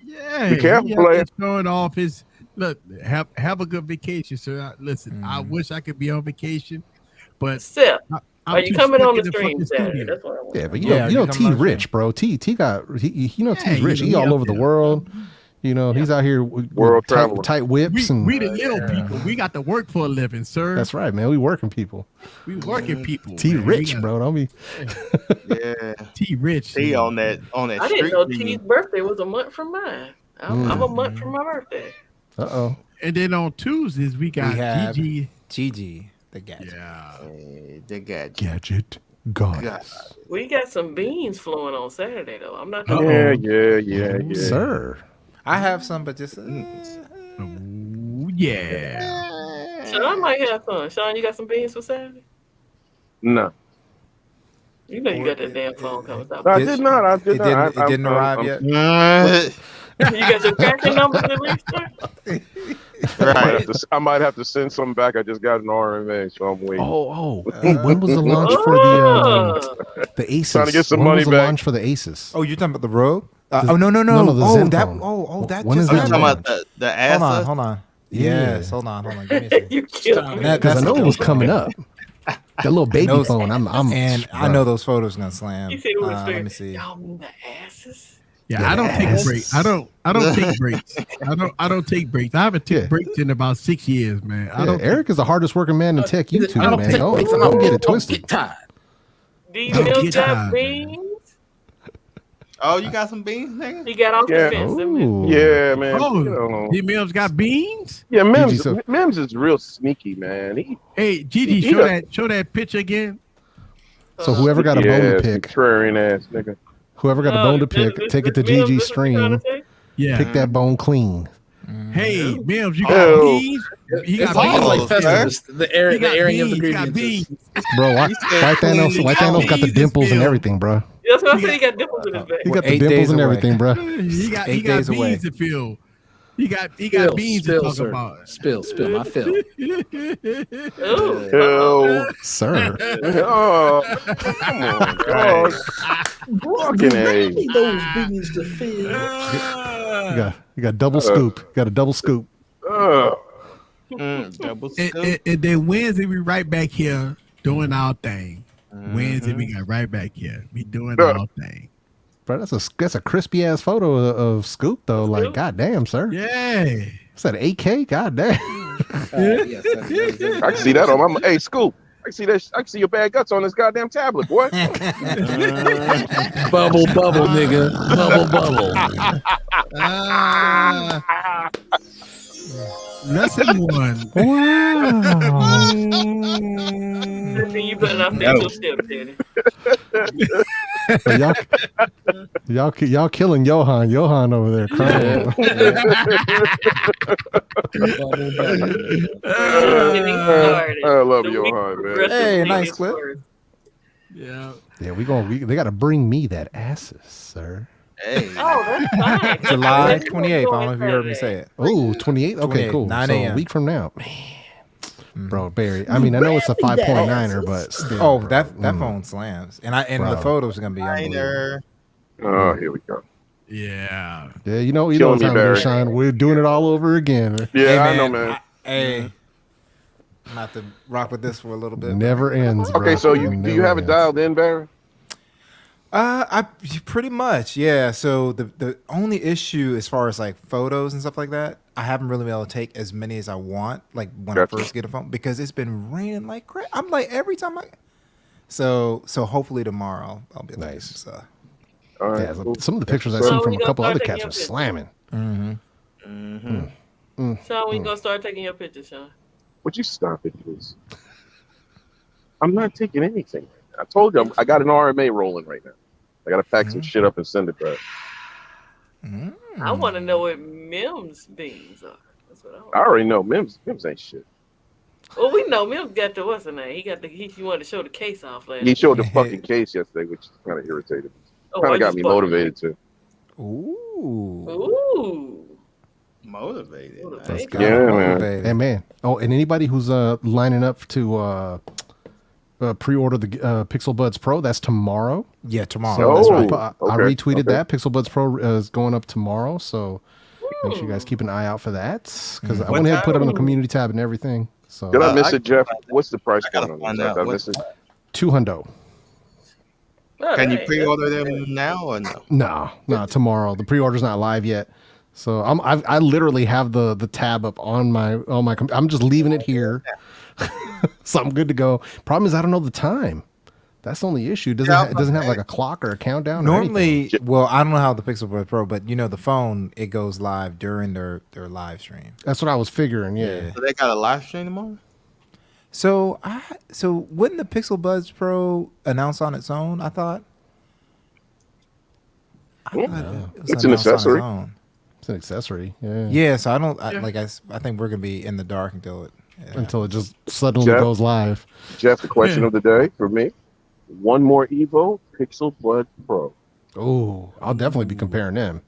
Yeah, Be careful, he out player. there showing off his look. Have a good vacation, sir. Listen, I wish I could be on vacation, but Sip. I'm Are you too coming stuck on the in stream fucking Saturday? studio. That's what I want. Yeah, but you know T rich, bro. T got T's rich. He all over the world. You know, he's out here with tight whips and we the little people. We got to work for a living, sir. That's right, man. We working people. We working people. T man. rich, bro. Don't be. Yeah. T rich. T on that I didn't know T's birthday was a month from mine. I'm a month from my birthday. And then on Tuesdays we got Gigi, the gadget. Yeah, the gadget goddess. We got some beans flowing on Saturday though. I'm not. Yeah. Sir. I have some, but just yeah. Sean might have fun. Sean, you got some beans for Saturday? No. You know you got that damn phone coming up. I did not. It didn't arrive yet. You got your tracking numbers at least? I might have to send some back. I just got an RMA, so I'm waiting. Hey, when was the launch for the Asus? Trying to get some when money was the back. launch for the Asus? Oh, you're talking about the Rogue? No. The Zenfone. That when is just that? talking about the Asus? Hold on. Yeah. Yes, hold on. Give me a second. You killed me. Because I know it was coming up. That little baby phone. I know those photos gonna slam. You said it was Let me see. Y'all mean the asses? Yeah, I don't take a break. I don't take breaks. I don't take breaks. I haven't taken breaks in about 6 years, man. Eric is the hardest working man in tech YouTube, I don't man. take breaks. Don't get it twisted. Get tired. These mills got beans. Oh, you got some beans, nigga? He got off the fence. Yeah, man. Oh, D-Mills got beans? Yeah, Mims is real sneaky, man. Hey, Gigi, show that picture again. So whoever got a bone to pick, contrarian ass nigga. Whoever got a bone to pick, take it to Gigi's stream. Yeah, pick that bone clean. Hey, Mims, you got beans? He got beans like Festivus. The airing of the grievances. Bro, White Thanos got the dimples and everything, bro. That's what I said. He got dimples in his back. He got the dimples and everything, bro. He got beans to fill. He got beans to talk about. Spill, my fill. Sir. Oh, come on, dog. Fucking A. Those beans to fill. You got double scoop. Got a double scoop. Double scoop. And then Wednesday we right back here doing our thing. Wednesday we got right back here. We doing our thing. Bro, that's a crispy ass photo of Scoop though. Like, goddamn, sir. Yeah. Is that 8K? Goddamn. Yes, I can see that on my. Hey, Scoop. I can see that. I can see your bad guts on this goddamn tablet, boy. Bubble, nigga. Bubble. Less than one. Wow. Listen, you better not fix your step, Daddy. Y'all killing Johan over there crying. I love Johan, man. Hey, nice clip. Yeah. Yeah, they gotta bring me that asses, sir. Hey. Oh, that's fine. July 28th. I don't know if you heard me say it. Oh, 28th? Okay, 28th, cool. 9 So a.m. a week from now. Man. Bro, Barry. I mean, I know it's a 5.9er, but still. Oh, that phone slams. And the photos are gonna be unbelievable. Oh, here we go. Yeah. Yeah, you know what time it is, Sean. We're doing it all over again. Yeah, hey, I know, man. Hey. I'm about to rock with this for a little bit. Never ends, bro. Okay, so do you have it dialed in, Barry? I pretty much, yeah. So the only issue as far as like photos and stuff like that, I haven't really been able to take as many as I want, like when I first get a phone, because it's been raining like crap. I'm like every time so hopefully tomorrow I'll be nice. So all right, yeah, some of the pictures I've seen from a couple other cats are slamming. Sean, when you gonna start taking your pictures, Sean? Would you stop it, please? I'm not taking anything. I told you I got an RMA rolling right now. I got to pack some shit up and send it back. I want to know what Mims beans are. That's what I want. I already know Mims ain't shit. Well, we know Mims got the what's the name? He wanted to show the case off last. He showed the fucking case yesterday, which kind of irritated me. Kind of got me motivated too. Ooh. Motivated. Yeah, man. Hey, man. Oh, and anybody who's lining up to pre-order the Pixel Buds Pro, that's tomorrow. Yeah, tomorrow. So that's right. right. I retweeted that. Pixel Buds Pro is going up tomorrow, so make sure you guys keep an eye out for that, because I went ahead and put it on the community tab and everything. So did I miss it, Jeff? What's the price point on that? $200. Can you pre-order them now or no? No, tomorrow. The pre-order's not live yet. So I literally have the tab up on my computer. I'm just leaving it here. So I'm good to go. Problem is I don't know the time. That's the only issue. It doesn't have like a clock or a countdown. Normally, well, I don't know how the Pixel Buds Pro, but the phone, it goes live during their live stream. That's what I was figuring. Yeah. So they got a live stream tomorrow. So wouldn't the Pixel Buds Pro announce on its own? I thought. It's an accessory. It's an accessory. Yeah. Yeah. So I don't I think we're gonna be in the dark until it just suddenly goes live. Jeff, the question of the day for me: one more Evo Pixel Buds Pro. Oh, I'll definitely be comparing them.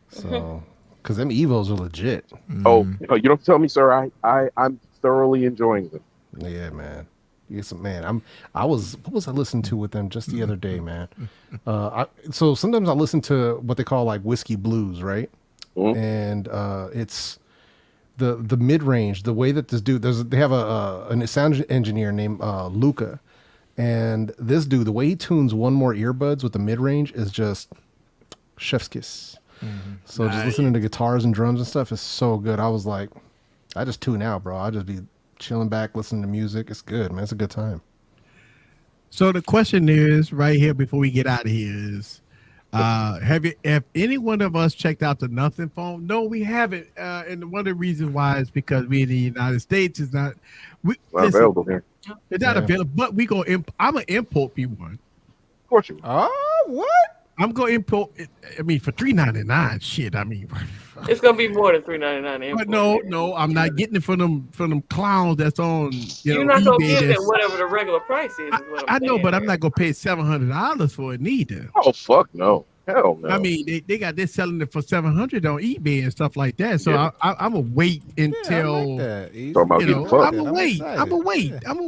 So, because them Evos are legit. Oh, you don't have to tell me, sir. I'm thoroughly enjoying them. Yeah, man. Yes, man. What was I listening to with them just the other day, man? So sometimes I listen to what they call like whiskey blues, right? And it's the mid range. The way that this dude, they have a sound engineer named Luca, and this dude, the way he tunes one more earbuds with the mid range is just chef's kiss. So just listening to guitars and drums and stuff is so good. I was like, I just tune out, bro. I just be chilling back, listening to music. It's good, man. It's a good time. So the question is right here before we get out of here is, have any one of us checked out the Nothing phone? No, we haven't. And one of the reasons why is because we in the United States is not available here. It's not available, but we go. I'm gonna import me one. Of course you. Oh, what? I'm gonna import. I mean, for $3.99. Shit. I mean, it's gonna be more than $3.99. But no, I'm not getting it from them clowns that's on. You're not gonna get it whatever the regular price is. I know, but I'm not gonna pay $700 for it neither. Oh fuck no, hell no. I mean, they're selling it for $700 on eBay and stuff like that. So I'm gonna wait until I'm gonna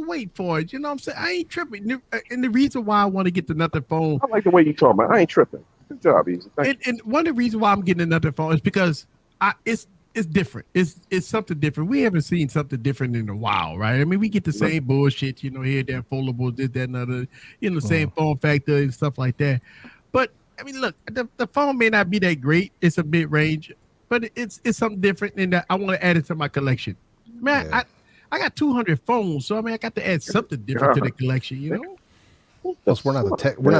wait for it. You know what I'm saying? I ain't tripping. And the reason why I want to get the Nothing phone, I like the way you talk about. I ain't tripping. Good job, Easy. And one of the reasons why I'm getting another phone is because it's different. It's something different. We haven't seen something different in a while, right? I mean, we get the same bullshit, here, there, foldables, this, that, and other, same form factor and stuff like that. But I mean, look, the phone may not be that great. It's a mid range, but it's something different, and that I want to add it to my collection. Man, I got 200 phones, so I mean, I got to add something different to the collection, Plus, we're not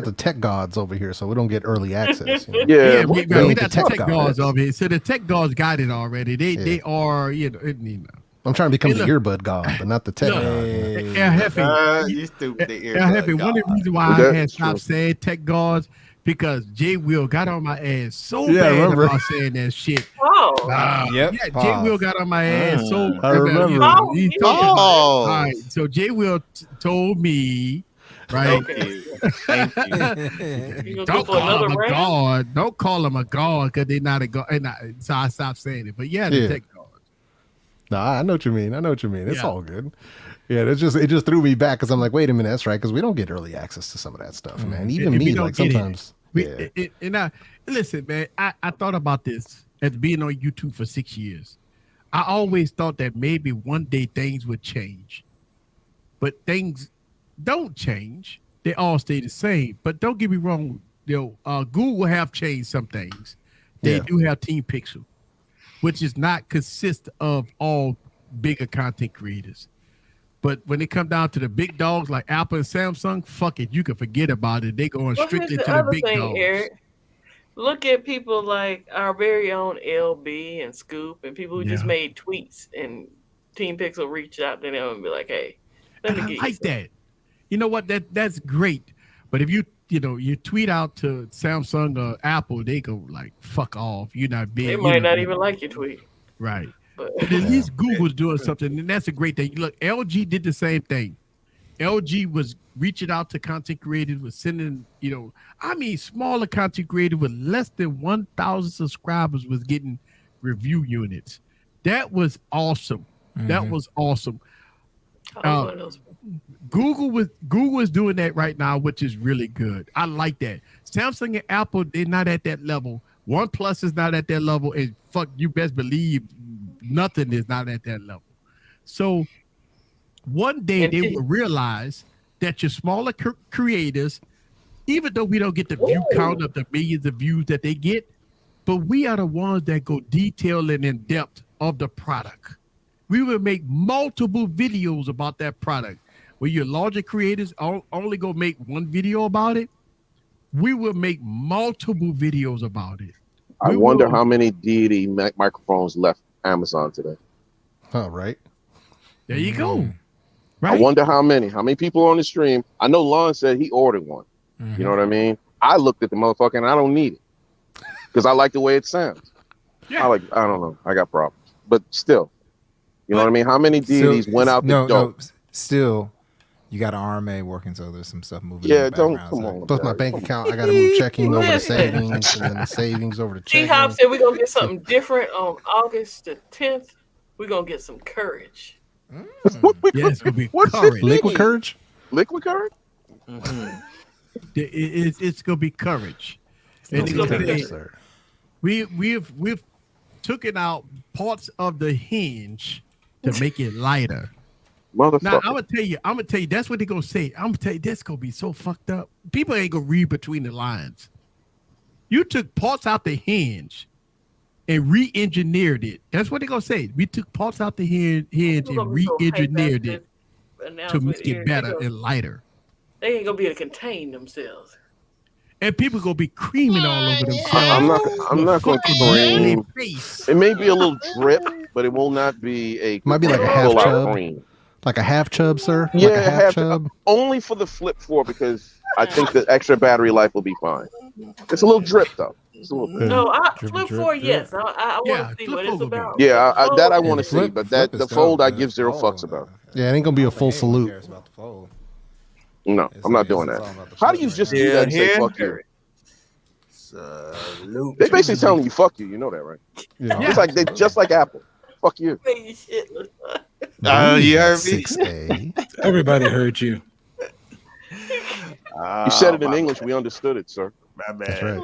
the tech gods over here, so we don't get early access. You know? Yeah, we're not the tech gods over here. So the tech gods got it already. They are, you know. I'm trying to become the earbud god, but not the tech god. You stupid. The earbud god. One of the reasons why I had stopped saying tech gods because Jay Will got on my ass so bad about saying that shit. Oh, Jay Will got on my ass so. I remember. All right, so Jay Will told me. Right. Thank you. Don't call him a god. Don't call him a god because they're not a god. So I stopped saying it. But the tech god. No, I know what you mean. It's all good. Yeah, it just threw me back because I'm like, wait a minute, that's right, because we don't get early access to some of that stuff, man. Even me, like sometimes. Listen, man, I thought about this as being on YouTube for 6 years. I always thought that maybe one day things would change, but things don't change. They all stay the same. But don't get me wrong, Google have changed some things. They do have Team Pixel, which is not consist of all bigger content creators. But when it comes down to the big dogs like Apple and Samsung, fuck it, you can forget about it. They going strictly to the big dogs. Eric, look at people like our very own LB and Scoop and people who just made tweets, and Team Pixel reached out to them and be like, "Hey, let me get like that." You know what? That's great. But if you tweet out to Samsung or Apple, they go like, "Fuck off." You're not big. They might not even like your tweet. Right. But at least Google's doing something, and that's a great thing. Look, LG did the same thing. LG was reaching out to content creators, was sending, smaller content creators with less than 1,000 subscribers was getting review units. That was awesome. Mm-hmm. That was awesome. Google is doing that right now, which is really good. I like that. Samsung and Apple, they're not at that level. OnePlus is not at that level, and fuck, you best believe nothing is not at that level. So one day they will realize that your smaller creators, even though we don't get the view count of the millions of views that they get, but we are the ones that go detailed and in depth of the product. We will make multiple videos about that product. Where your larger creators only go make one video about it, we will make multiple videos about it. I wonder how many deity microphones left Amazon today. Oh, right. There you go. Right. I wonder how many people on the stream. I know Lon said he ordered one. Mm-hmm. You know what I mean? I looked at the motherfucker and I don't need it because I like the way it sounds. Yeah. I don't know. I got problems, but still, you know what I mean? How many deities went out the door? No, still. You got an RMA working, so there's some stuff moving. Yeah, don't come on. Plus my bank account, I got to move checking over to savings, and then the savings over to checking. T-Hop said we're gonna get something different on August the 10th. We're gonna get some courage. It's gonna be courage. Liquid courage. Liquid courage. Mm-hmm. It's gonna be courage. And it's gonna be, we've taken out parts of the hinge to make it lighter. Now I'm gonna tell you, that's what they're gonna say. I'm gonna tell you, that's gonna be so fucked up. People ain't gonna read between the lines. You took parts out the hinge and re-engineered it. That's what they're gonna say. We took parts out the hinge and re-engineered it to make it better and lighter. They ain't gonna be able to contain themselves. And people gonna be creaming all over themselves. I'm not gonna cream. It may be a little drip, but it will not be might be like a half chub. Like a half chub, sir? Yeah, like a half chub? Only for the Flip 4 because I think the extra battery life will be fine. It's a little drip, though. No, Flip 4, yes. I want to see what it's about. Yeah, I want to see, but the Fold I give zero fucks about. Yeah, it ain't going to be a full salute. No, I'm not doing that. How do you just do that and say fuck you? They basically telling you fuck you. You know that, right? Yeah. Just like Apple. Fuck you. You heard me. Everybody heard you. You said it in English. We understood it, sir. My man. That's right.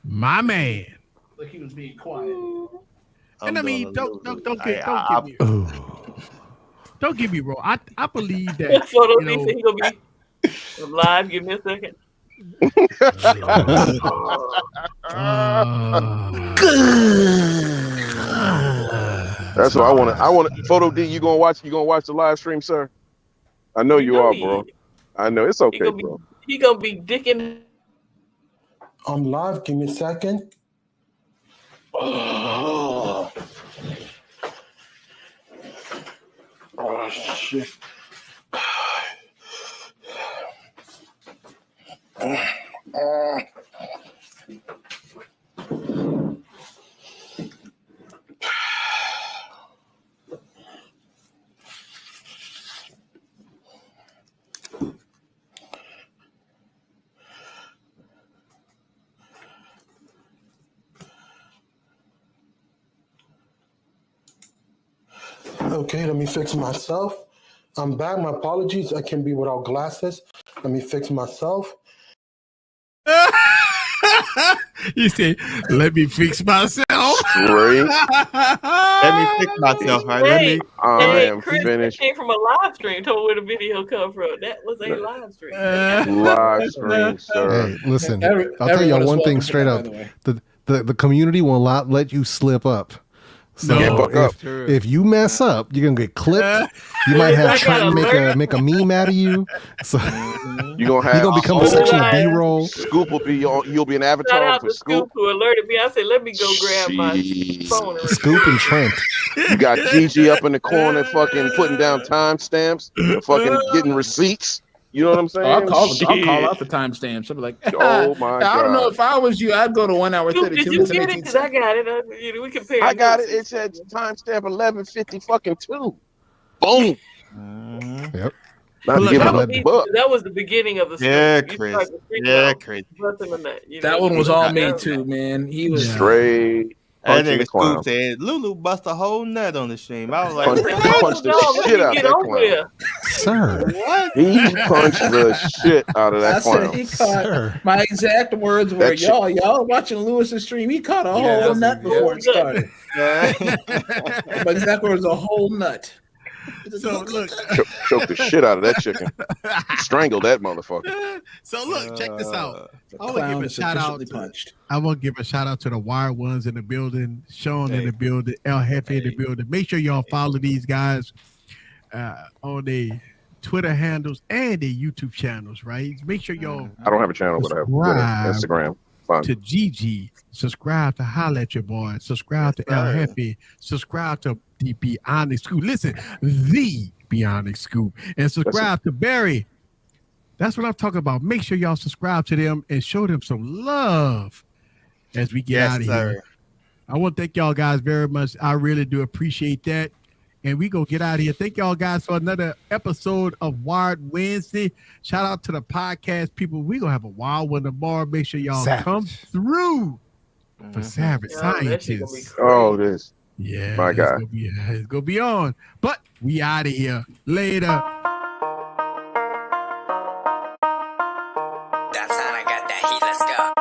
My man. Look, he was being quiet. And I mean, don't get me wrong. I believe that. Photo said he gonna be live. Give me a second. That's what I want. Photo D, you gonna watch the live stream, sir? I know you are, bro. I know it's okay, bro. He gonna be dicking. I'm live. Give me a second. Oh shit. Okay, let me fix myself. I'm back. My apologies. I can be without glasses. Let me fix myself. You say, let me fix myself. Straight. Let me fix myself. Right? Let me. I am Chris, finished. Came from a live stream. Told me where the video come from. That was a live stream. Live stream, sir. Hey, listen. I'll tell y'all one thing straight up. The community will not let you slip up. So if you mess up, you're gonna get clipped. You might have Trent make a meme out of you. So you're gonna become a section of B-roll. Scoop will be on. You'll be an avatar Shout out for to Scoop who alerted me. I said, let me go grab my phone. And Scoop and Trent. You got Gigi up in the corner, fucking putting down timestamps, fucking getting receipts. You know what I'm saying? I'll call out the timestamps. I'll be like, oh my God. I don't know if I was you, I'd go to 1 hour 32 minutes. Did you get it? Because I got it. We compare. I got it. It said timestamp 11:50 fucking 2. Boom. Yep. That was the beginning of the story. Yeah, Chris. Yeah, Chris. That one was all me too, man. He was straight. That nigga Scoop said, Lulu bust a whole nut on the stream. I was like, punched the shit out of that clown. Sir. What? He punched the shit out of that clown. Said he caught, my exact words were, y'all watching Lewis's stream, he caught a whole nut before it started. My exact words, a whole nut. So look, choke the shit out of that chicken. Strangle that motherfucker. So look, check this out. I want to give a shout out. I want to give a shout out to the Wired Ones in the building, Sean in the building, El Jefe in the building. Make sure y'all follow these guys on their Twitter handles and their YouTube channels. Right? Make sure y'all. I don't have a channel, but I have Instagram. Fine. To Gigi, subscribe to Holla at Your Boy, subscribe to El Jefe, subscribe to the Bionic Scoop. Listen, the Bionic Scoop, and subscribe to Barry. That's what I'm talking about. Make sure y'all subscribe to them and show them some love as we get out of here. I want to thank y'all guys very much. I really do appreciate that. And we go get out of here. Thank y'all guys for another episode of Wired Wednesday. Shout out to the podcast people. We're going to have a wild one tomorrow. Make sure y'all come through for Savage Scientists. Oh, this. Yeah. My God. It's going to be on. But we out of here. Later. That time I got that heat. Let's go.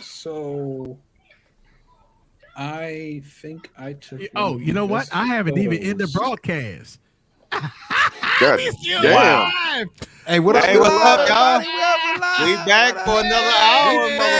So I think I took. Oh, you know what? I haven't even ended the broadcast. God damn. Hey, what up, y'all? We back for another hour, motherfucker.